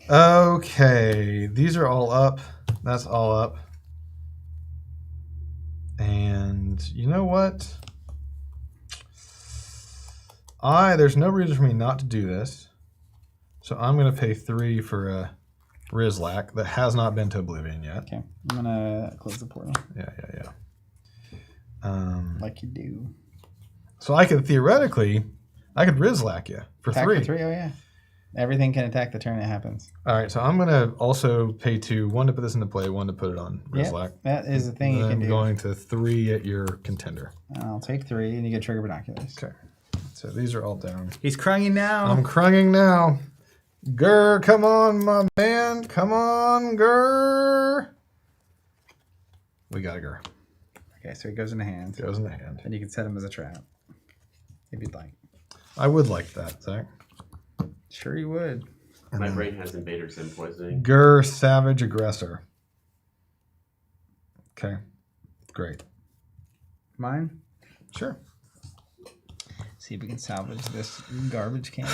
Okay, these are all up. That's all up. And you know what? There's no reason for me not to do this. So I'm going to pay 3 for a Rizlak that has not been to Oblivion yet. Okay, I'm gonna close the portal. Yeah. Like you do. So I could theoretically, Rizlak you for Attack 3. for 3, oh yeah. Everything can attack the turn it happens. All right, so I'm going to also pay 2, 1 to put this into play, 1 to put it on Rizlak. That is the thing you can do. I'm going to 3 at your contender. I'll take 3 and you get trigger binoculars. Okay. So these are all down. He's crunging now. I'm crunging now. Grr, come on, my man. Come on, grr. We got a grr. Okay, so he goes in the hand. Goes in the hand. And you can set him as a trap. If you'd like. I would like that, Zach. Sure you would. My brain has Invader Sim poisoning. Grr, savage aggressor. Okay. Great. Mine? Sure. See if we can salvage this garbage can.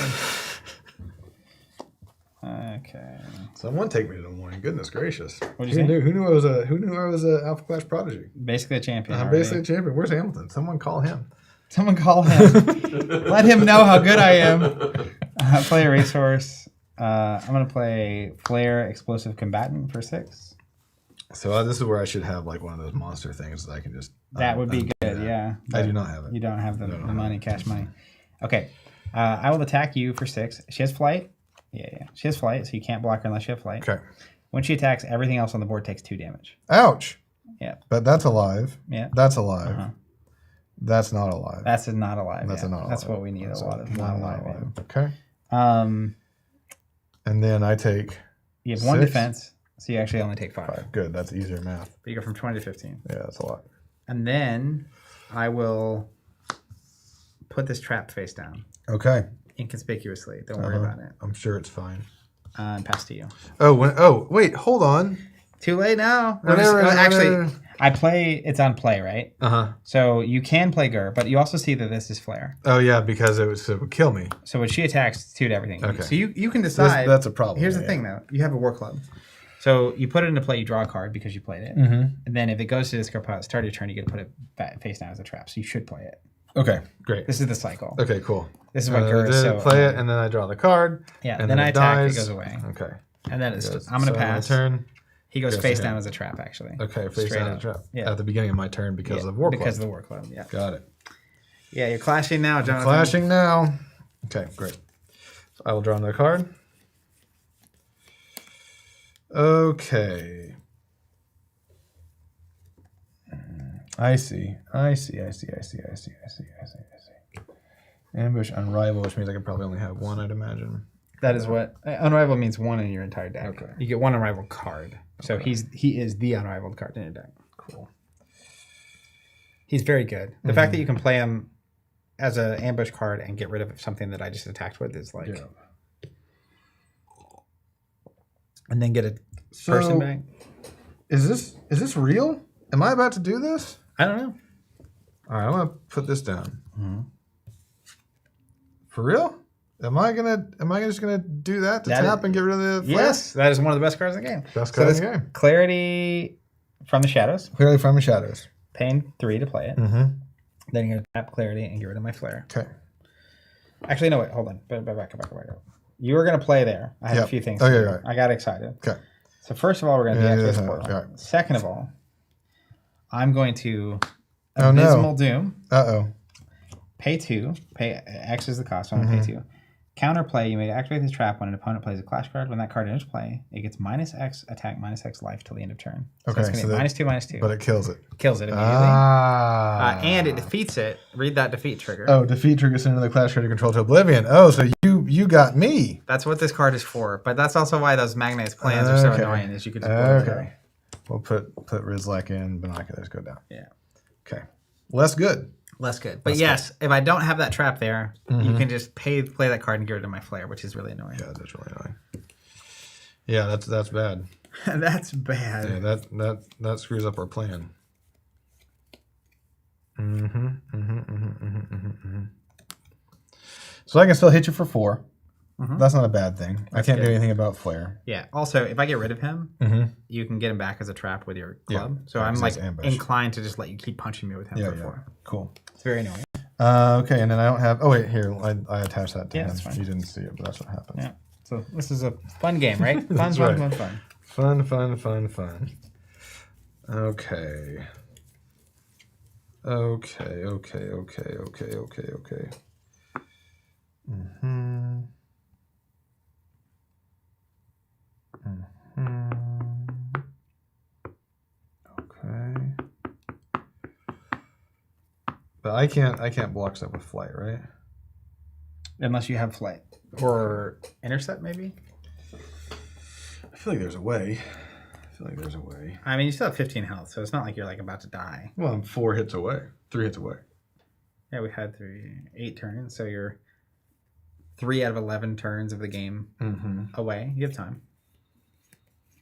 Okay. Someone take me to the morning. Goodness gracious. What'd you say? Who knew I was a Alpha Clash prodigy? Basically a champion. I'm basically a champion. Where's Hamilton? Someone call him. Someone call him. Let him know how good I am. Play a resource. I'm going to play Flare Explosive Combatant for 6. So this is where I should have like one of those monster things that I can just... That would be good, yeah. I do not have it. You don't have the money, cash money. Okay. I will attack you for 6. She has flight. Yeah. She has flight, so you can't block her unless you have flight. Okay. When she attacks, everything else on the board takes 2 damage. Ouch. Yeah. But that's alive. Yeah. That's alive. That's not alive. That's not alive. That's not alive. That's what we need a lot of not alive. Okay. And then I take... You have 1 6? defense, so you actually only take 5. Good. That's easier math. But you go from 20 to 15. Yeah, that's a lot. And then I will put this trap face down. Okay. Inconspicuously. Don't worry about it. I'm sure it's fine. And pass to you. Wait, hold on. Too late now. Whatever. I play, it's on play, right? Uh-huh. So you can play Gur, but you also see that this is Flare. Oh, yeah, because it would kill me. So when she attacks, it's 2 to everything. Okay. So you can decide. That's a problem. Here's the thing, though. You have a War Club. So you put it into play, you draw a card because you played it. Mm-hmm. And then if it goes to discard pile, start your turn, you get to put it face down as a trap. So you should play it. Okay, great. This is the cycle. Okay, cool. This is what Gur is. So play it, and then I draw the card. Yeah, and then I attack, dies. it goes away. Okay. And then I'm going to pass. My turn. He goes face down as a trap, actually. Okay, face down as a trap. Yeah. At the beginning of my turn because of War Club. Because of the War Club, yeah. Got it. Yeah, you're clashing now, Jonathan. Clashing now. Okay, great. So I will draw another card. Okay. I see. Ambush Unrival, which means I can probably only have 1, I'd imagine. That is what unrivaled means. 1 in your entire deck. Okay. You get 1 unrivaled card. So he is the unrivaled card in your deck. Cool. He's very good. The fact that you can play him as an ambush card and get rid of something that I just attacked with is like. Yeah. And then get a person back. Is this real? Am I about to do this? I don't know. All right, I'm gonna put this down. Mm-hmm. For real? Am I just gonna do that to tap and get rid of the flare? Yes, that is one of the best cards in the game. Best card in the game. Clarity from the Shadows. Clearly from the Shadows. Paying 3 to play it. Mm-hmm. Then you're gonna tap Clarity and get rid of my flare. Okay. Actually, no, wait, hold on. Back up. You were gonna play there. I have a few things. Okay, right. I got excited. Okay. So first of all, we're gonna deactivate the Right. portal. Second of all, I'm going to Oh, no. Abysmal Doom. Uh-oh. Pay 2. Pay X is the cost, so I'm going to pay 2. Counterplay, you may activate this trap when an opponent plays a clash card. When that card enters play, it gets -X attack, -X life till the end of turn. So Okay, it's going to be -2/-2. But it kills it. Kills it immediately. And it defeats it. Read that defeat trigger. Oh, defeat triggers into the clash card you control to oblivion. Oh, so you got me. That's what this card is for. But that's also why those Magnetics plans are so annoying, is you could just blow it away. We'll put Rizlek in, binoculars go down. Yeah. Okay. Less good. Less good. But yes, if I don't have that trap there, you can just play that card and get rid of my flare, which is really annoying. Yeah, that's really annoying. Yeah, that's bad. That's bad. Yeah, that screws up our plan. So I can still hit you for 4. That's not a bad thing. I can't do anything about flare. Yeah. Also, if I get rid of him, you can get him back as a trap with your club. So I'm like inclined to just let you keep punching me with him for 4. Cool. It's very annoying. Okay, and then I don't have... Oh, wait, here. I attached that to him. That's fine. You didn't see it, but that's what happens. Yeah. So this is a fun game, right? Fun. Fun. Okay. Okay. But I can't block stuff with flight, right? Unless you have flight. Or intercept, maybe? I feel like there's a way. I mean, you still have 15 health, so it's not like you're like about to die. Well, I'm 4 hits away. 3 hits away. Yeah, we had 8 turns, so you're 3 out of 11 turns of the game away. You have time.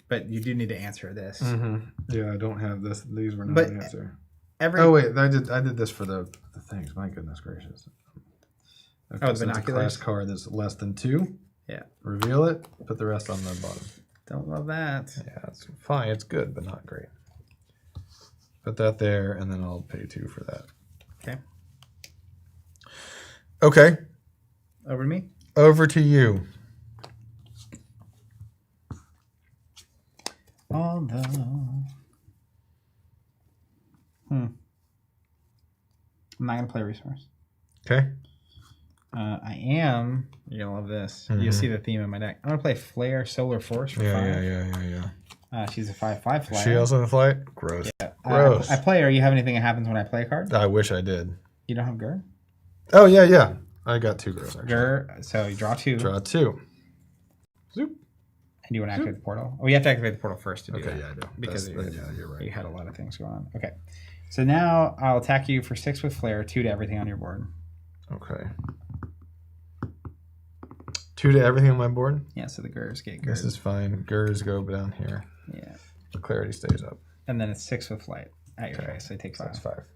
But you do need to answer this. Yeah, I don't have this. These were not the answer. Oh wait, I did this for the things. My goodness gracious. Okay, the binoculars. Class card that's less than 2. Yeah. Reveal it. Put the rest on the bottom. Don't love that. Yeah, it's fine. It's good, but not great. Put that there, and then I'll pay 2 for that. Okay. Okay. Over to me. Over to you. Although... I'm not going to play resource. Okay. I am... You're going to love this. You'll see the theme in my deck. I'm going to play Flare Solar Force for 5. Yeah. She's a 5/5 flyer. She also in the flight? Gross. Yeah. Gross. I play her. You have anything that happens when I play a card? I wish I did. You don't have Gur? Oh, yeah. I got 2 girls, actually. Gur, so you draw 2. Draw 2. Zoop. And you want to activate the portal? Oh, you have to activate the portal first to do that. Okay, yeah, I do. Because you're right. You had a lot of things going on. Okay. So now I'll attack you for 6 with Flare, 2 to everything on your board. Okay. 2 to everything on my board? Yeah, so the Gurs get Gurs. This is fine. Gurs go down here. Yeah. The clarity stays up. And then it's 6 with Flight at your face, so you take 5. That's 5.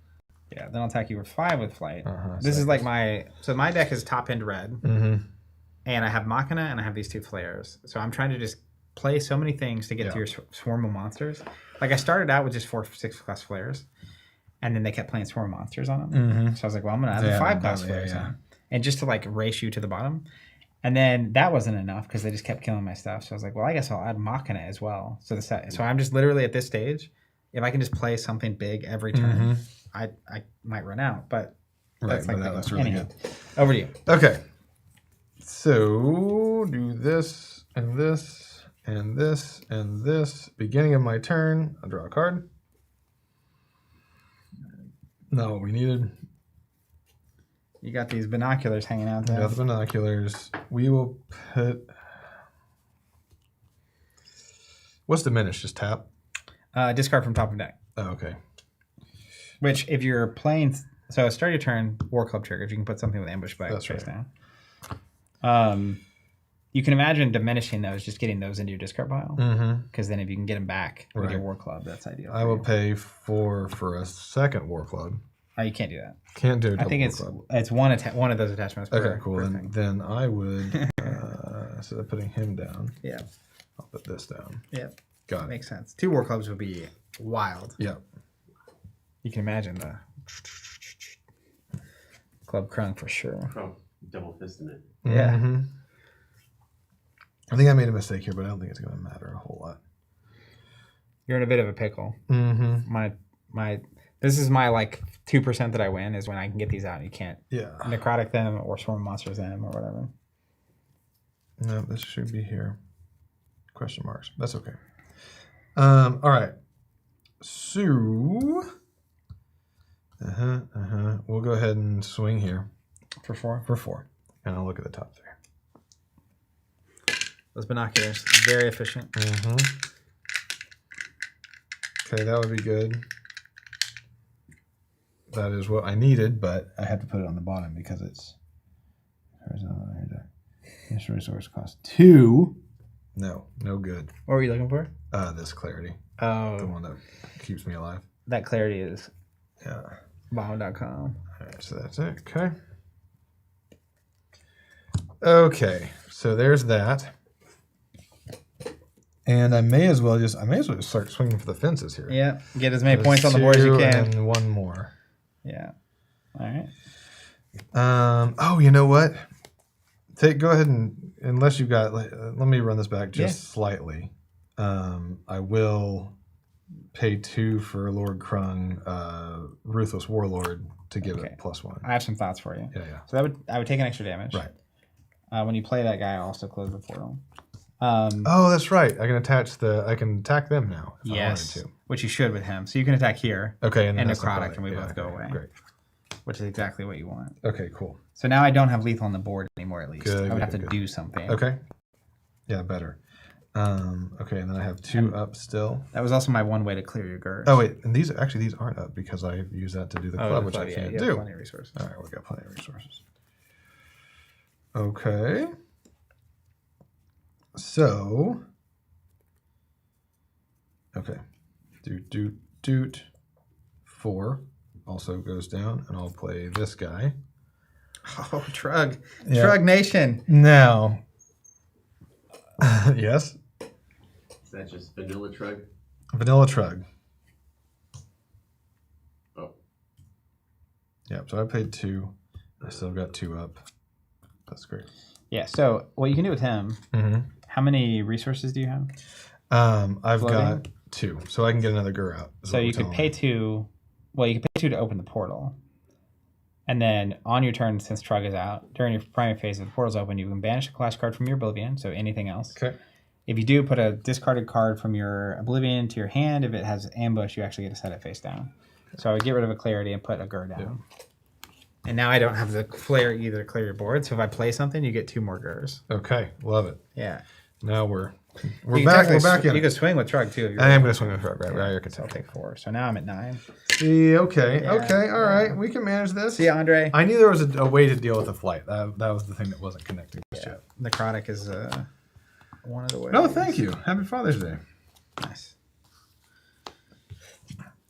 Yeah, then I'll attack you for 5 with Flight. This is like my... So my deck is top-end red. And I have Machina, and I have these 2 Flares. So I'm trying to just play so many things to get to your swarm of monsters. Like I started out with just 4 6-class Flares. And then they kept playing swarm monsters on them. So I was like, well, I'm going to add the 5-class Flares on. And just to like race you to the bottom. And then that wasn't enough because they just kept killing my stuff. So I was like, well, I guess I'll add Machina as well. So so I'm just literally at this stage, if I can just play something big every turn, I might run out. But that's that's really good. Over to you. Okay. So do this and this and this and this. Beginning of my turn, I'll draw a card. Not what we needed. You got these binoculars hanging out there. Got the binoculars. We will put... What's diminish? Just tap? Discard from top of deck. Oh, okay. Which, if you're playing... So, start your turn, War Club triggers. You can put something with ambush back face down. You can imagine diminishing those, just getting those into your discard pile. Because then if you can get them back with your War Club, that's ideal. I will pay 4 for a second War Club. Oh, you can't do that. Can't do it. I think it's one of those attachments. Okay, cool. Then I would, instead of putting him down, I'll put this down. Yep. Got it. Makes sense. 2 War Clubs would be wild. Yeah. You can imagine the Club Crunk for sure. Oh, double fisting it. Yeah. I think I made a mistake here, but I don't think it's going to matter a whole lot. You're in a bit of a pickle. My This is my like 2% that I win is when I can get these out and you can't necrotic them or swarm monsters them or whatever. No, this should be here. Question marks. That's okay. All right. So, we'll go ahead and swing here. For 4? For 4. And I'll look at the top 3. Those binoculars, very efficient. Okay, that would be good. That is what I needed, but I had to put it on the bottom because it's... This resource costs 2. No good. What were you looking for? This clarity. Oh. The one that keeps me alive. That clarity is All bomb.com. right, so that's it. Okay. Okay, so there's that. And I may as well just start swinging for the fences here. Yeah, get as many points on the board as you can. And 1 more. Yeah. All right. Oh, you know what? Go ahead and, unless you've got, let me run this back just slightly. I will pay 2 for Lord Krung, Ruthless Warlord, to give it +1. I have some thoughts for you. Yeah. So I would take an extra damage. Right. When you play that guy, I'll also close the portal. Oh, that's right. I can attack them now if I wanted to. Which you should with him. So you can attack here. Okay, and necrotic, and we both go away. Great. Which is exactly what you want. Okay, cool. So now I don't have lethal on the board anymore, at least. Good, I would have to do something. Okay. Yeah, better. Okay, and then I have 2 up still. That was also my one way to clear your Gurge. Oh, wait. And these aren't up because I use that to do the club, which I can't do. Plenty of resources. All right, we got plenty of resources. Okay. So, okay. Doot. 4 also goes down, and I'll play this guy. Oh, Trug. Yeah. Trug Nation. Now, yes? Is that just vanilla Trug? Vanilla Trug. Oh. Yeah, so I paid 2. I still got 2 up. That's great. Yeah, so what you can do with him, how many resources do you have? I've got 2, so I can get another Gur out. So you could pay 2. Well, you could pay 2 to open the portal. And then on your turn, since Trug is out, during your primary phase, if the portal's open, you can banish a clash card from your Oblivion, so anything else. Okay. If you do, put a discarded card from your Oblivion to your hand. If it has ambush, you actually get to set it face down. So I would get rid of a clarity and put a Gur down. Yeah. And now I don't have the flare either to clear your board, so if I play something, you get 2 more Gurs. Okay, love it. Yeah. Now we're back. We're back in. You can swing with Trug too. I am going to swing with Trug, right? Yeah. Right. So I'll take 4. So now I'm at 9. See, okay, all right. We can manage this. See, Andre. I knew there was a way to deal with the flight. That was the thing that wasn't connected just yet. Necrotic is one of the ways. Oh, thank you. Happy Father's Day. Nice.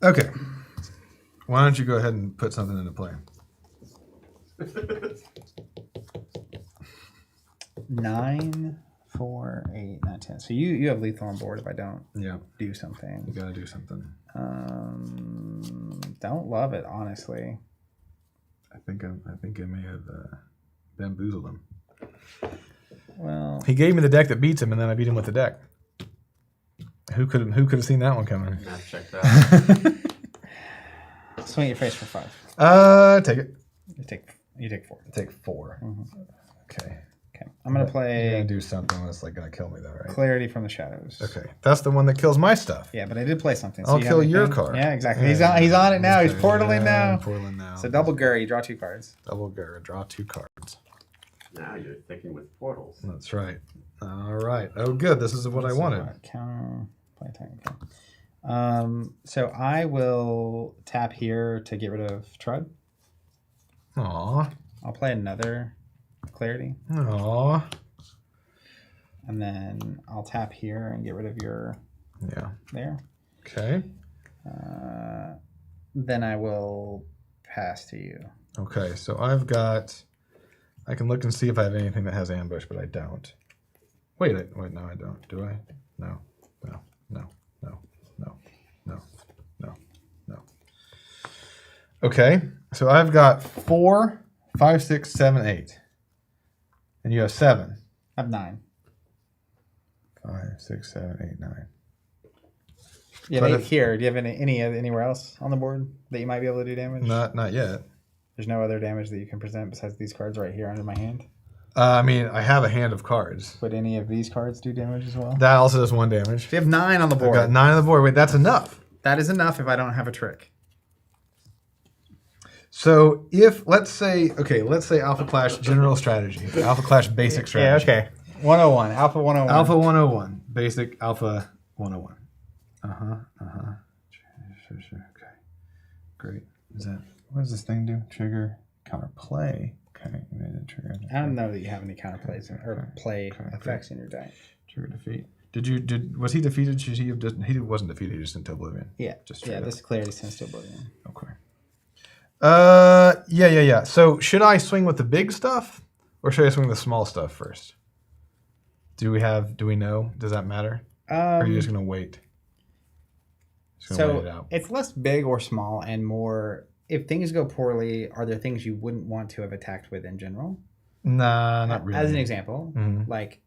Okay. Why don't you go ahead and put something into play? 9, 4, 8, 9, 10. So you have lethal on board if I don't do something. You gotta do something. Don't love it, honestly. I think I may have bamboozled him. Well, he gave me the deck that beats him, and then I beat him with the deck. Who could have seen that one coming? Not checked out. Swing your face for 5. Take it. You take 4. Take 4. Okay. I'm gonna play. You're gonna do something that's like gonna kill me, though, right? Clarity from the Shadows. Okay, that's the one that kills my stuff. Yeah, but I did play something. So I'll kill your card. Yeah, exactly. He's on it now. He's portaling now. Portaling now. So double Gur, you draw 2 cards. Double Gur, draw 2 cards. Now you're thinking with portals. That's right. All right. Oh, good. This is what I wanted. Counter play time. So I will tap here to get rid of Trug. Aw. I'll play another Clarity. Aw. And then I'll tap here and get rid of your there. Okay. Then I will pass to you. Okay, so I can look and see if I have anything that has ambush, but I don't. Wait, no, I don't. Do I? No. Okay, so I've got 4, 5, 6, 7, 8. And you have 7. I have 9. 5, 6, 7, 8, 9. You have But 8 if- here. Do you have anywhere else on the board that you might be able to do damage? Not yet. There's no other damage that you can present besides these cards right here under my hand. I mean, I have a hand of cards. Would any of these cards do damage as well? That also does 1 damage. You have 9 on the I've board. got 9 on the board. Wait, that's enough. That is enough if I don't have a trick. So if let's say Alpha Clash general strategy, Alpha Clash basic strategy. Yeah, okay. 101, Alpha 101. Alpha 101, basic Alpha 101. Sure. Okay, great. What does this thing do? Trigger counter play. Okay, you made it trigger. I don't know that you have any counterplays or play effects in your deck. Trigger defeat. Was he defeated? Should he have? He wasn't defeated. He just into Oblivion. Yeah, Just yeah. straight This clarity sends to Oblivion. Okay. Yeah. So should I swing with the big stuff or should I swing with the small stuff first? Do we know? Does that matter? Or are you just gonna wait? Just gonna wait it out. It's less big or small and more. If things go poorly, are there things you wouldn't want to have attacked with in general? Nah, not really. As an example, like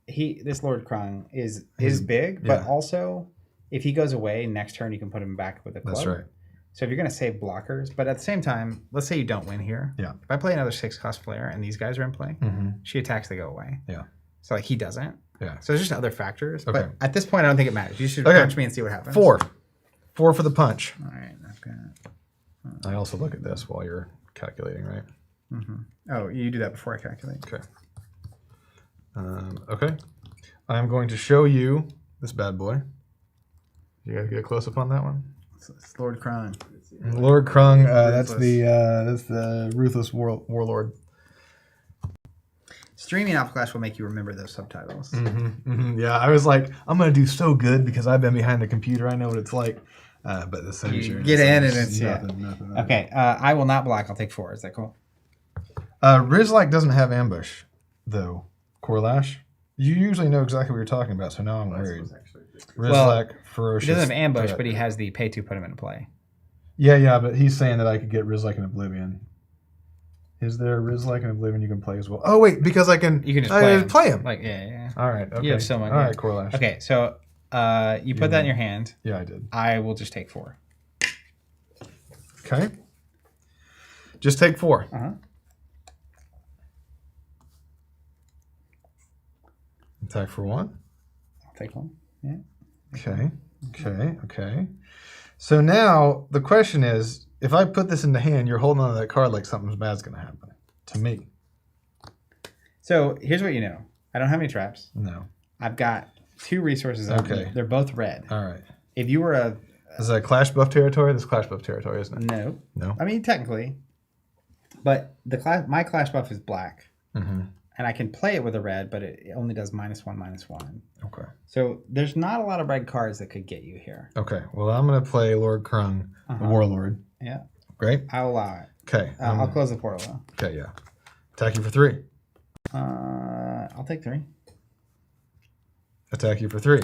this Lord Krung is big, but also if he goes away next turn, you can put him back with a club. That's right. So if you're going to save blockers, but at the same time, let's say you don't win here. Yeah. If I play another 6-cost player and these guys are in play, she attacks, they go away. Yeah. So like he doesn't. Yeah. So there's just other factors. Okay. But at this point, I don't think it matters. You should punch me and see what happens. 4 for the punch. All right. I've got. I also look at this while you're calculating, right? Oh, you do that before I calculate. Okay. Okay. I'm going to show you this bad boy. You got to get a close up on that one. It's Lord Krung. Lord Krung. That's the ruthless warlord. Streaming Alpha Clash will make you remember those subtitles. Yeah, I was like, I'm gonna do so good because I've been behind the computer. I know what it's like. But the same You get in and it's nothing. Okay, I will not block. I'll take 4. Is that cool? Rizlike doesn't have ambush, though. Corlash. You usually know exactly what you're talking about, so now I'm worried. Rizlike, ferocious. He doesn't have ambush, threat. but he has the pay to put him into play. Yeah, but he's saying that I could get Rizlike in Oblivion. Is there a Rizlike in Oblivion you can play as well? Oh wait, because I can. You can just play him. him. Like yeah. All right. Okay. You have so much. All right, Corlash. Okay, so you put that in your hand. Yeah, I did. I will just take 4. Okay. Just take 4. Attack for 1. I'll take 1. Yeah. Okay. So now the question is, if I put this in the hand, you're holding on to that card like something bad's going to happen to me. So here's what you know. I don't have any traps. No. I've got 2 resources. Okay. They're both red. All right. If you were a... Is that Clash buff territory? This is Clash buff territory, isn't it? No. No. I mean, technically. But my Clash buff is black. And I can play it with a red, but it only does -1/-1. Okay. So there's not a lot of red cards that could get you here. Okay. Well, I'm going to play Lord Krung, the Warlord. Yeah. Great. I'll allow it. Okay. I'll close the portal though. Okay, yeah. Attack you for 3. I'll take 3. Attack you for 3.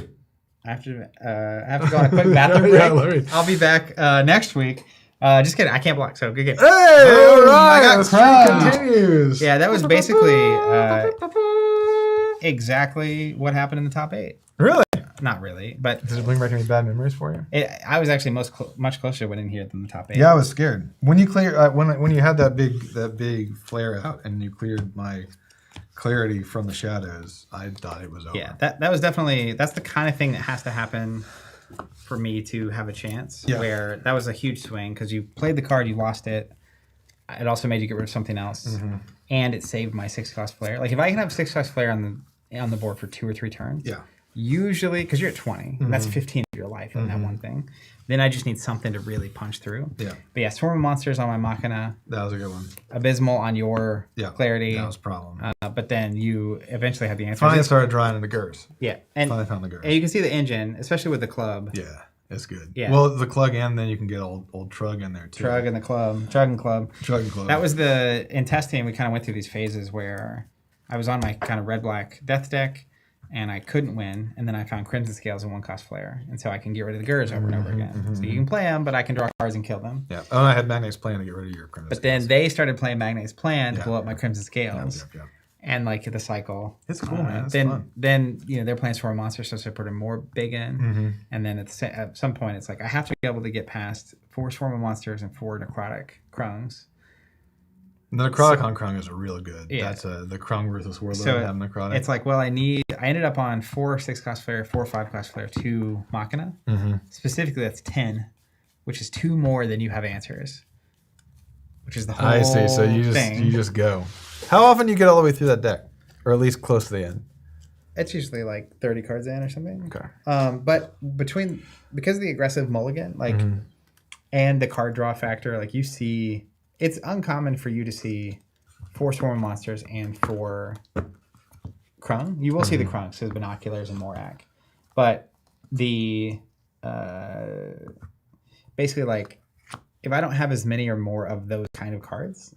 I have to go on a quick bathroom break. Yeah, I'll be back next week. Just kidding. I can't block, so good game. Hey, all right. I got The streak Krung. continues. Yeah, that was basically exactly what happened in the top 8. Really? Not really, but Does it bring back any bad memories for you? I was actually much closer to winning here than the top 8. Yeah, I was scared when you clear when you had that big flare out and you cleared my clarity from the shadows. I thought it was over. Yeah, that was definitely that's the kind of thing that has to happen for me to have a chance. Yeah. Where that was a huge swing because you played the card, you lost it. It also made you get rid of something else, and it saved my 6-cost player. Like if I can have 6-cost player on the board for 2 or 3 turns. Yeah. Usually, because you're at 20, and that's 15 of your life in that one thing. Then I just need something to really punch through. Yeah. But yeah, Swarm of Monsters on my Machina, That was a good one. Abysmal on your Clarity. That was a problem. But then you eventually have the answer. Finally started drawing into Gers. Yeah. And Finally found the Gers. you can see the engine, especially with the club. Yeah, it's good. Yeah. Well, the Clug and then you can get old Trug in there too. Trug and the club. Trug and club. Trug and Club. That was in testing, we kind of went through these phases where I was on my kind of red-black death deck, and I couldn't win, and then I found Crimson Scales in 1-cost player, and so I can get rid of the Gers over and over again. So you can play them, but I can draw cards and kill them. Yeah. Oh, I had Magnate's plan to get rid of your Crimson. But then they started playing Magnate's Plan to blow up my Crimson Scales. Yeah. and like the cycle. It's cool, man. It's then fun. then they're playing Swarm Monsters, so I put more big in, and then at some point it's like I have to be able to get past 4 Swarm of Monsters and 4 Necrotic Krungs. The Necrotic on Krung is real good. Yeah. That's the Krung versus Warlord So have Necrotic. it's like, well, I ended up on 4 6-class Flare, 4 5-class Flare, 2 Machina. Specifically, that's 10, which is 2 more than you have answers. Which is the whole I see. So you just go. How often do you get all the way through that deck, or at least close to the end? It's usually like 30 cards in or something. Okay. But because of the aggressive mulligan, like, and the card draw factor, like you see, it's uncommon for you to see 4 Swarm Monsters and 4 Krung. You will see the Krung, so Binoculars and Morak. But the basically, like, if I don't have as many or more of those kind of cards,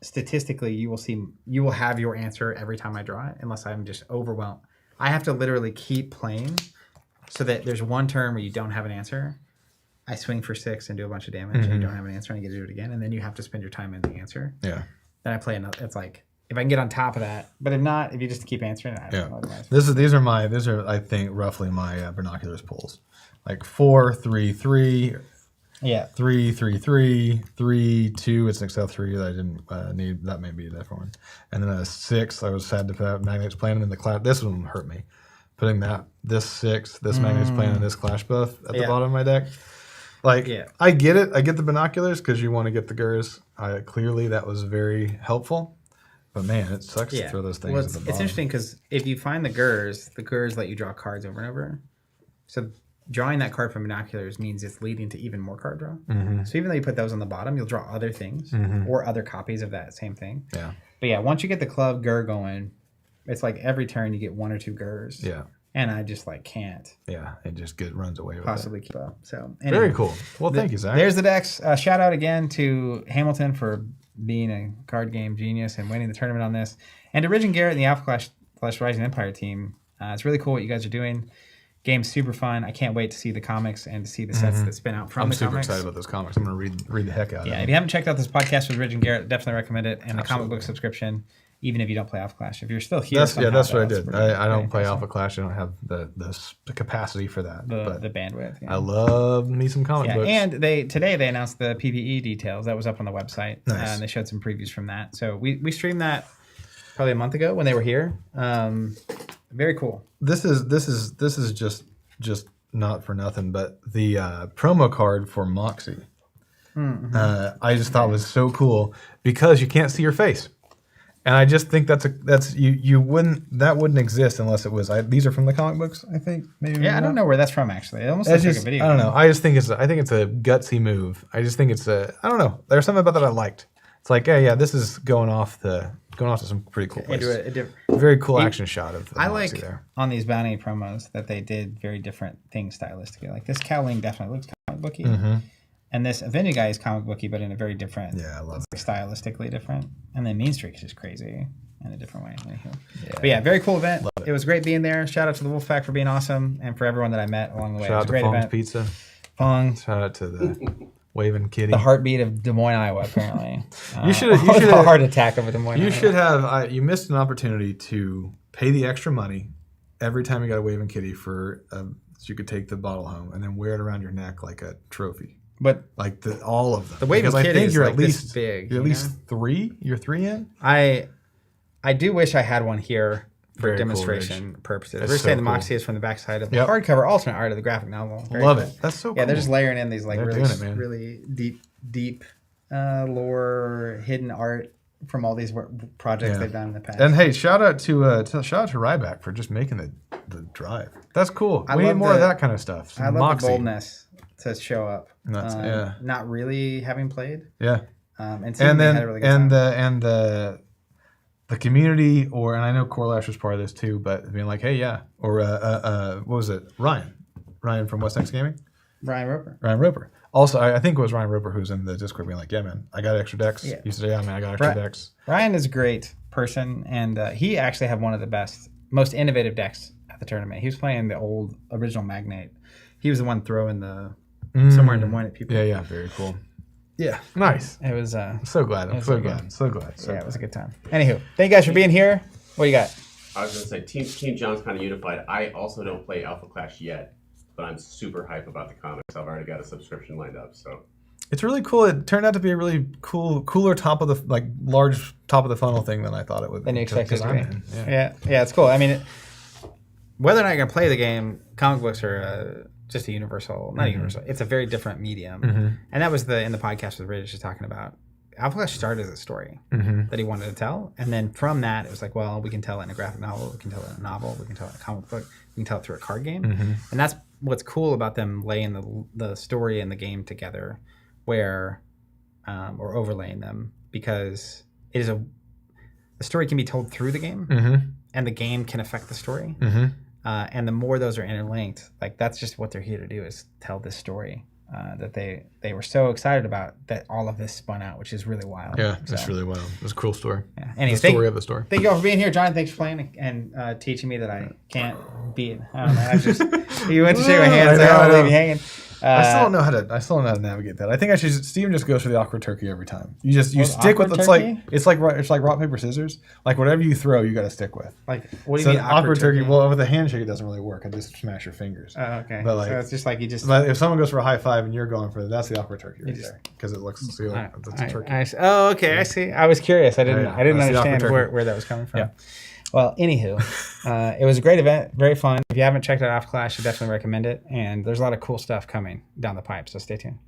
statistically, you will have your answer every time I draw it, unless I'm just overwhelmed. I have to literally keep playing so that there's one turn where you don't have an answer. I swing for 6 and do a bunch of damage, and you don't have an answer, and I get to do it again, and then you have to spend your time in the answer. Yeah. Then I play another. It's like, if I can get on top of that, but if not, if you just keep answering, I don't know otherwise. These are I think roughly my Binoculars pulls, like 4 3 3. Yeah. 3 3 3 3 2. It's an Excel 3 that I didn't need. That may be a different one. And then a 6. I was sad to put Magnet's Plan, and then the clash. This one hurt me. Putting this 6, this Magnet's Plan, and this Clash buff at the bottom of my deck. Like, I get it. I get the Binoculars because you want to get the Gurs. Clearly, that was very helpful. But man, it sucks to throw those things at the bottom. It's interesting because if you find the Gurs let you draw cards over and over. So drawing that card from Binoculars means it's leading to even more card draw. So even though you put those on the bottom, you'll draw other things or other copies of that same thing. Yeah. But yeah, once you get the club Gur going, it's like every turn you get 1 or 2 Gurs. Yeah. And I just like can't. Yeah, it just runs away with possibly it. Keep up. So anyway, very cool. Well, thank you, Zach. There's the decks. Shout out again to Hamilton for being a card game genius and winning the tournament on this, and to Ridge and Garrett and the Alpha Clash Rising Empire team. It's really cool what you guys are doing. Game's super fun. I can't wait to see the comics and to see the sets that spin out from the comics. I'm super excited about those comics. I'm going to read the heck out of them. Yeah, if you haven't checked out this podcast with Ridge and Garrett, definitely recommend it. And the comic book subscription, even if you don't play Alpha Clash. If you're still here, that's what I did. I don't play Alpha Clash. I don't have the capacity for that. The bandwidth. Yeah. I love me some comic books. And today they announced the PvE details. That was up on the website. Nice. And they showed some previews from that. So we streamed that probably a month ago when they were here. Very cool. This is just not for nothing, but the promo card for Moxie, I just thought was so cool because you can't see your face, and I just think that wouldn't exist unless it was. These are from the comic books, I think. Maybe. Yeah, I don't know where that's from actually. It almost looks like a video. I don't know. I think it's a gutsy move. I just think I don't know. There's something about that I liked. It's like, yeah, this is going off to some pretty cool places. Very cool action shot of the Moxie there. On these bounty promos that they did very different things stylistically. Like this Cowling definitely looks comic booky, and this Avenging guy is comic booky, but in a very different, I love it. Stylistically different. And then Mean Streak is just crazy in a different way. But yeah, very cool event. It was great being there. Shout out to the Wolfpack for being awesome, and for everyone that I met along the way. Shout out to great Fong's event. Pizza. Fong. Shout out to the Waving Kitty. The heartbeat of Des Moines, Iowa, apparently. You should a heart attack over Des Moines. You should have. You missed an opportunity to pay the extra money every time you got a Waving Kitty so you could take the bottle home and then wear it around your neck like a trophy. But like all of them. The Waving Kitty is you're like at least this big. You're at least 3. You're 3 in. I do wish I had one here for Very demonstration purposes. That's We're saying so the cool. Moxie is from the backside of the hardcover alternate art of the graphic novel. Very Love cool. it. That's so cool. Yeah, they're just layering in these like They're really deep lore, hidden art from all these projects they've done in the past. And hey, shout out to Ryback for just making the drive. That's cool. We need more of that kind of stuff. I love Moxie. the boldness to show up. Nuts, Not really having played. Yeah. And then had a really good time. the community, and I know Corlash was part of this too, but being like, hey, or what was it? Ryan from West Next Gaming. Ryan Roper. Also, I think it was Ryan Roper who was in the Discord being like, yeah, man, I got extra decks. Yeah. He said, yeah, man, I got extra decks. Ryan is a great person, and he actually had one of the most innovative decks at the tournament. He was playing the old original Magnate. He was the one throwing the somewhere in Des Moines at people. Yeah, very cool. Yeah, nice. It was. I'm so glad. I'm so glad. So glad. So It was a good time. Anywho, thank you guys for being here. What do you got? I was going to say, Team John's kind of unified. I also don't play Alpha Clash yet, but I'm super hype about the comics. I've already got a subscription lined up, so. It's really cool. It turned out to be a really cooler top of the large top of the funnel thing than I thought it would. Than you expected to be. Yeah, it's cool. I mean, whether or not you're gonna play the game, comic books are just a universal, not universal. It's a very different medium, and that was in the podcast with Rich just talking about. Alpha Clash started as a story that he wanted to tell, and then from that it was like, well, we can tell it in a graphic novel, we can tell it in a novel, we can tell it in a comic book, we can tell it through a card game, and that's what's cool about them laying the story and the game together, where or overlaying them, because it is the story can be told through the game, and the game can affect the story, and the more those are interlinked, like that's just what they're here to do, is tell this story. That they were so excited about, that all of this spun out, which is really wild. Yeah, it's really wild. It's a cool story. Yeah. Anyway, the story of the story. Thank you all for being here, John. Thanks for playing and teaching me that I can't beat. I don't know. I just you went to shake my hand, so I don't leave you hanging. I still don't know how to navigate that. I think Steven just goes for the awkward turkey every time. You stick with it's like rock paper scissors. Like whatever you throw, you got to stick with. Like what do you mean awkward turkey? Well, with a handshake, it doesn't really work. I just smash your fingers. Oh, okay. But so it's just like you just. If someone goes for a high five and you're going for that's the awkward turkey right there, because it looks it's a turkey. Okay, I see. I was curious. I didn't understand where that was coming from. Yeah. Well, anywho, it was a great event, very fun. If you haven't checked out Alpha Clash, I definitely recommend it. And there's a lot of cool stuff coming down the pipe, so stay tuned.